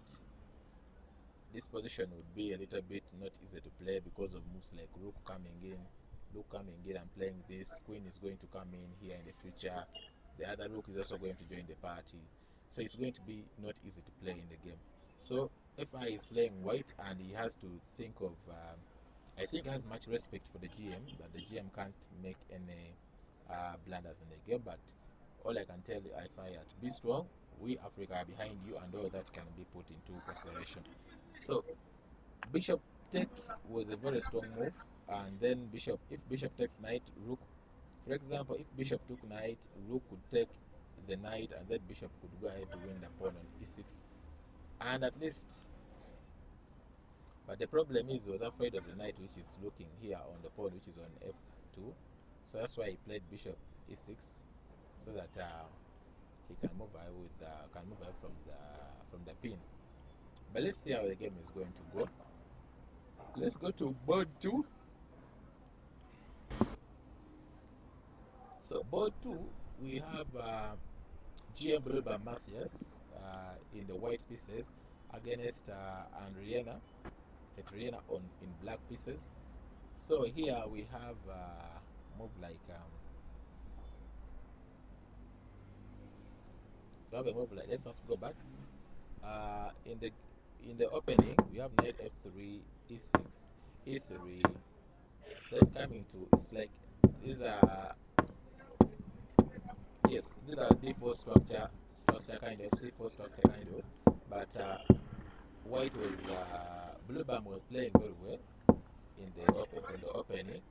this position would be a little bit not easy to play because of moves like rook coming in and playing this. Queen is going to come in here in the future. The other rook is also going to join the party, so it's going to be not easy to play in the game. So FI is playing white, and he has to think of I think he has much respect for the GM, that the GM can't make any blunders in the game. But all I can tell FI is to be strong. We Africa are behind you, and all that can be put into consideration. So bishop take was a very strong move, and then if bishop takes knight, rook, for example, if bishop took knight, rook could take the knight, and then bishop could go ahead to win the pawn on e6, and at least. But the problem is he was afraid of the knight which is looking here on the pawn which is on f2, so that's why he played bishop e6, so that he can move away from the pin. But let's see how the game is going to go. Let's go to board 2. So board 2, we have GM Bruder Matthias in the white pieces against Eritrea in black pieces. So here we have move like let's first go back. In the opening, we have knight f3, e6, e3. Then coming to, it's like these are d4 structure kind of, c4 structure kind of. But white was blue bam was playing very well in the opening,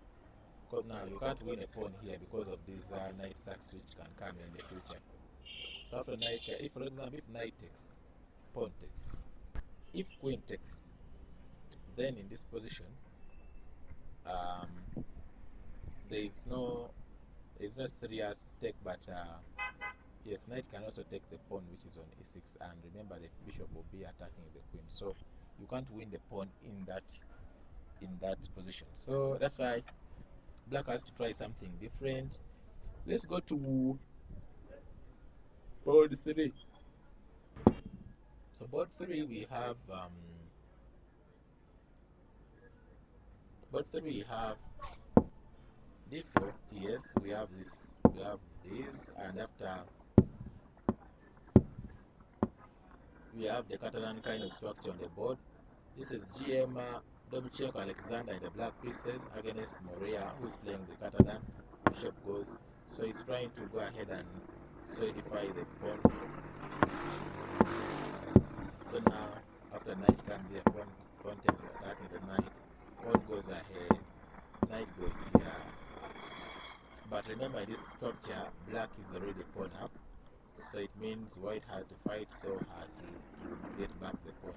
because now you can't win a pawn here because of these knight sacks which can come in the future. So after knight, if for example if knight takes, pawn takes, if queen takes, then in this position there is no serious take, but yes, knight can also take the pawn which is on e6, and remember the bishop will be attacking the queen, so you can't win the pawn in that position. So that's why black has to try something different. Let's go to board 3. So board 3 we have d4. Yes, we have this, and after we have the Catalan kind of structure on the board. This is GM double-check Alexander in the black pieces against Morea, who's playing the Catalan. Bishop goes, so he's trying to go ahead and solidify the pawns. So now, after knight comes here, pawn takes, attacking the knight. Pawn goes ahead, knight goes here. But remember, this structure, black is already pawn up, so it means white has to fight so hard to get back the pawn,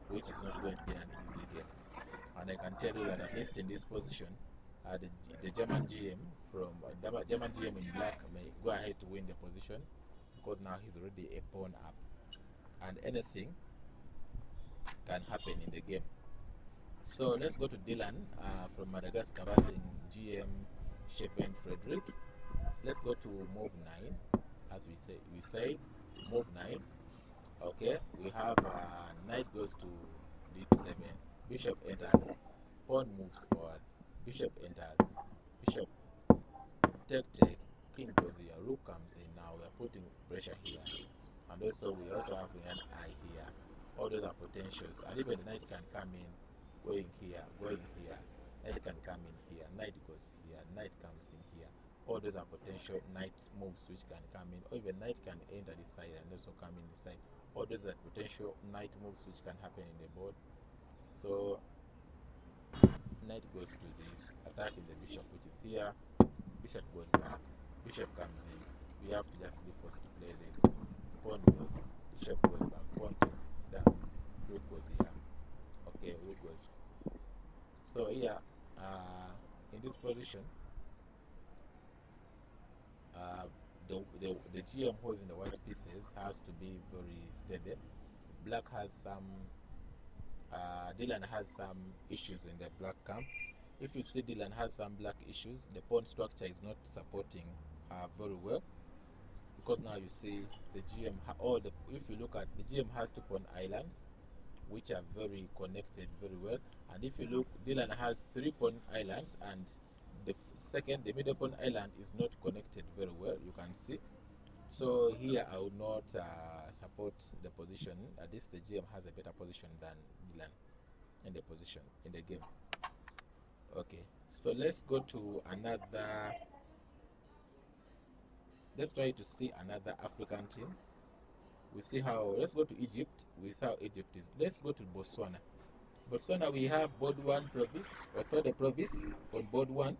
which is not going to be an easy game. And I can tell you that at least in this position, the German GM German GM in black may go ahead to win the position, because now he's already a pawn up, and anything can happen in the game. So let's go to Dylan from Madagascar versus GM Shepen Frederick. Let's go to move 9, as we say move 9. Okay, we have knight goes to d7, bishop enters, pawn moves forward, bishop enters, bishop take, king goes here, rook comes in. Now we are putting pressure here, and also we also have an eye here. All those are potentials, and even the knight can come in, going here, knight can come in here, knight goes here, knight comes in here. All those are potential knight moves which can come in, or even knight can enter this side and also come in this side. All those are potential knight moves which can happen in the board. So knight goes to this, attacking the bishop which is here, bishop goes back, bishop comes in. We have to just be forced to play this. Pawn goes, bishop goes back, pawn takes down, rook goes here. Okay, rook goes. So here, in this position, the GM holding the white pieces has to be very steady. Black has some, Dylan has some issues in the black camp. If you see Dylan has some black issues, the pawn structure is not supporting very well, because now you see the GM, if you look at the GM has 2 pawn islands which are very connected very well, and if you look, Dylan has 3 pawn islands, and the middle pawn island is not connected very well, you can see. So here I would not support the position. At least the GM has a better position than Dylan in the position in the game. Okay, so let's go to another. Let's try to see another African team. We see how. Let's go to Egypt. We see how Egypt is. Let's go to Botswana. Botswana, we have board 1 province, Othodo province on board 1.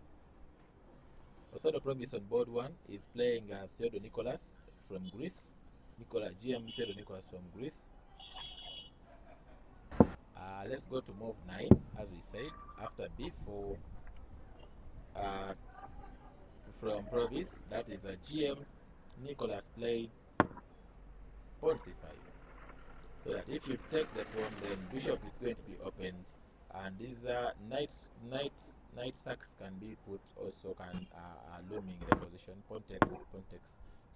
Othodo province on board 1 is playing Theodore Nicholas from Greece. GM Theodore Nicholas from Greece. Let's go to move 9, as we said, after b4 from province. That is a GM Nicholas played pawn c5. So that if you take the pawn, then bishop is going to be opened, and these knight sacks can be put, also can looming in the position. Pawn takes.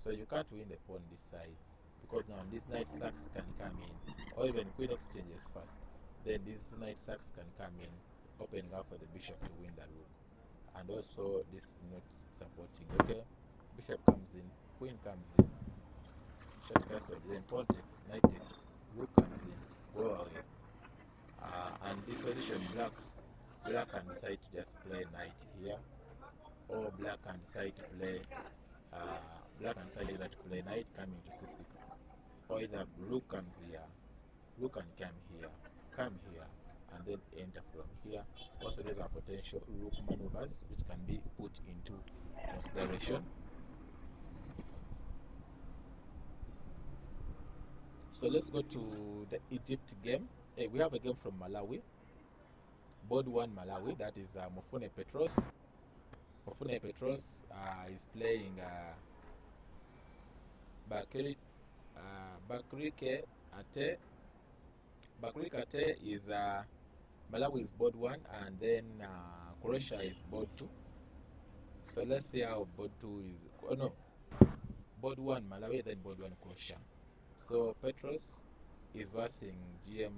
So you can't win the pawn this side, because now these knight sacks can come in, or even queen exchanges first. Then these knight sacks can come in, opening up for the bishop to win the rook. And also this is not supporting. Okay, bishop comes in, queen comes in, short castle, then pawn takes, knight takes, rook comes in, go away. And this position, black can decide to just play knight here, or black can decide to play either to play knight coming to c6, or either rook comes here, rook can come here, and then enter from here. Also, those are potential rook maneuvers which can be put into consideration. So let's go to the Egypt game. We have a game from Malawi. Board 1 Malawi, that is Mofune Petros. Mofune Petros is playing Bakrike Ate. Bakrike Ate is Malawi is board 1, and then Croatia is board 2. So let's see how board 2 is. Oh no, board 1 Malawi, then board 1 Croatia. So Petros is versing GM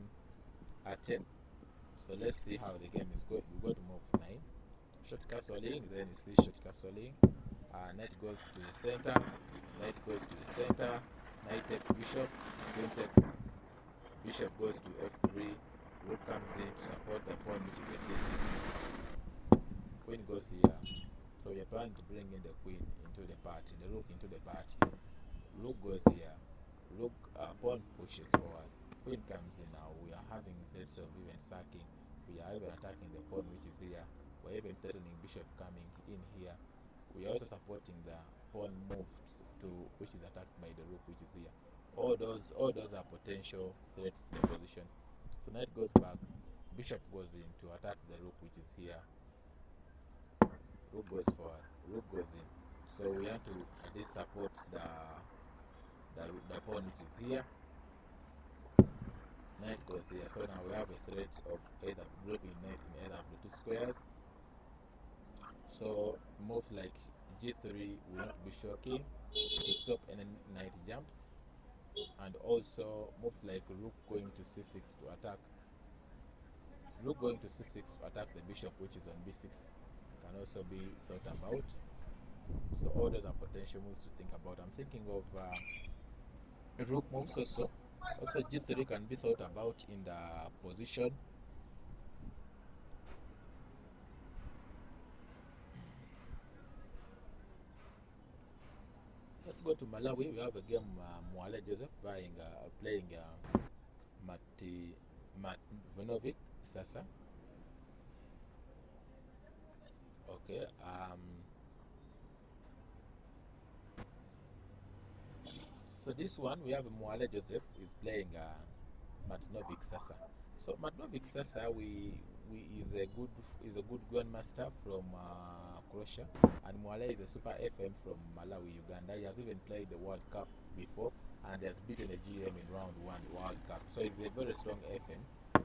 Ate. So let's see how the game is going. We go to move 9, short castling, then you see short castling. Knight goes to the center, knight goes to the center, knight takes bishop, queen takes, bishop goes to f3, rook comes in to support the pawn which is at d6. Queen goes here. So we are trying to bring in the queen into the party, the rook into the party. Rook goes here, rook pawn pushes forward, queen comes in. Now we are having threats of even sacking. We are even attacking the pawn which is here. We're even threatening bishop coming in here. We are also supporting the pawn move which is attacked by the rook which is here. All those are potential threats in the position. So knight goes back, bishop goes in to attack the rook which is here. Rook goes forward, rook goes in. So we have to at least support the pawn which is here. Knight goes here. So now we have a threat of either breaking knight in either of the 2 squares. So moves like g3 will not be shocking to stop any knight jumps. and also moves like rook going to c6 to attack. Rook going to c6 to attack the bishop, which is on b6, can also be thought about. So all those are potential moves to think about. I'm thinking of rook moves also. Also g3 can be thought about in the position. Let's go to Malawi. We have a game Mwale Joseph playing Matvanovic Sasa. Okay. So this one we have Mwale Joseph is playing Matvanovic Sasa. So Matvanovic Sasa is a good grandmaster from Croatia, and Mwale is a super FM from Malawi, Uganda. He has even played the World Cup before, and he has beaten a GM in round 1 World Cup. So he's a very strong FM,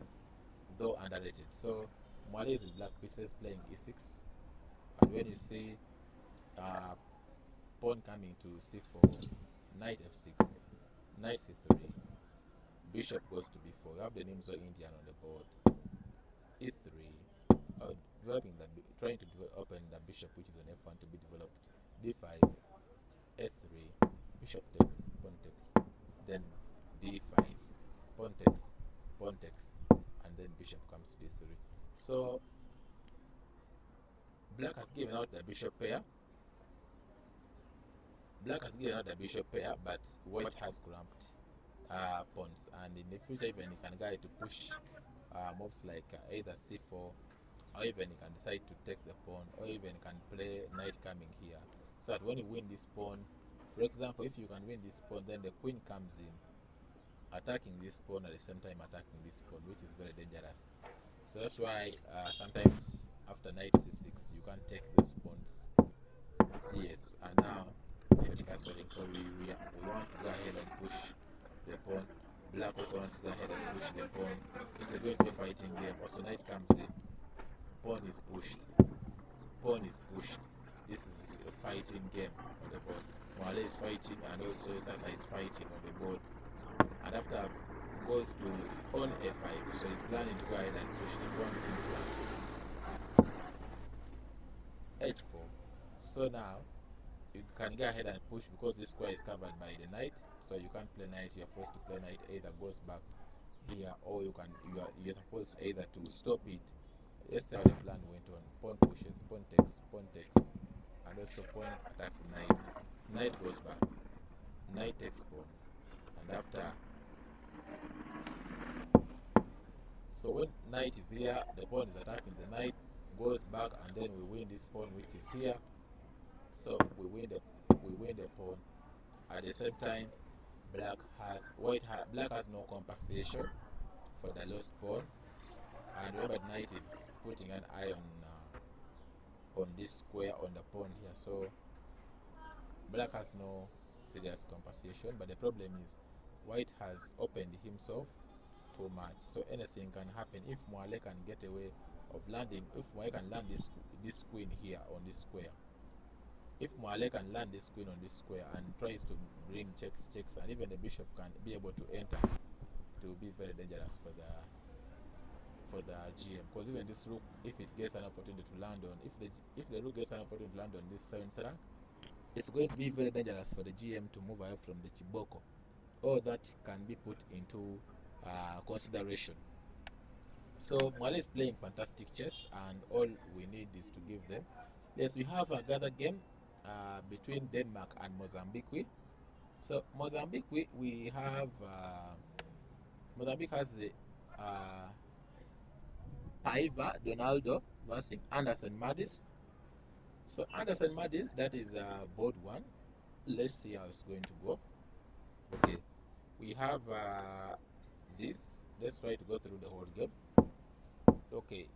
though underrated. So Mwale is in black pieces playing e6, and when you see pawn coming to c4, knight f6, knight c3, bishop goes to b4. You have the names of Indian on the board. e3, trying to open the bishop, which is on f1 to be developed. d5, a3, bishop takes, pawn takes, then d5, pawn takes, and then bishop comes to d3. So black has given out the bishop pair. But white has cramped pawns, and in the future even he can guide to push moves like either c4, or even he can decide to take the pawn, or even can play knight coming here, so that when you win this pawn, for example, if you can win this pawn, then the queen comes in attacking this pawn at the same time attacking this pawn, which is very dangerous. So that's why sometimes after knight c6 you can take those pawns. Yes, and now castle. So we want to go ahead and push the pawn. Black also wants to go ahead and push the pawn. It's a going to be a fighting game. Also knight comes in, pawn is pushed. This is a fighting game on the board. Mwale is fighting, and also Sasa is fighting on the board. And after goes to pawn a5, so he's planning to go ahead and push the pawn in flank. h4. So now you can go ahead and push, because this square is covered by the knight, so you can't play knight. You're forced to play knight, either goes back here, or you're supposed either to stop it. Let's see how the plan went on. Pawn pushes, pawn takes, and also pawn attacks the knight. Knight goes back, knight takes pawn, and after, so when knight is here, the pawn is attacking the knight, goes back, and then we win this pawn which is here. So we win the pawn. At the same time, black has no compensation for the lost pawn, and remember knight is putting an eye on this square on the pawn here. So black has no serious compensation, but the problem is white has opened himself too much, so anything can happen. If Mwale can get away of landing, if Mwale can land this queen here on this square, if Mwale can land this queen on this square and tries to bring checks, and even the bishop can be able to enter, it will be very dangerous for the GM, because even this rook, if it gets an opportunity to land on, if the rook gets an opportunity to land on this 7th rank, it's going to be very dangerous for the GM to move away from the Chiboko. All that can be put into consideration. So Mwale is playing fantastic chess, and all we need is to give them. Yes, we have another game between Denmark and Mozambique. So Mozambique, we have Mozambique has the Paiva Donaldo versus Anderson Madis. So Anderson Madis, that is board 1. Let's see how it's going to go. Okay, we have this. Let's try to go through the whole game. Okay,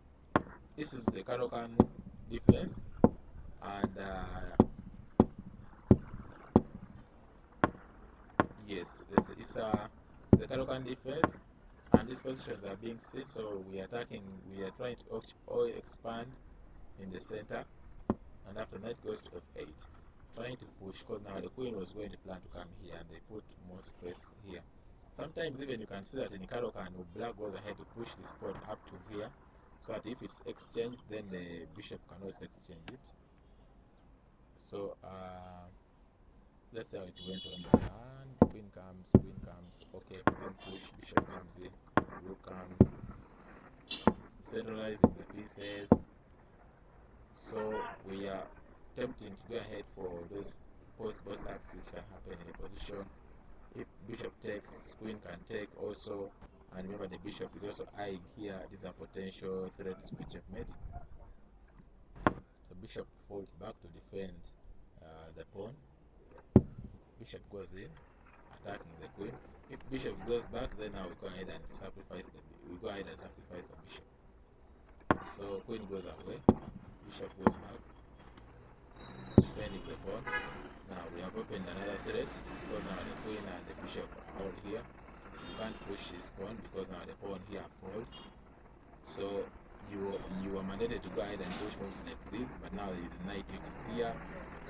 this is the Karokan defense, and yes, it's the Karokan defense, and these positions are being set. So we are trying to expand in the center, and after knight goes to f8, trying to push, because now the queen was going to plan to come here and they put more space here. Sometimes even you can see that in Karokan, black goes ahead to push this pawn up to here, so that if it's exchanged, then the bishop can also exchange it. So let's see how it went on the hand. Queen comes, okay, queen push, bishop comes in, rook comes, centralizing the pieces. So we are tempting to go ahead for those possible sacks which can happen in the position. If bishop takes, queen can take also, and remember the bishop is also eyeing here. These are potential threats for checkmate. So bishop falls back to defend the pawn. Bishop goes in, attacking the queen. If bishop goes back, then now we go ahead and sacrifice the bishop. So queen goes away, bishop goes back, defending the pawn. Now we have opened another threat, because now the queen and the bishop are all here. You can't push this pawn because now the pawn here falls. So you are mandated to go ahead and push moves like this, but now the knight which is here.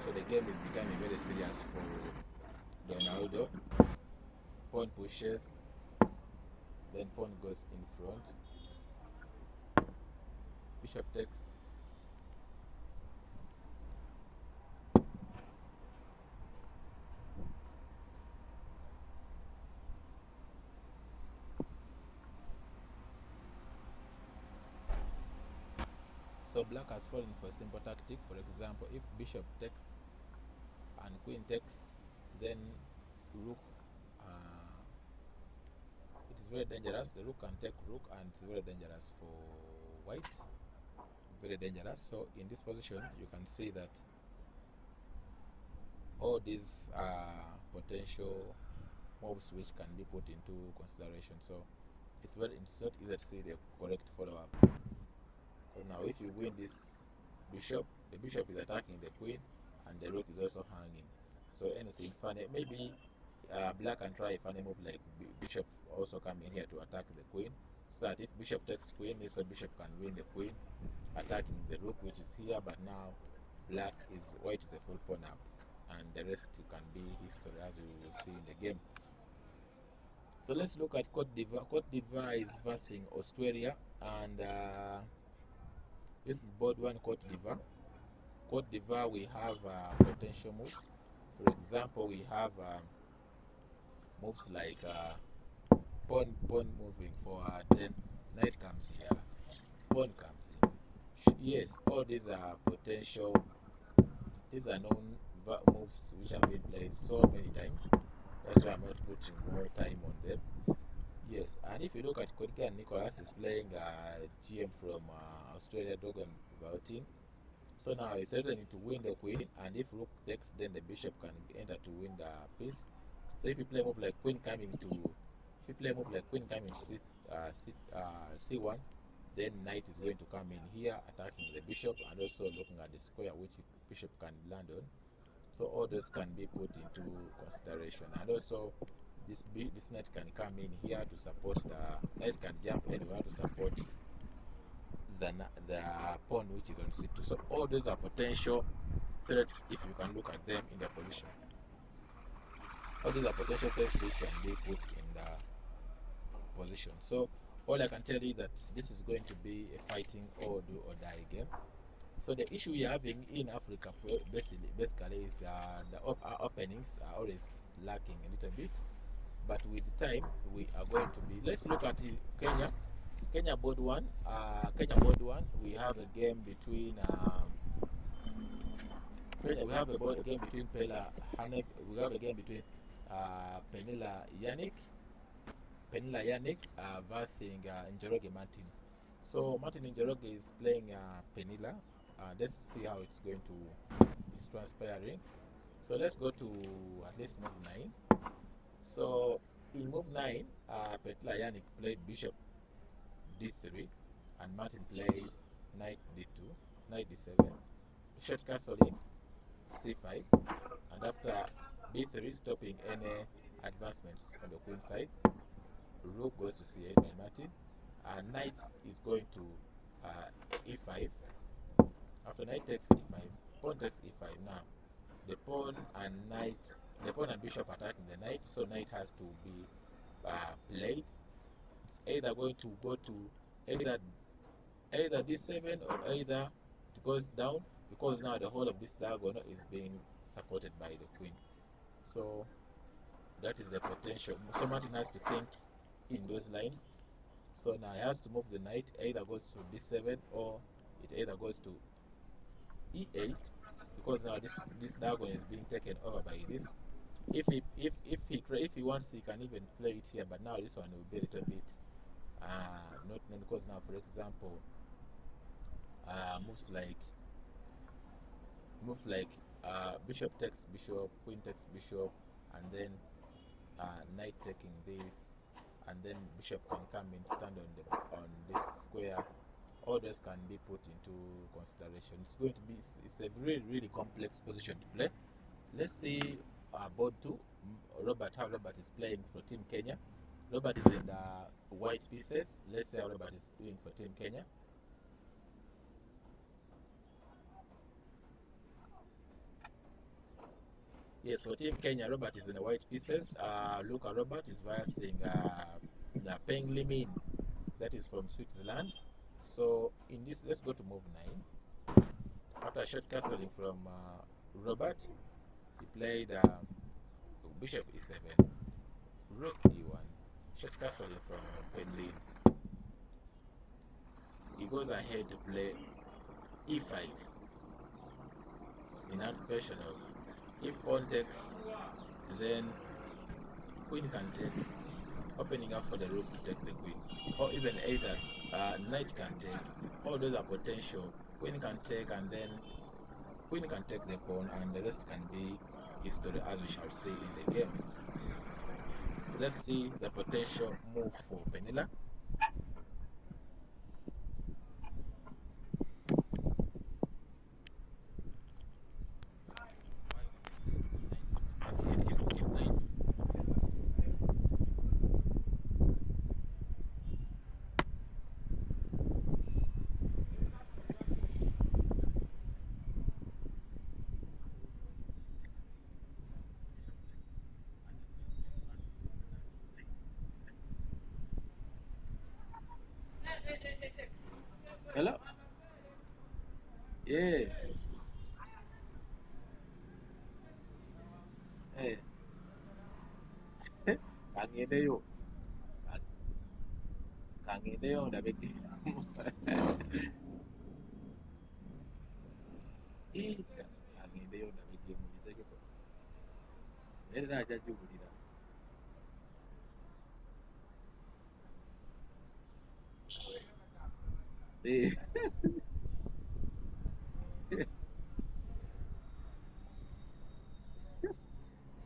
So the game is becoming very serious for Ronaldo. Pawn pushes, then pawn goes in front. Bishop takes. So black has fallen for a simple tactic. For example, if bishop takes and queen takes, then rook, it is very dangerous. The rook can take rook, and it's very dangerous for white. Very dangerous. So in this position, you can see that all these are potential moves which can be put into consideration. So it's not easy to see the correct follow-up. So now if you win this bishop, the bishop is attacking the queen, and the rook is also hanging. So anything funny, maybe black can try a funny move like bishop also come in here to attack the queen, so that if bishop takes queen, so bishop can win the queen, attacking the rook which is here. But now white is a full pawn up, and the rest can be history, as you will see in the game. So let's look at Cote d'Ivoire. Cote d'Ivoire is versing Australia, and this is board one Cote d'Ivoire. Cote d'Ivoire, we have potential moves. For example, we have moves like pawn moving forward, then knight comes here, pawn comes in. Yes, all these are potential. These are known moves which have been played so many times. That's why I'm not putting more time on them. Yes, and if you look at Kodika and Nicholas is playing GM from Australia, Dogon team. So now it's threatening to win the queen, and if rook takes, then the bishop can enter to win the piece. So if you play move like queen coming to, c1, then knight is going to come in here, attacking the bishop, and also looking at the square which bishop can land on. So all those can be put into consideration, and also this knight can come in here to support the knight, can jump anywhere to support the pawn which is on c2. So all those are potential threats if you can look at them in the position. All these are potential threats which can be put in the position. So all I can tell you that this is going to be a fighting or do or die game. So the issue we are having in Africa basically is the openings are always lacking a little bit, but with time we are going to be. Let's look at Kenya board one. We have a game between we have a game between Pela Hanef. We have a game between Penila Yannick versus Njoroge Martin. So Martin Njoroge is playing Penila. Let's see how it's going to is transpiring. So let's go to at least move 9. So in move 9, Penila Yannick played bishop d3, and Martin played knight d2, knight d7, short castle in c5, and after b3, stopping any advancements on the queen side, rook goes to c8 by Martin, and knight is going to e5. After knight takes e5, pawn takes e5. Now the pawn and bishop attacking the knight, so knight has to be played. It's either going to go to either d7 or either it goes down, because now the whole of this diagonal is being supported by the queen. So that is the potential. So Martin has to think in those lines. So now he has to move the knight, either goes to d7 or it either goes to e8, because now this diagonal is being taken over by this. If he wants, he can even play it here, but now this one will be a little bit not known, because now, for example, moves like bishop takes bishop, queen takes bishop, and then knight taking this, and then bishop can come and stand on this square. All those can be put into consideration. It's a really, really complex position to play. Let's see board 2, how Robert is playing for Team Kenya. Robert is in the white pieces. Let's see how Robert is doing for Team Kenya. Yes, for Team Kenya, Robert is in the white pieces. Look at Robert is versing the Peng Limin, that is from Switzerland. So in this, let's go to move 9. After short castling from Robert, he played bishop e7, rook e1, short castling from Penlin. He goes ahead to play e5 in anticipation of, if pawn takes, then queen can take, opening up for the rook to take the queen, or even either knight can take. All those are potential. Queen can take, and then queen can take the pawn, and the rest can be history, as we shall see in the game. Let's see the potential move for Penila. Hello? Yeah. Hey. Kangeneyo. Kangeneyo na beki. Kangeneyo na beki mu gitego. Era ajja jubulira. Eh.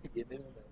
Kangeneyo na.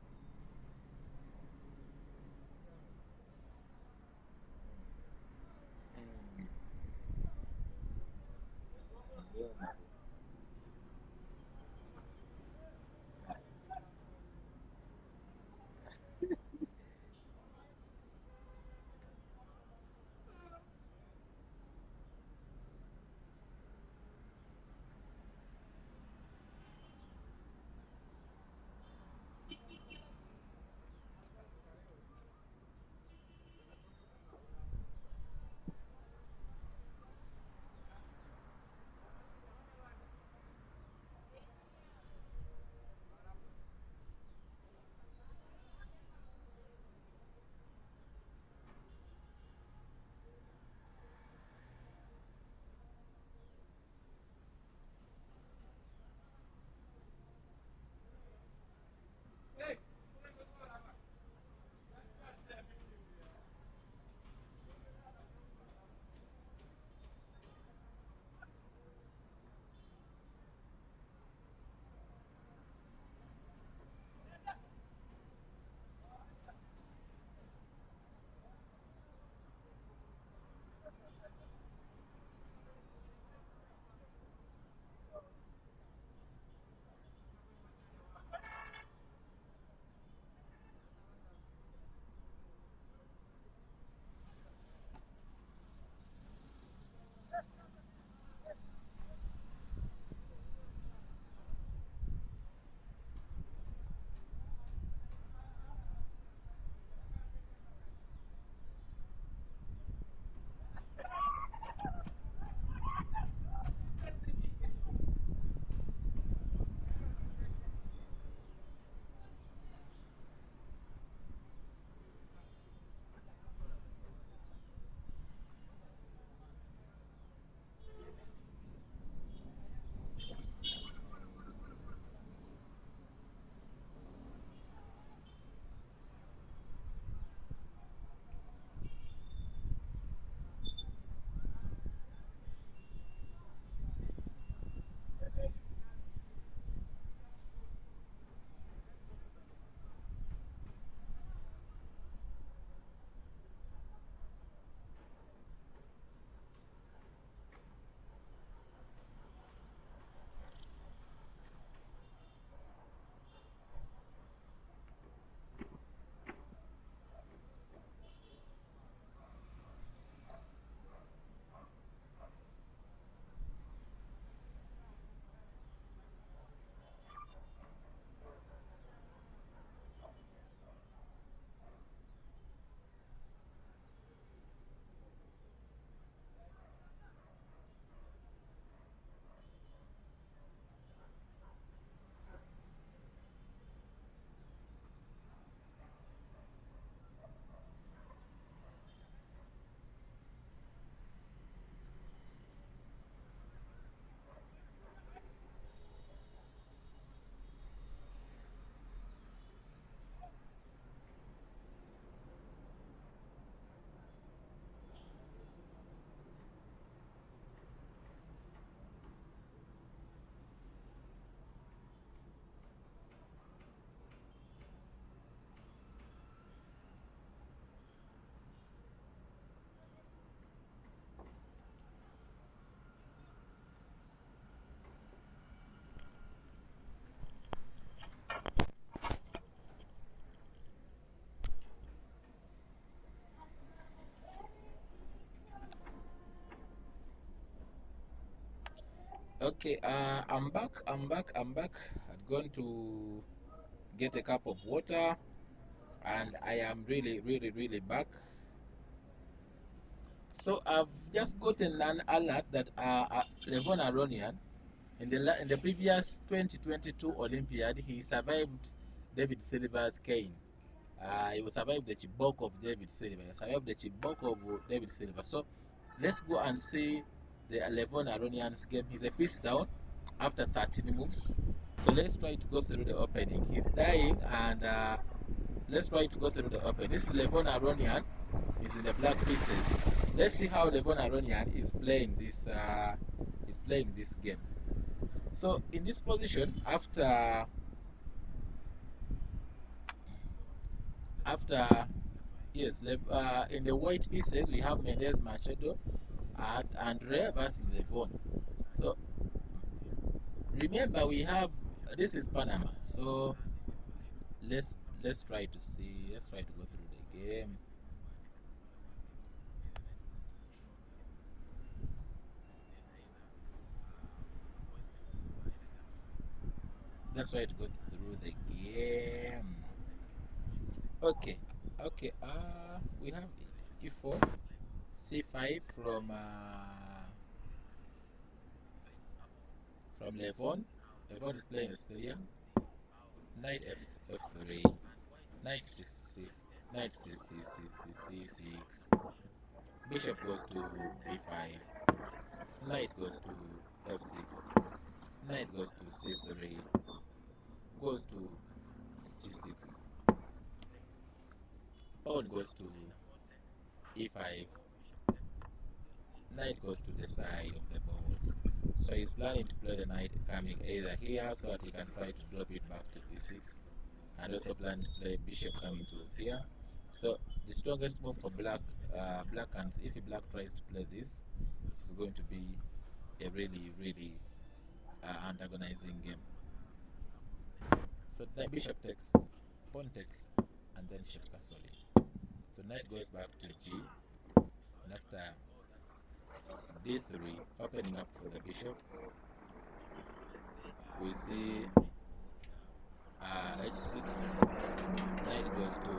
Okay, I'm back. I'm going to get a cup of water, and I am really back. So I've just gotten an alert that Levon Aronian, in the previous 2022 Olympiad, he survived David Silver's cane. He survived the Chibok of David Silver. He survived the Chibok of David Silver. So let's go and see the Levon Aronian's game. He's a piece down after 13 moves. So let's try to go through the opening. He's dying, and let's try to go through the opening. This is Levon Aronian. He's in the black pieces. Let's see how Levon Aronian is playing this. Game. So in this position, after yes, in the white pieces we have Mendes Machado and Andre versus Levon. So remember, we have this is Panama. So let's try to see. Let's try to go through the game. Let's try to go through the game. Okay. We have E4, C5 from Levon. Levon is playing Syria. Knight F3. Knight C6. Knight C6. Bishop goes to B5. Knight goes to F6. Knight goes to C3. Goes to G6. Pawn goes to E5. Knight goes to the side of the board. So he's planning to play the knight coming either here so that he can try to drop it back to E6, and also plan to play bishop coming to here. So the strongest move for black, and if black tries to play this, it's going to be a really antagonizing game. So the bishop takes, pawn takes, and then bishop castling. So knight goes back to G, and after D3, opening up for the bishop, we see H6, knight goes to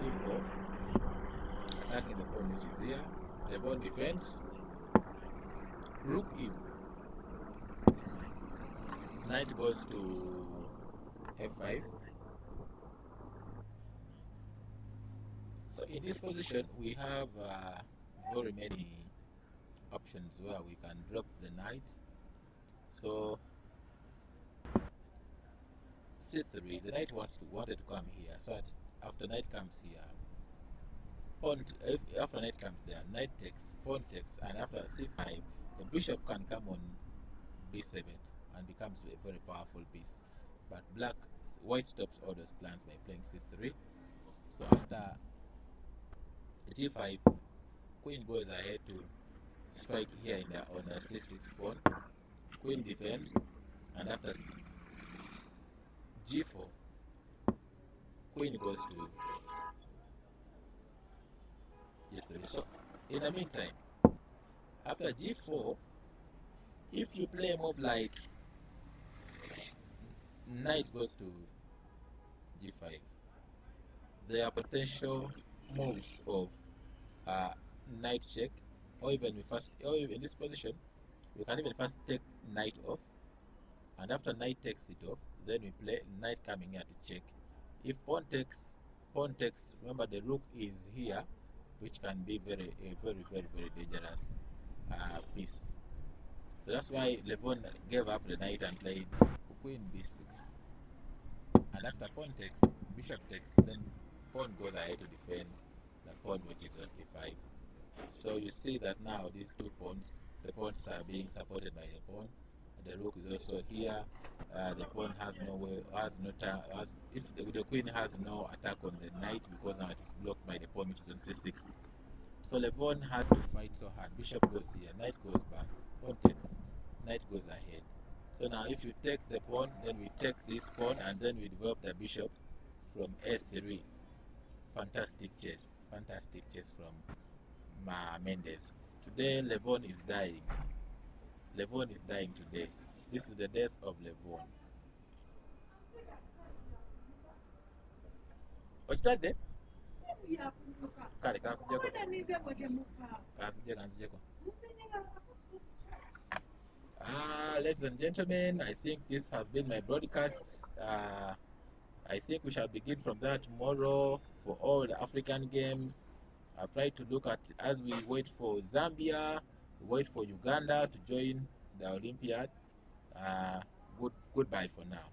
E4, attacking the pawn which is here. The pawn defense, rook in, knight goes to F5. So in this position, we have very many options where we can drop the knight. So C3, the knight wanted to come here. So after knight comes here, after knight comes there, knight takes, pawn takes, and after C5, the bishop can come on B7 and becomes a very powerful piece. But white stops all those plans by playing C3. So after G5, queen goes ahead to strike here on the C6 pawn. Queen defense, and after G4, queen goes to G3. So in the meantime, after G4, if you play a move like knight goes to G5, there are potential moves of knight check, or even in this position, we can even first take knight off, and after knight takes it off, then we play knight coming here to check. If pawn takes, remember the rook is here, which can be a very dangerous piece. So that's why Levon gave up the knight and played queen B6. And after pawn takes, bishop takes, then pawn goes ahead to defend the pawn which is on E5. So you see that now these two pawns, the pawns are being supported by the pawn. The rook is also here. The pawn has if the queen has no attack on the knight, because now it is blocked by the pawn which is on C6. So Levon has to fight so hard. Bishop goes here, knight goes back, pawn takes, knight goes ahead. So now if you take the pawn, then we take this pawn, and then we develop the bishop from A3. Fantastic chess from Mendes. Today Levon is dying. Levon is dying today. This is the death of Levon. What's that there? Ladies and gentlemen, I think this has been my broadcast. I think we shall begin from there tomorrow for all the African games. I've tried to look at, as we wait for Zambia, we wait for Uganda to join the Olympiad. Goodbye for now.